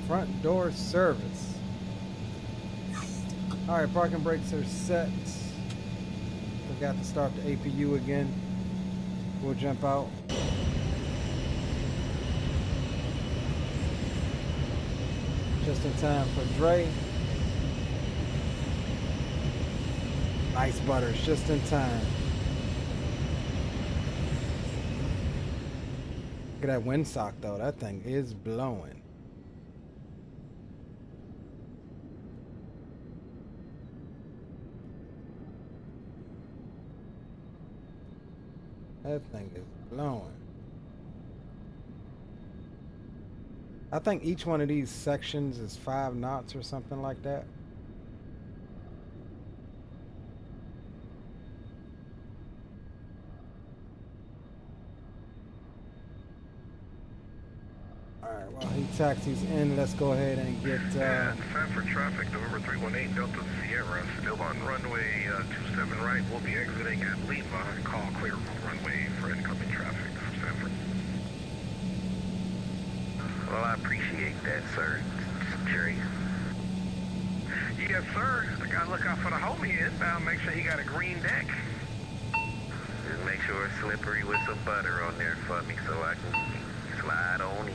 Front door service. All right, parking brakes are set. Forgot to start the APU again. We'll jump out. Just in time for Dre. Nice butters, just in time. Look at that windsock though, that thing is blowing. That thing is blowing. I think each one of these sections is 5 knots or something like that. Alright, while he taxis in, let's go ahead and get... And Sanford traffic, November 318 Delta Sierra, still on runway 27 right. We'll be exiting at Lima. Call clear runway for incoming traffic from Sanford. Well, I appreciate that, sir. Jerry. Yes, sir. I gotta look out for the homie inbound. Make sure he got a green deck. Just make sure it's slippery with some butter on there for me so I can slide on in.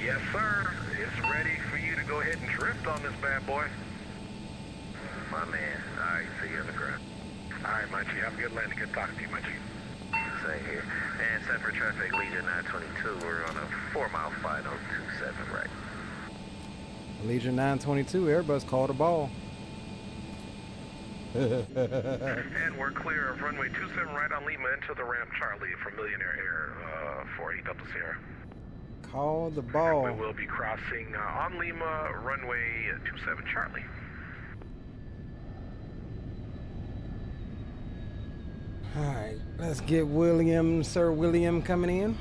Yes, sir. It's ready for you to go ahead and drift on this bad boy. My man. All right, see you on the ground. All right, my G. Have a good landing. Good talking to you, my G. Same here. And Sanford traffic, Legion 922. We're on a 4-mile final 27 right. Legion 922, Airbus called a ball. And we're clear of runway 27 right on Lima into the ramp Charlie for Millionaire Air 48 Delta Sierra. Call the ball. We will be crossing on Lima, runway 27 Charlie. Alright, let's get Sir William coming in.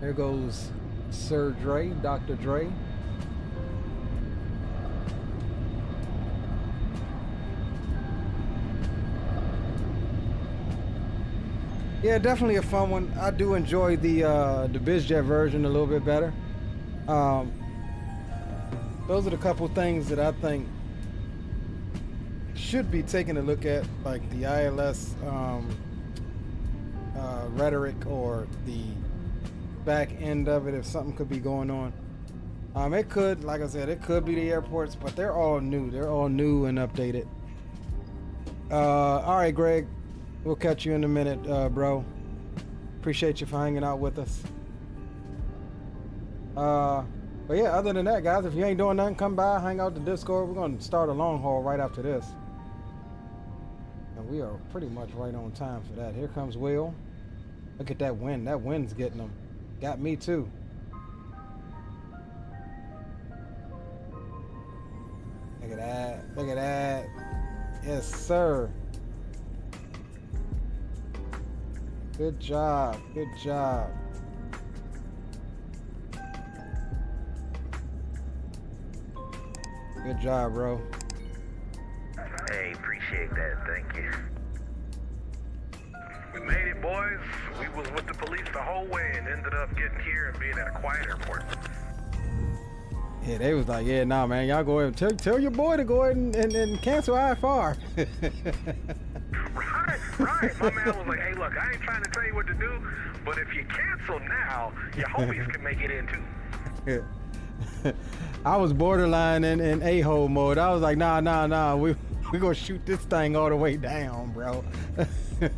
There goes Sir Dre, Dr. Dre. Yeah, definitely a fun one. I do enjoy the BIZJET version a little bit better. Those are the couple things that I think should be taking a look at, like the ILS rhetoric or the back end of it, if something could be going on. It could, like I said, it could be the airports, but they're all new. They're all new and updated. All right, Greg. We'll catch you in a minute, bro. Appreciate you for hanging out with us. But yeah, other than that, guys, if you ain't doing nothing, come by, hang out the Discord. We're going to start a long haul right after this. And we are pretty much right on time for that. Here comes Will. Look at that wind. That wind's getting them. Got me too. Look at that. Look at that. Yes, sir. Good job. Good job. Good job, bro. Hey, appreciate that. Thank you. We made it, boys. We was with the police the whole way and ended up getting here and being at a quiet airport. Yeah, they was like, yeah, nah, man, y'all go ahead and tell your boy to go ahead and cancel IFR. Right. My man was like, hey, look, I ain't trying to tell you what to do, but if you cancel now, your homies can make it in too. I was borderline in a-hole mode. I was like, nah, we gonna shoot this thing all the way down, bro. You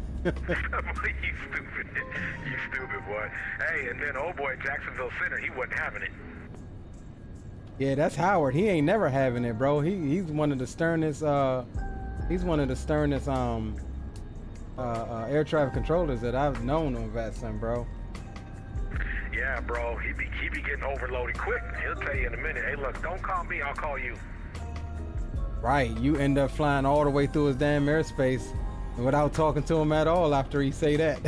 stupid boy. Hey, and then old boy Jacksonville Center, he wasn't having it. Yeah, that's Howard. He ain't never having it, bro. He's one of the sternest air traffic controllers that I've known on VATSIM, bro. Yeah, bro. He be getting overloaded quick. He'll tell you in a minute. Hey, look, don't call me. I'll call you. Right. You end up flying all the way through his damn airspace without talking to him at all after he say that.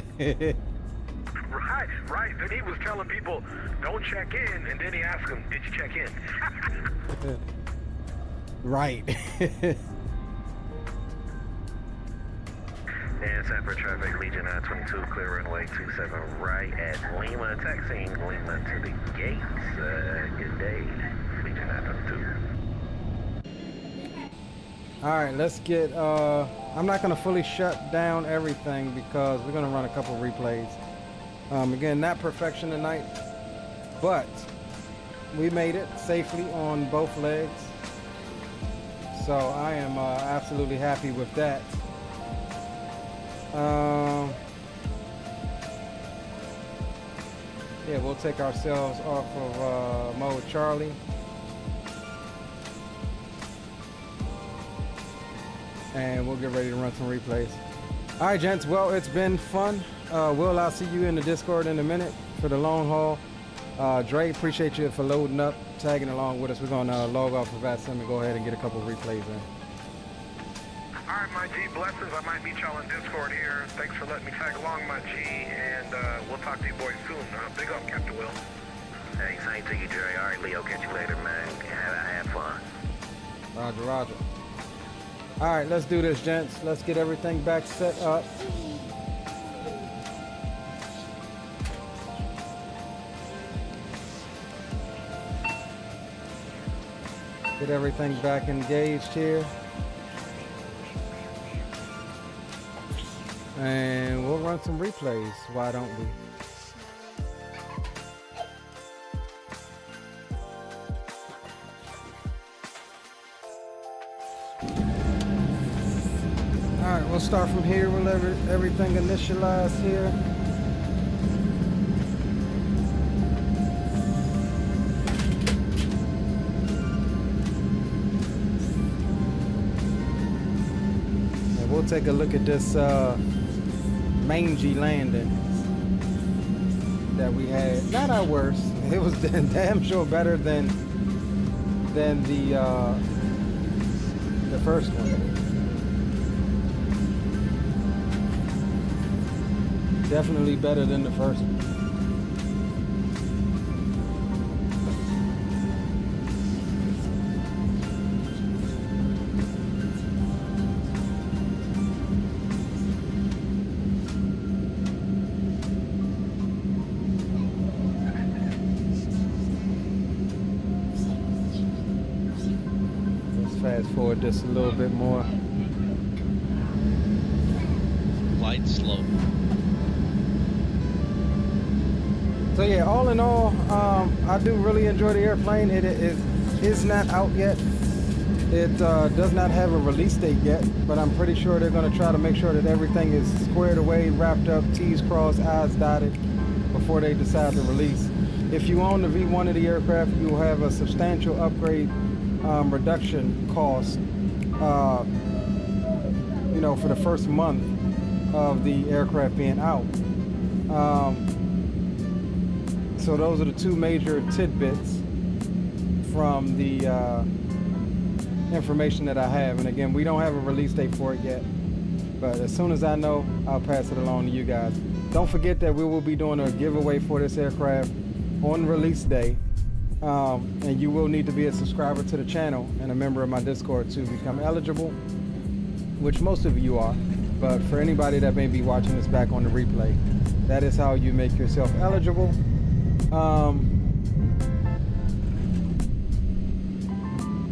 Right. Then he was telling people, don't check in, and then he asked them, did you check in? Right. And Sanford traffic, Legion 922, clear runway 27 right at Lima, taxiing Lima to the gates. Good day, Legion 922. All right, let's get, I'm not gonna fully shut down everything because we're gonna run a couple replays. Again, not perfection tonight, but we made it safely on both legs. So I am absolutely happy with that. Yeah, we'll take ourselves off of mode Charlie. And we'll get ready to run some replays. All right, gents. Well, it's been fun. Will, I'll see you in the Discord in a minute for the long haul. Dre, appreciate you for loading up, tagging along with us. We're going to log off of VATSIM and go ahead and get a couple replays in. All right, my G, blessings. I might meet y'all in Discord here. Thanks for letting me tag along, my G, and we'll talk to you boys soon. Big up, Captain Will. Hey, same to you, Jerry. All right, Leo, catch you later, man. Have fun. Roger, roger. All right, let's do this, gents. Let's get everything back set up. Get everything back engaged here. And we'll run some replays, why don't we? All right, we'll start from here. We'll let everything initialize here. And we'll take a look at this mangy landing that we had. Not our worst. It was damn sure better than the first one. Definitely better than the first one. Fast forward just a little bit more. Light slow. So yeah, all in all, I do really enjoy the airplane. It is not out yet. It does not have a release date yet, but I'm pretty sure they're going to try to make sure that everything is squared away, wrapped up, T's crossed, I's dotted before they decide to release. If you own the V1 of the aircraft, you will have a substantial upgrade reduction cost, you know, for the first month of the aircraft being out. So those are the two major tidbits from the information that I have. And again, we don't have a release date for it yet, but as soon as I know, I'll pass it along to you guys. Don't forget that we will be doing a giveaway for this aircraft on release day. And you will need to be a subscriber to the channel and a member of my Discord to become eligible, which most of you are. But for anybody that may be watching this back on the replay, that is how you make yourself eligible.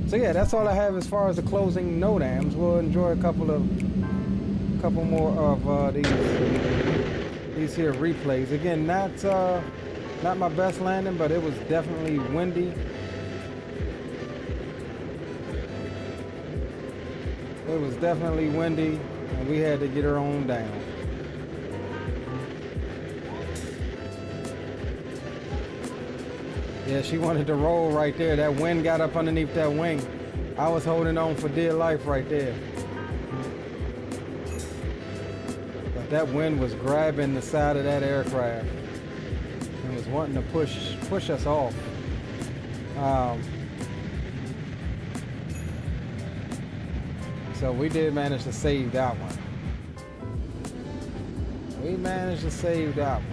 So yeah, that's all I have as far as the closing NOTAMs. We'll enjoy a couple more of these here replays. Again, not my best landing, but it was definitely windy. It was definitely windy, and we had to get her on down. Yeah, she wanted to roll right there. That wind got up underneath that wing. I was holding on for dear life right there. But that wind was grabbing the side of that aircraft and was wanting to push us off. So we did manage to save that one. We managed to save that one.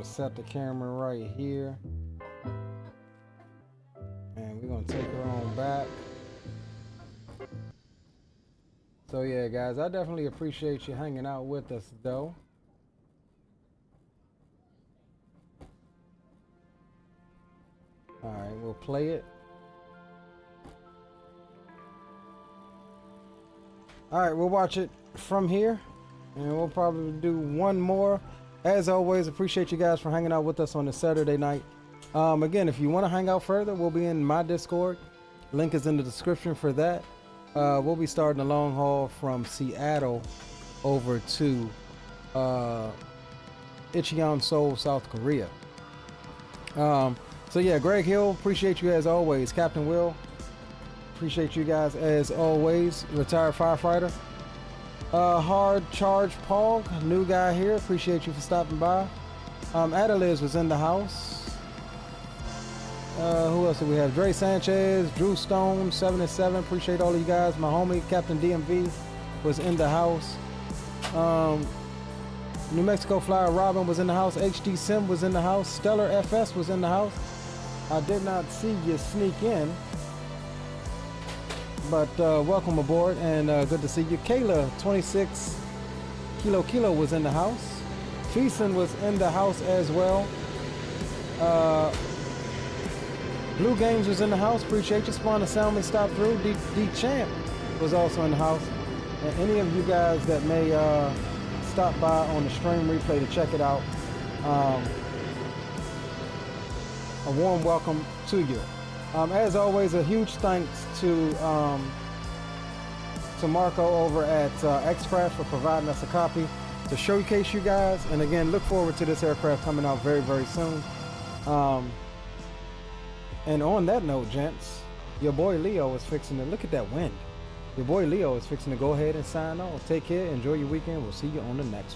Set the camera right here, and we're gonna take her on back. So yeah, guys, I definitely appreciate you hanging out with us though. All right, we'll play it. All right, we'll watch it from here, and we'll probably do one more. As always, appreciate you guys for hanging out with us on this Saturday night. Again, if you want to hang out further, we'll be in my Discord. Link is in the description for that. We'll be starting a long haul from Seattle over to Incheon, Seoul, South Korea. So yeah, Greg Hill, appreciate you as always. Captain Will, appreciate you guys as always. Retired firefighter. Hard Charge Paul, new guy here, appreciate you for stopping by. Adeliz was in the house. Who else do we have? Dre Sanchez, Drew Stone, 77. Appreciate all of you guys. My homie Captain DMV was in the house. New Mexico Flyer Robin was in the house. HD Sim was in the house. Stellar FS was in the house. I did not see you sneak in, but welcome aboard and good to see you. Kayla 26 Kilo was in the house. Feason was in the house as well. Blue Games was in the house. Appreciate you. Spawn the Salmon stopped through. D Champ was also in the house. And any of you guys that may stop by on the stream replay to check it out, a warm welcome to you. As always, a huge thanks to Marco over at Xcraft for providing us a copy to showcase you guys. And again, look forward to this aircraft coming out very, very soon. And on that note, gents, your boy Leo is fixing to look at that wind. Your boy Leo is fixing to go ahead and sign off. Take care. Enjoy your weekend. We'll see you on the next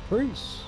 one. Peace.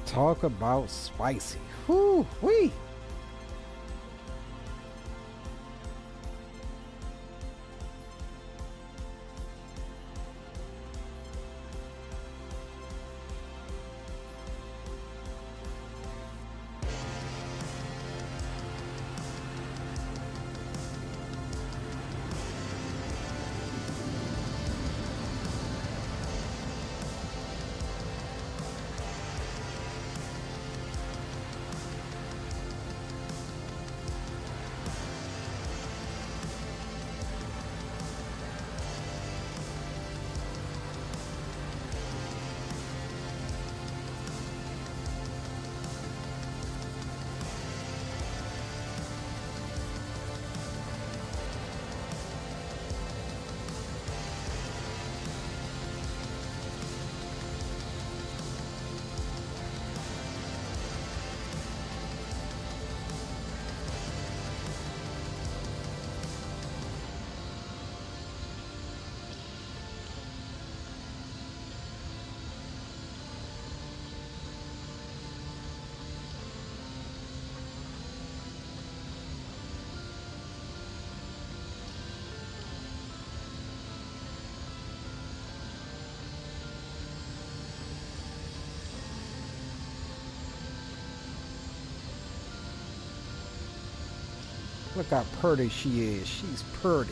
Talk about spicy. Whoo wee. Look how pretty she is. She's pretty.